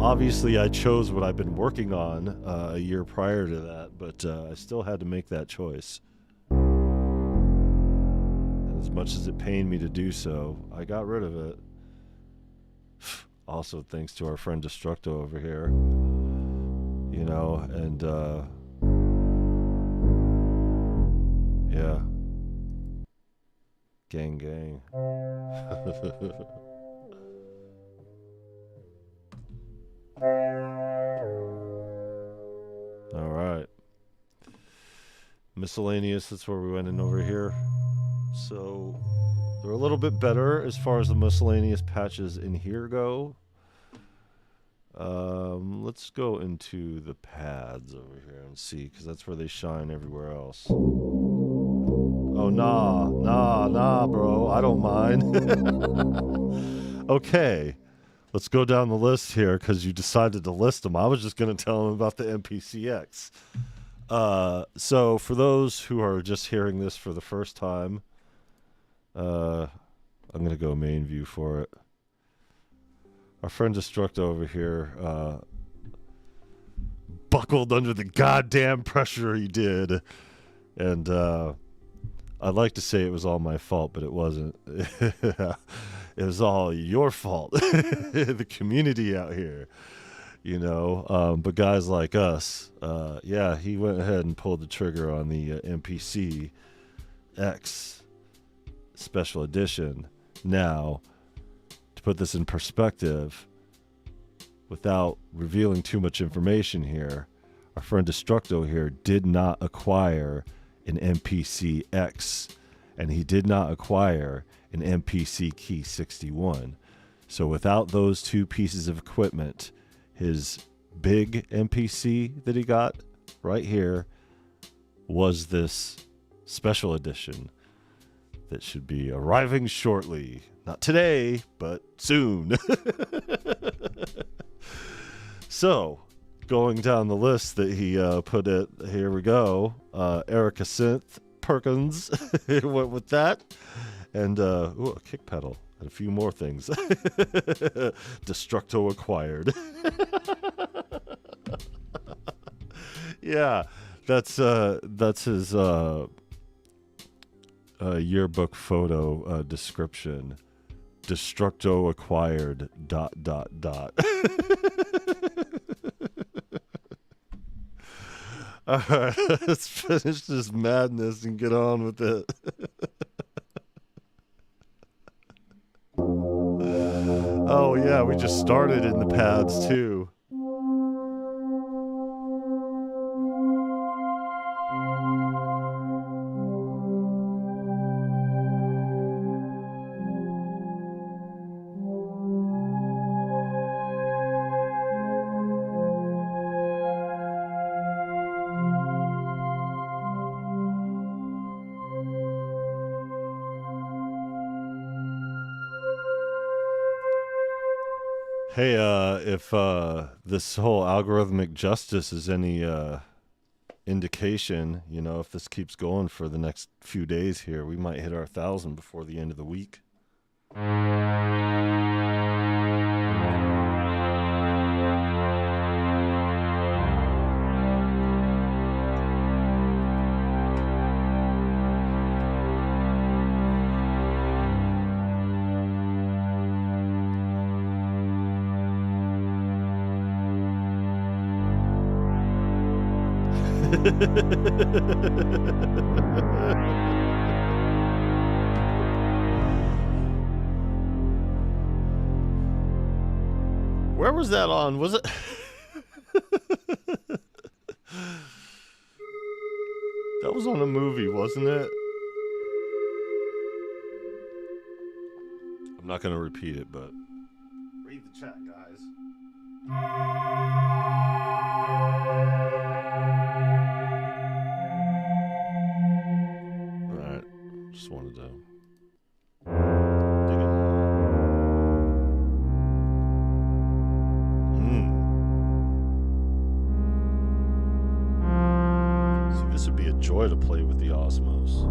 Obviously, I chose what I've been working on a year prior to that, but I still had to make that choice. And as much as it pained me to do so, I got rid of it. Also, thanks to our friend Destructo over here. You know, and yeah. Gang, gang. All right. Miscellaneous, that's where we went in over here. So they're a little bit better as far as the miscellaneous patches in here go. Let's go into the pads over here and see, because that's where they shine everywhere else. Oh, nah, bro. I don't mind. Okay. Let's go down the list here because you decided to list them. I was just going to tell them about the MPCX. So for those who are just hearing this for the first time, I'm going to go main view for it. Our friend Destructo over here buckled under the goddamn pressure he did. And I'd like to say it was all my fault, but it wasn't. It was all your fault. The community out here, you know. But guys like us, yeah, he went ahead and pulled the trigger on the MPC X Special Edition. Now, to put this in perspective, without revealing too much information here, our friend Destructo here did not acquire an MPC X, and he did not acquire an MPC Key 61. So without those two pieces of equipment, his big MPC that he got right here was this special edition that should be arriving shortly. Not today, but soon. So, going down the list that he put it, here we go. Erica Synth, Perkins, went with that. And, ooh, a kick pedal. And a few more things. Destructo acquired. Yeah, that's his yearbook photo description. Destructo acquired ... All right, let's finish this madness and get on with it. Oh yeah, we just started in the pads too. Hey, if this whole algorithmic justice is any indication, you know, if this keeps going for the next few days here, we might hit our 1,000 before the end of the week. Where was that on? Was it? That was on a movie, wasn't it? I'm not going to repeat it, but read the chat, guys. All right, just wanted to dig in. See, this would be a joy to play with the Osmos.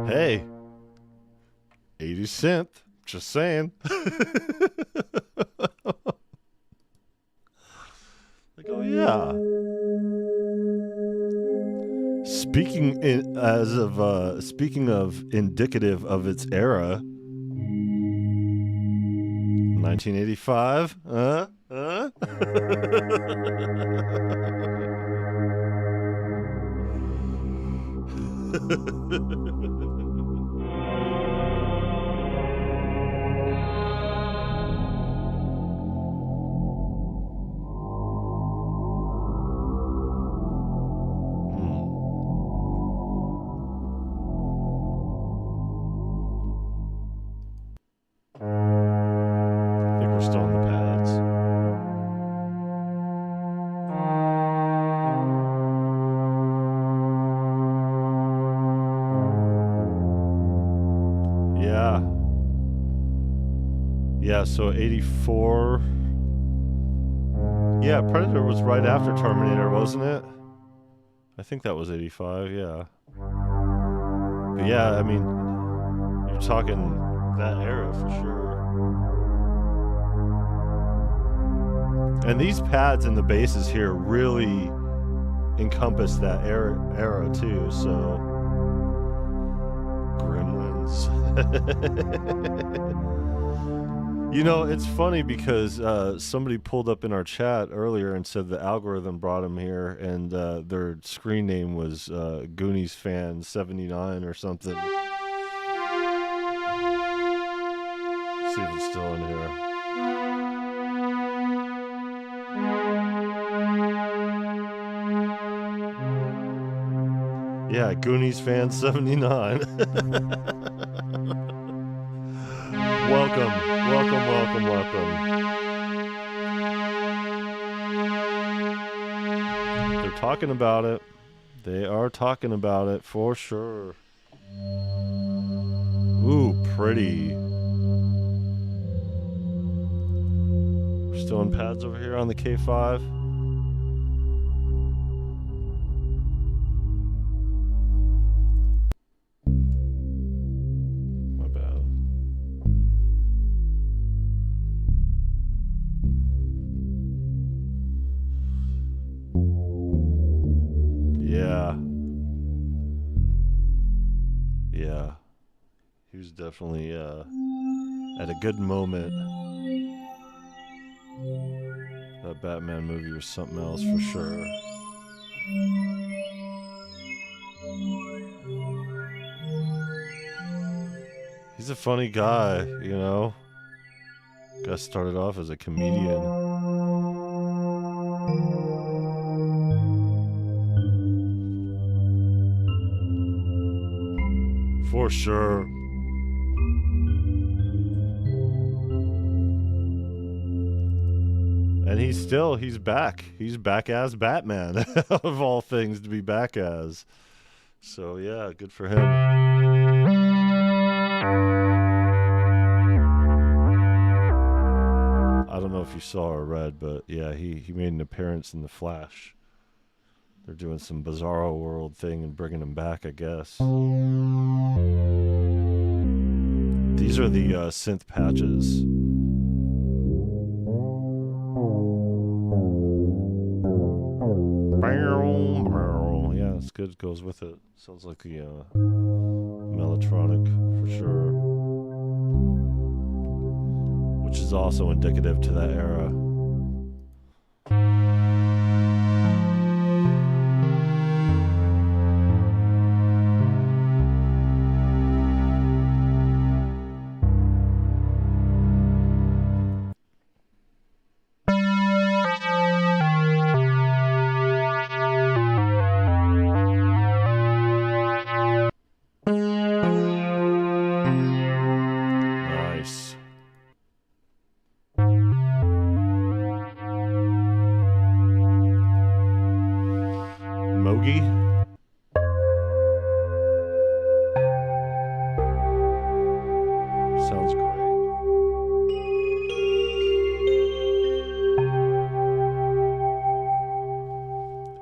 Hey, 80 Synth, just saying. Like, oh yeah. Speaking of indicative of its era, 1985, I think we're still on the pads. Yeah. Yeah, so 84. Yeah, Predator was right after Terminator, wasn't it? I think that was 85, yeah. But yeah, I mean, you're talking that era for sure. And these pads and the basses here really encompass that era too, so Gremlins. You know, it's funny because somebody pulled up in our chat earlier and said the algorithm brought them here, and their screen name was Goonies Fan 79 or something. See if it's still in here. Yeah, Goonies Fan 79. Welcome. They're talking about it. They are talking about it for sure. Ooh, pretty. We're still in pads over here on the K5. My bad. Yeah. He was definitely at a good moment. That Batman movie was something else for sure. He's a funny guy, you know. Guy started off as a comedian. For For sure. And he's back. He's back as Batman, of all things to be back as. So yeah, good for him. I don't know if you saw or read, but yeah, he made an appearance in The Flash. They're doing some Bizarro World thing and bringing him back, I guess. These are the synth patches. Yeah, it's good. It goes with it. Sounds like the Mellotronic for sure. Which is also indicative to that era.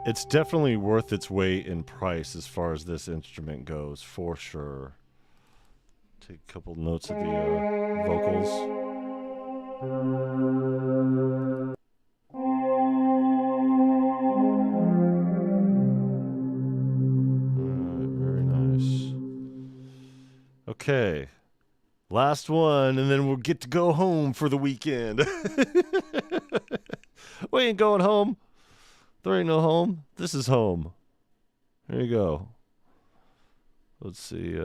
It's definitely worth its weight in price as far as this instrument goes, for sure. Take a couple notes of the vocals. Very nice. Okay. Last one, and then we'll get to go home for the weekend. We ain't going home. There ain't no home. This is home. There you go. Let's see.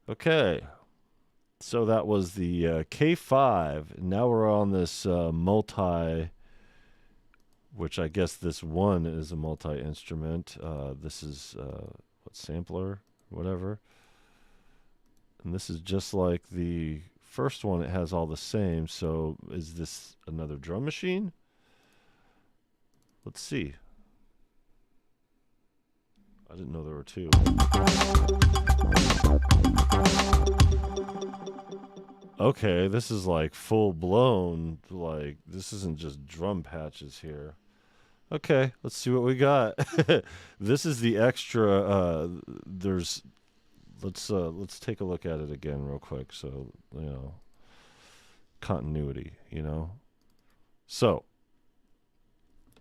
Okay. So that was the K5. Now we're on this multi, which I guess this one is a multi-instrument. This is, what, sampler? Whatever. And this is just like the first one. It has all the same. So is this another drum machine? Let's see. I didn't know there were two. Okay, this is like full blown, like this isn't just drum patches here. Okay, let's see what we got. This is the extra let's take a look at it again real quick, so continuity, So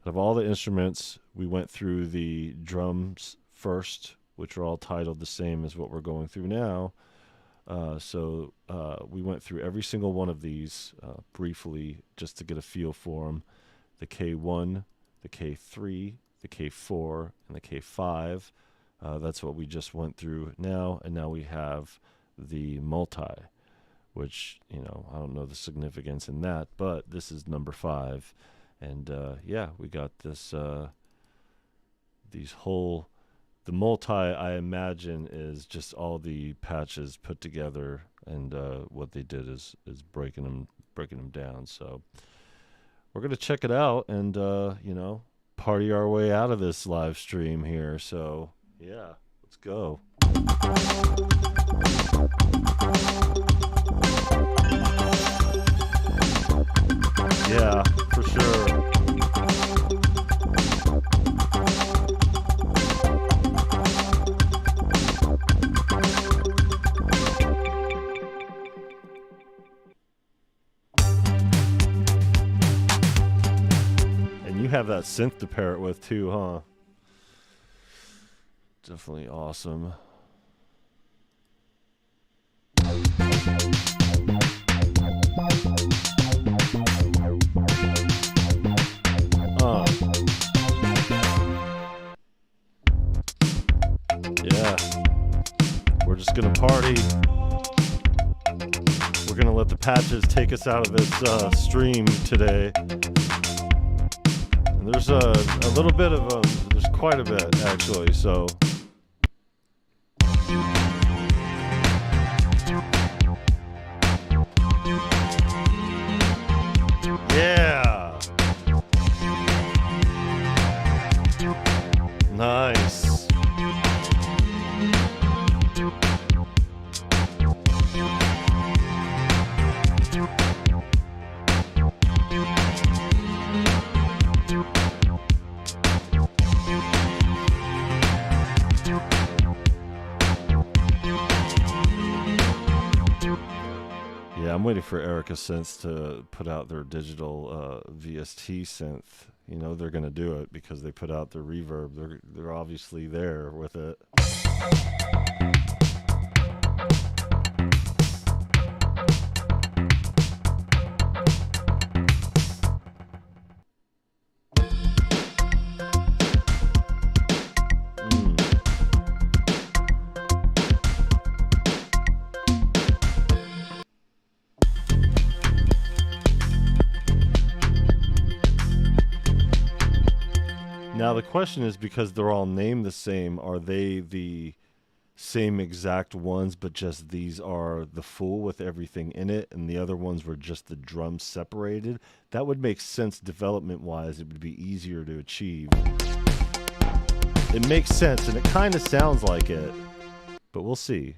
out of all the instruments, we went through the drums first, which are all titled the same as what we're going through now. So we went through every single one of these briefly just to get a feel for them. The K1, the K3, the K4, and the K5. That's what we just went through now. And now we have the multi, which, I don't know the significance in that, but this is number 5. And yeah, we got this, the multi, I imagine, is just all the patches put together, and what they did is breaking them down. So we're gonna check it out and party our way out of this live stream here. So yeah, let's go. Yeah, for sure. And you have that synth to pair it with too, huh? Definitely awesome. Yeah, we're just gonna party. We're gonna let the patches take us out of this stream today. And there's a little bit of there's quite a bit actually. So Yeah, I'm waiting for Erica Synth to put out their digital VST synth. You know they're gonna do it because they put out their reverb. They're obviously there with it. Now the question is, because they're all named the same, are they the same exact ones, but just these are the full with everything in it, and the other ones were just the drums separated? That would make sense development-wise. It would be easier to achieve. It makes sense, and it kind of sounds like it, but we'll see.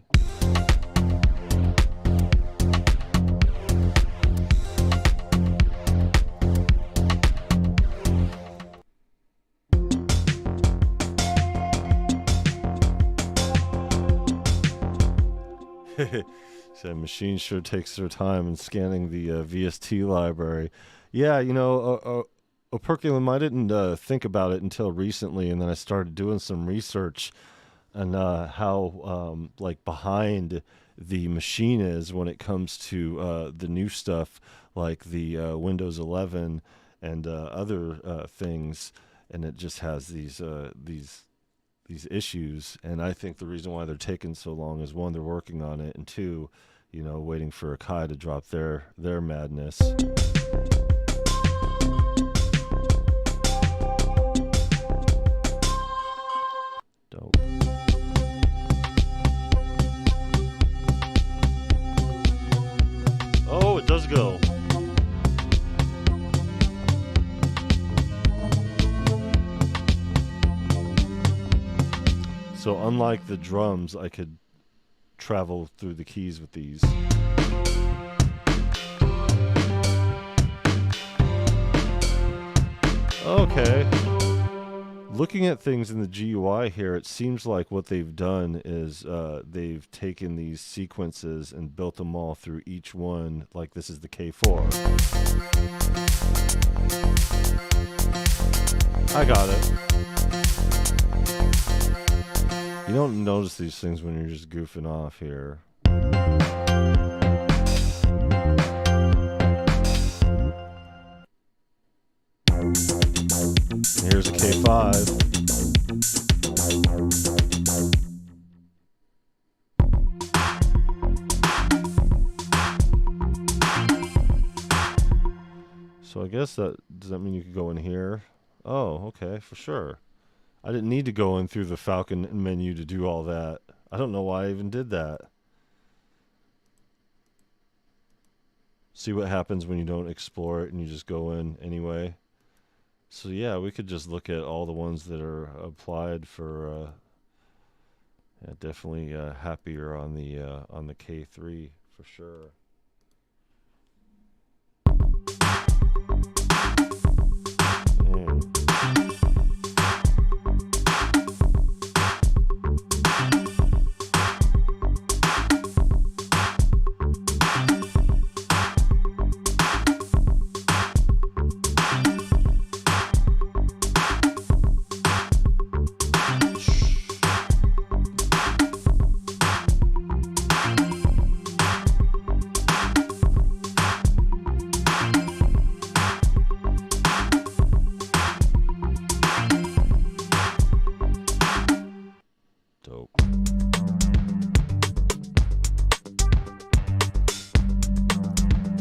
So machine sure takes their time in scanning the VST library. Yeah, you know, Operculum, I didn't think about it until recently, and then I started doing some research on how like behind the machine is when it comes to the new stuff like the Windows 11 and other things, and it just has these issues. And I think the reason why they're taking so long is, one, they're working on it, and two, you know, waiting for KAWAI to drop their madness. Dope. Oh, it does go. So unlike the drums, I could travel through the keys with these. Okay. Looking at things in the GUI here, it seems like what they've done is they've taken these sequences and built them all through each one. Like this is the K4. I got it. You don't notice these things when you're just goofing off here. Here's a K5. So I guess does that mean you could go in here? Oh, okay, for sure. I didn't need to go in through the Falcon menu to do all that. I don't know why I even did that. See what happens when you don't explore it and you just go in anyway. So yeah, we could just look at all the ones that are applied for. Yeah, definitely happier on the K3 for sure.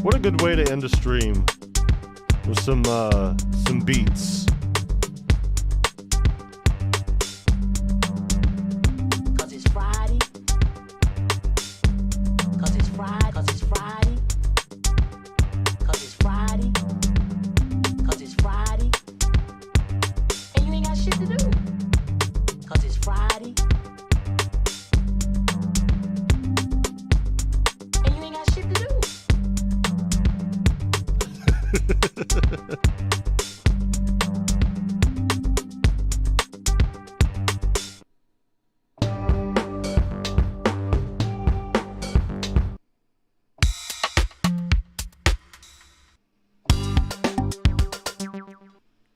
What a good way to end a stream with some beats. Cause it's Friday. Cause it's Friday. Cause it's Friday. Cause it's Friday. Cause it's Friday. And you ain't got shit to do. Cause it's Friday. And you ain't got shit to do.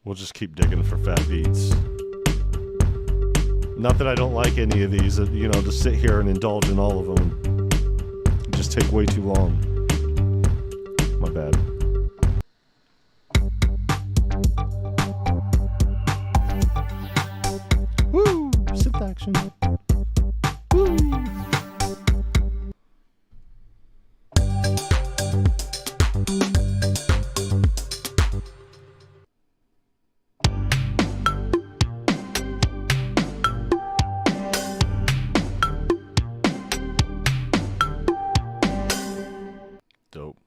We'll just keep digging for fat beats. Not that I don't like any of these, you know, to sit here and indulge in all of them. Just take way too long. My bad. Woo! Synth action. Woo! Dope.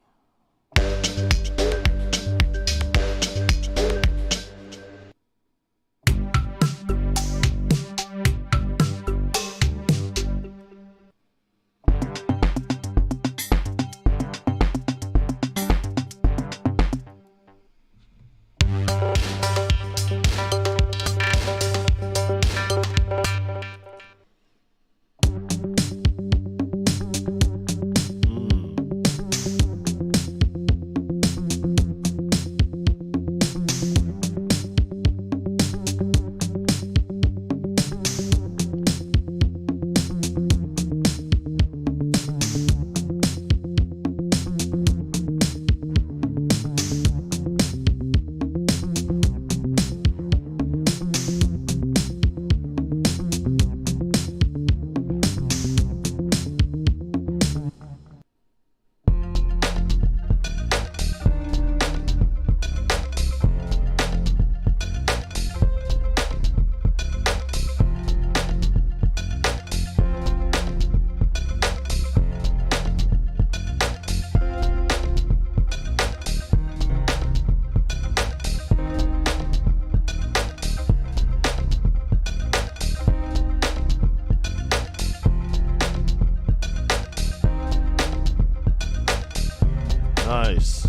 Nice.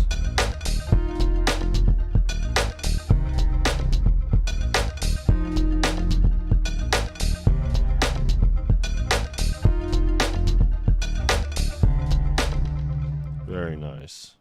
Very nice.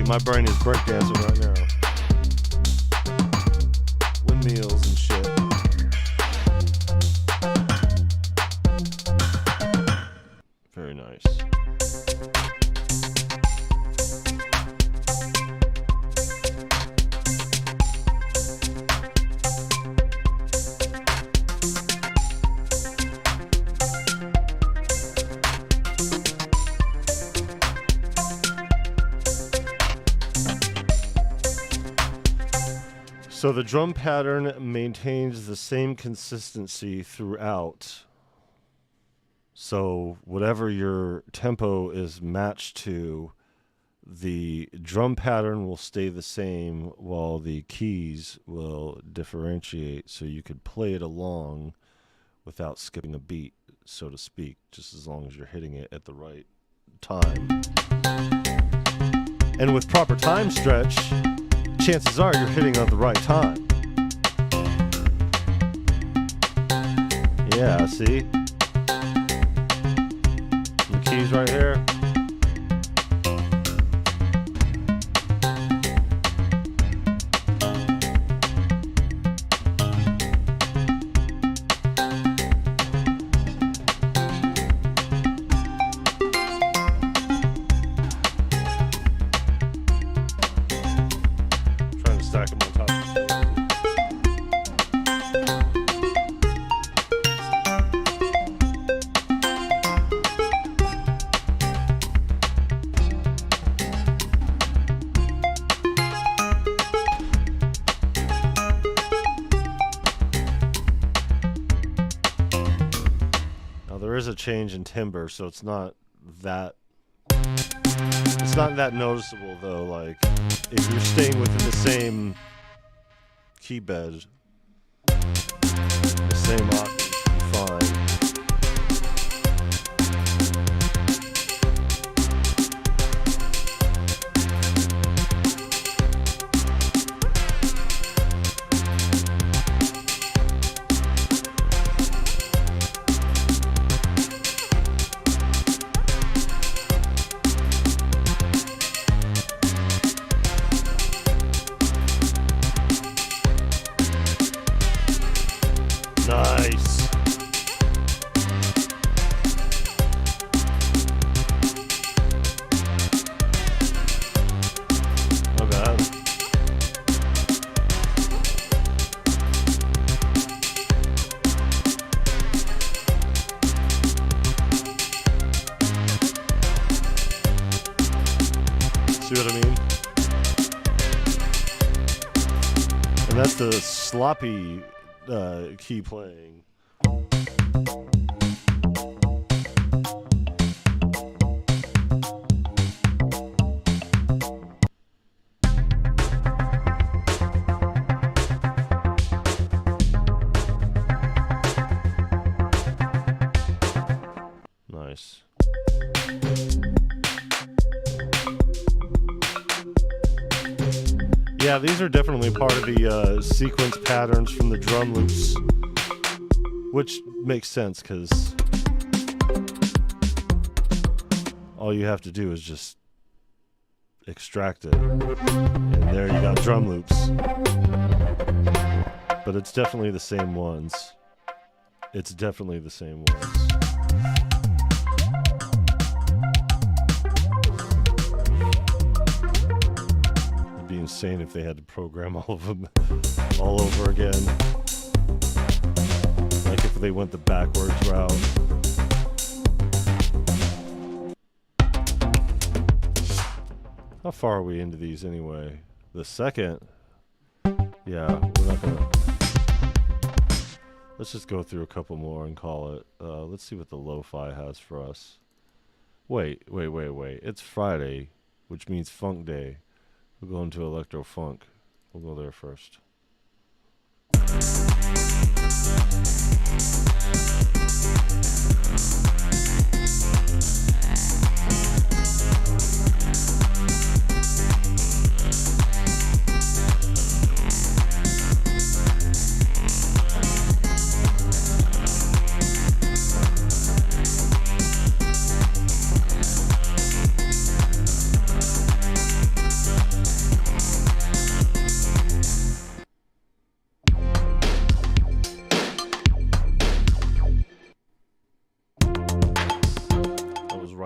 my brain is breakdancing right now. Windmills and shit. Very nice. So the drum pattern maintains the same consistency throughout. So whatever your tempo is matched to, the drum pattern will stay the same while the keys will differentiate. So you could play it along without skipping a beat, so to speak, just as long as you're hitting it at the right time. And with proper time stretch, chances are you're hitting on the right time. Yeah, see? The keys right here. Stack them on top. Now there is a change in timbre, so it's not that noticeable though. Like if you're staying within the same key bed, the same octave, fine. Nice. Not bad. See what I mean? And that's the sloppy key playing. Nice. Yeah, these are definitely part of the sequence patterns from the drum loops, which makes sense because all you have to do is just extract it, and there you got drum loops. But it's definitely the same ones. It's definitely the same ones. It'd be insane if they had to program all of them all over again. Like if they went the backwards route. How far are we into these anyway? The second? Yeah, we're not gonna... Let's just go through a couple more and call it. Let's see what the lo-fi has for us. Wait. It's Friday, which means funk day. We'll go into electro funk. We'll go there first.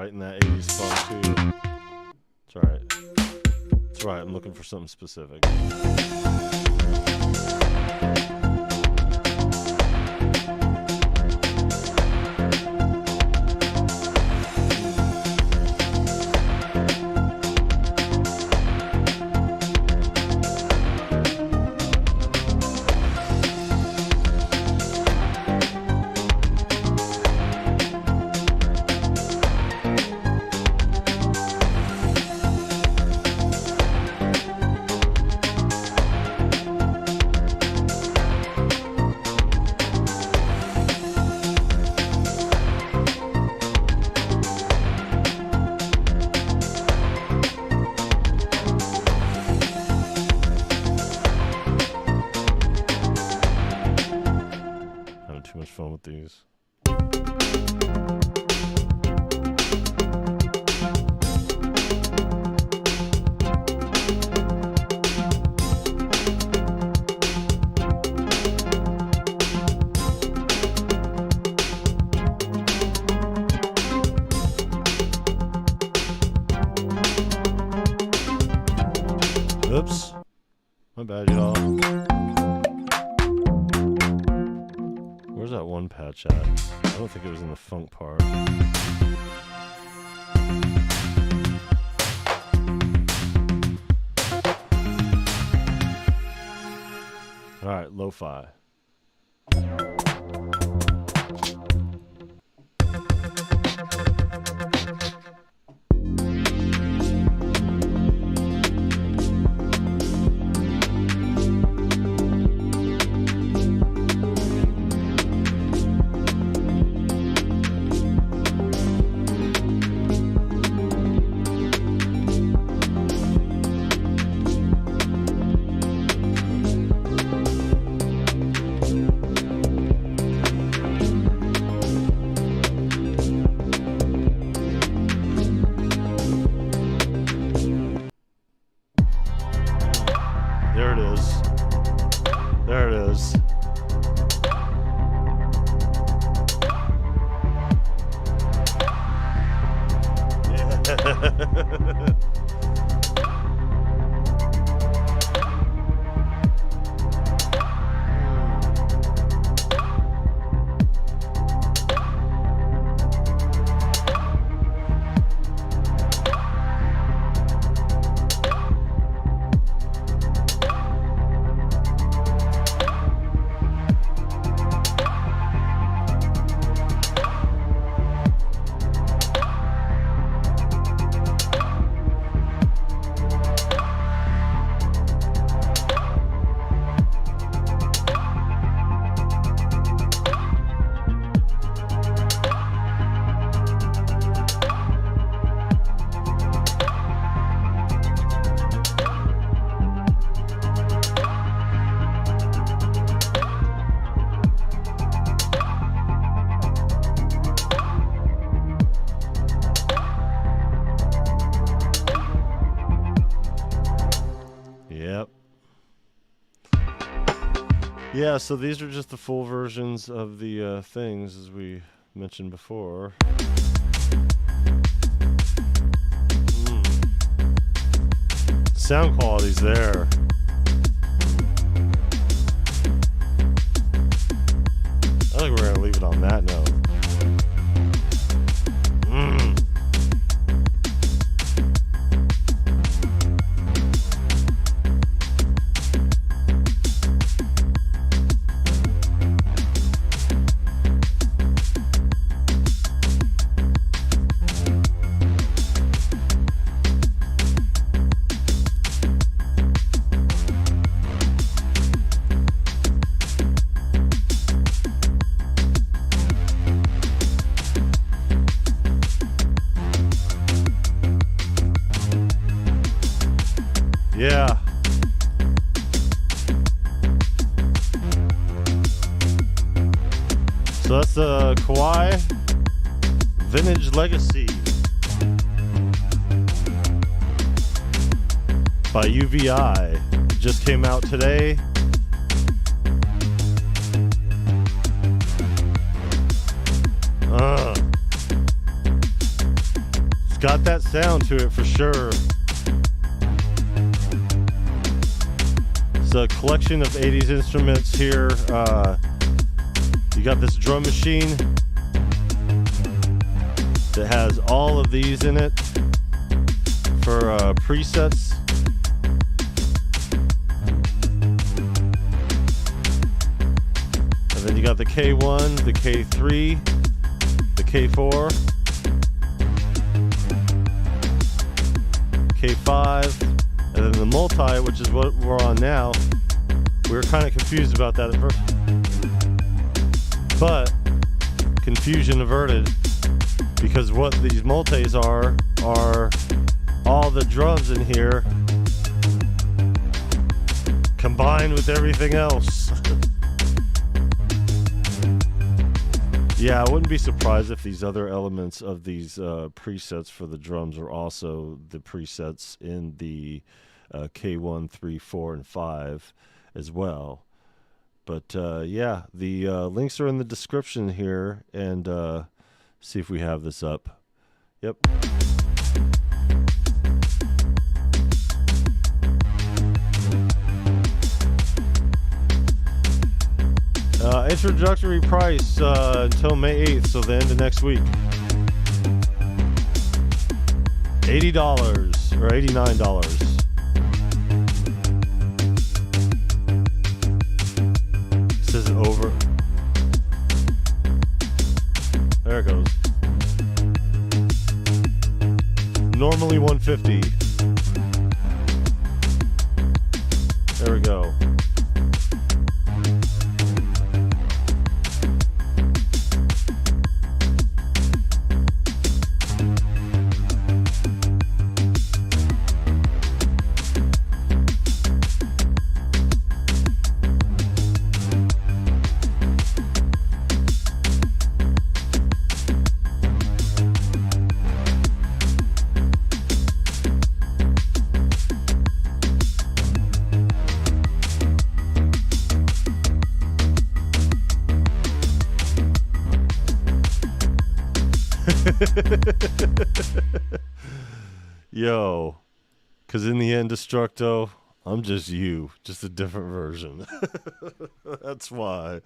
right in that 80s funk too. It's alright. It's alright, I'm looking for something specific. Too much fun with these. Oops. My bad, y'all. Where's that one patch at? I don't think it was in the funk part. Alright, lo-fi. There it is. There it is. Yeah. Yeah, so these are just the full versions of the things, as we mentioned before. Sound quality's there. I think we're going to leave it on that note. Yeah. So that's the KAWAI Vintage Legacy by UVI. It just came out today. got that sound to it for sure. It's a collection of 80s instruments here. You got this drum machine that has all of these in it for presets. And then you got the K1, the K3, the K4, K5, and then the multi, which is what we're on now. We were kind of confused about that at first, but confusion averted, because what these multis are all the drums in here combined with everything else. Yeah, I wouldn't be surprised if these other elements of these presets for the drums are also the presets in the K1, 3, 4, and 5 as well. But yeah, the links are in the description here, and see if we have this up. Yep. Introductory price until May 8th, so the end of next week. $80 or $89. This isn't over. There it goes. Normally $150. There we go. Yo, because in the end, Destructo, I'm just you, just a different version. That's why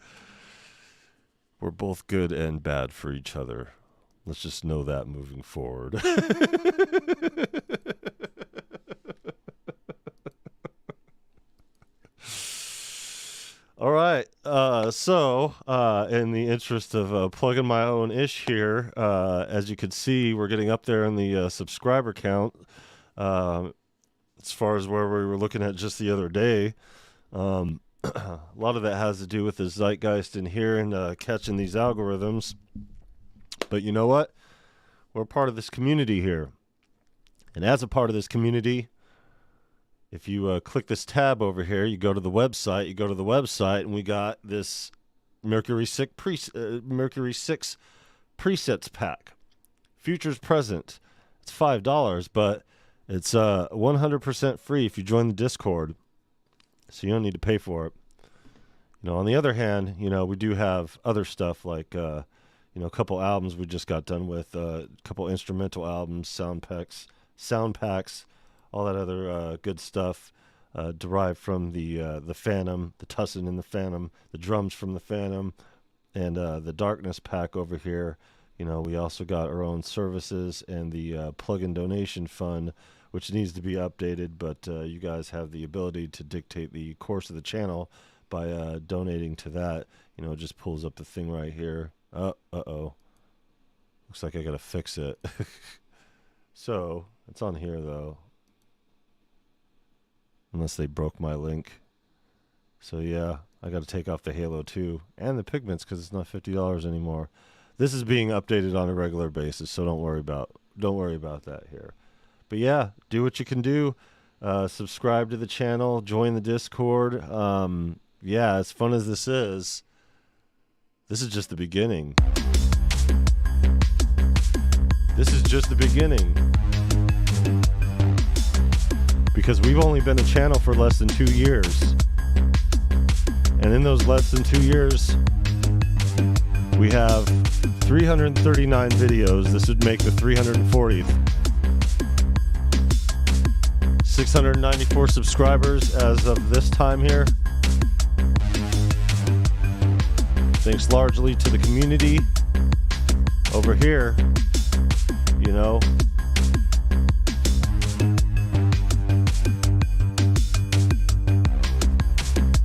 we're both good and bad for each other. Let's just know that moving forward. All right, so in the interest of plugging my own ish here, as you can see, we're getting up there in the subscriber count as far as where we were looking at just the other day. A lot of that has to do with the zeitgeist in here and catching these algorithms. But you know what? We're part of this community here. And as a part of this community, if you click this tab over here, you go to the website, and we got this Mercury 6 presets pack. Futures present. It's $5, but it's 100% free if you join the Discord, so you don't need to pay for it. You know, on the other hand, you know, we do have other stuff like, you know, a couple albums we just got done with, a couple instrumental albums, sound packs, all that other good stuff derived from the Phantom, the Tussin and the Phantom, the drums from the Phantom, and the Darkness pack over here. You know, we also got our own services and the plug-in donation fund, which needs to be updated, but you guys have the ability to dictate the course of the channel by donating to that. You know, it just pulls up the thing right here. Uh-oh. Looks like I gotta fix it. So, it's on here, though. Unless they broke my link. So yeah, I got to take off the Halo 2 and the pigments because it's not $50 anymore. This is being updated on a regular basis, so don't worry about that here. But yeah, do what you can do. Subscribe to the channel, join the Discord. Yeah, as fun as this is just the beginning. This is just the beginning. Because we've only been a channel for less than 2 years. And in those less than 2 years, we have 339 videos. This would make the 340th. 694 subscribers as of this time here. Thanks largely to the community over here, you know.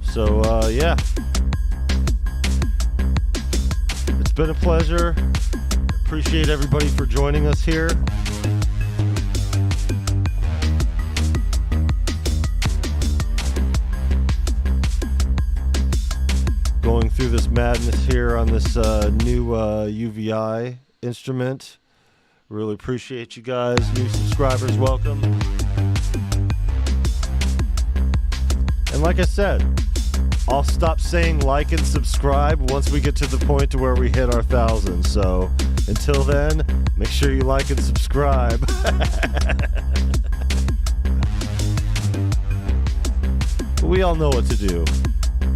So, yeah. It's been a pleasure. Appreciate everybody for joining us here. Going through this madness here on this new UVI instrument. Really appreciate you guys. New subscribers, welcome. And like I said, I'll stop saying like and subscribe once we get to the point to where we hit our 1,000. So until then, make sure you like and subscribe. We all know what to do.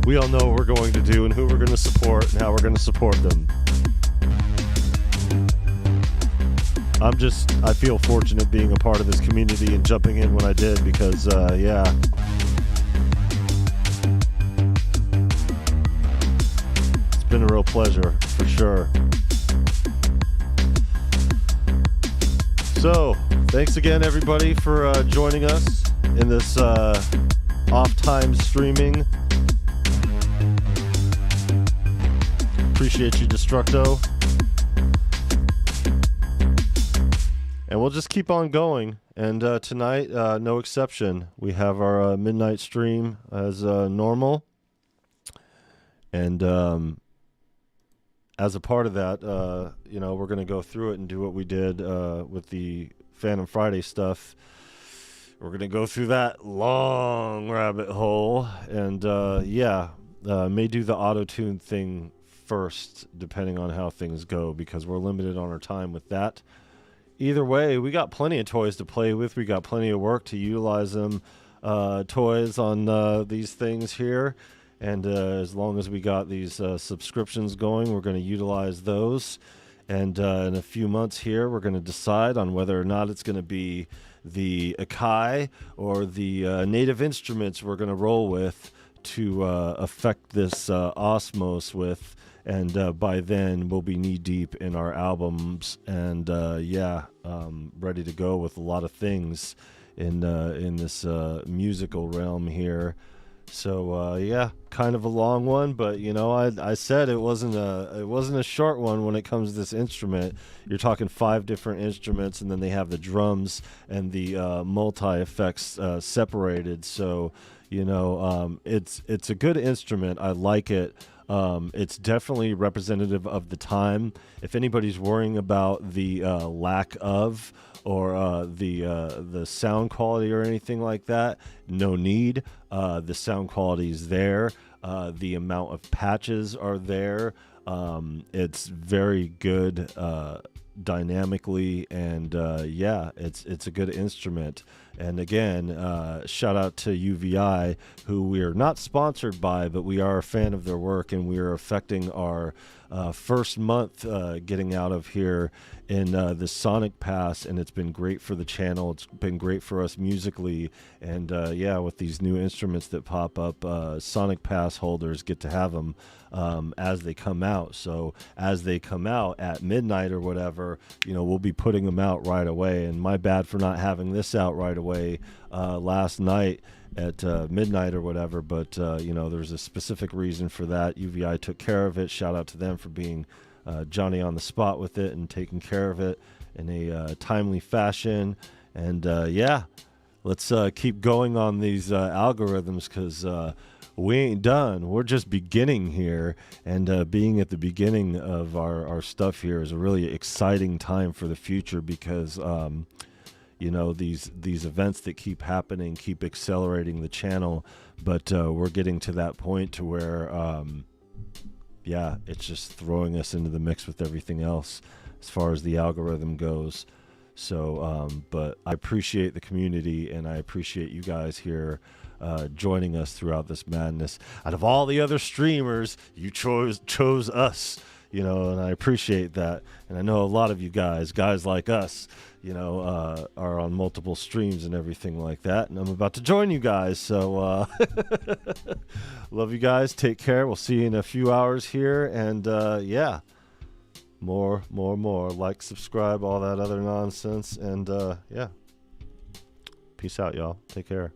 We all know what we're going to do and who we're going to support and how we're going to support them. I feel fortunate being a part of this community and jumping in when I did because, yeah. It's been a real pleasure, for sure. So, thanks again, everybody, for joining us in this off-time streaming. Appreciate you, Destructo. And we'll just keep on going. And tonight, no exception. We have our midnight stream as normal. And as a part of that, you know, we're going to go through it and do what we did with the Phantom Friday stuff. We're going to go through that long rabbit hole. And, yeah, may do the auto-tune thing first, depending on how things go, because we're limited on our time with that. Either way, we got plenty of toys to play with. We got plenty of work to utilize them, toys on these things here. And as long as we got these subscriptions going, we're going to utilize those. And in a few months here, we're going to decide on whether or not it's going to be the KAWAI or the native instruments we're going to roll with to affect this osmos with. And by then, we'll be knee-deep in our albums and, yeah, ready to go with a lot of things in this musical realm here. So, yeah, kind of a long one, but, you know, I said it wasn't a short one when it comes to this instrument. You're talking 5 different instruments, and then they have the drums and the multi-effects separated. So, you know, it's a good instrument. I like it. It's definitely representative of the time. If anybody's worrying about the lack of or the sound quality or anything like that, no need. The sound quality is there. The amount of patches are there. It's very good dynamically, and yeah, it's a good instrument. And again, shout out to UVI, who we are not sponsored by, but we are a fan of their work, and we are affecting our first month getting out of here in the Sonic Pass, and it's been great for the channel. It's been great for us musically, and yeah, with these new instruments that pop up, Sonic Pass holders get to have them as they come out. So as they come out at midnight or whatever, you know, we'll be putting them out right away. And my bad for not having this out right away last night at midnight or whatever, but you know, there's a specific reason for that. UVI took care of it. Shout out to them for being Johnny on the spot with it and taking care of it in a timely fashion. And yeah, let's keep going on these algorithms, because we ain't done. We're just beginning here, and being at the beginning of our stuff here is a really exciting time for the future, because you know, these events that keep happening keep accelerating the channel, but we're getting to that point to where yeah, it's just throwing us into the mix with everything else as far as the algorithm goes. So but I appreciate the community, and I appreciate you guys here joining us throughout this madness. Out of all the other streamers, you chose us. you know, and I appreciate that. And I know a lot of you guys like us, you know, are on multiple streams and everything like that. And I'm about to join you guys. So love you guys. Take care. We'll see you in a few hours here. And yeah, more. Like, subscribe, all that other nonsense. And yeah, peace out, y'all. Take care.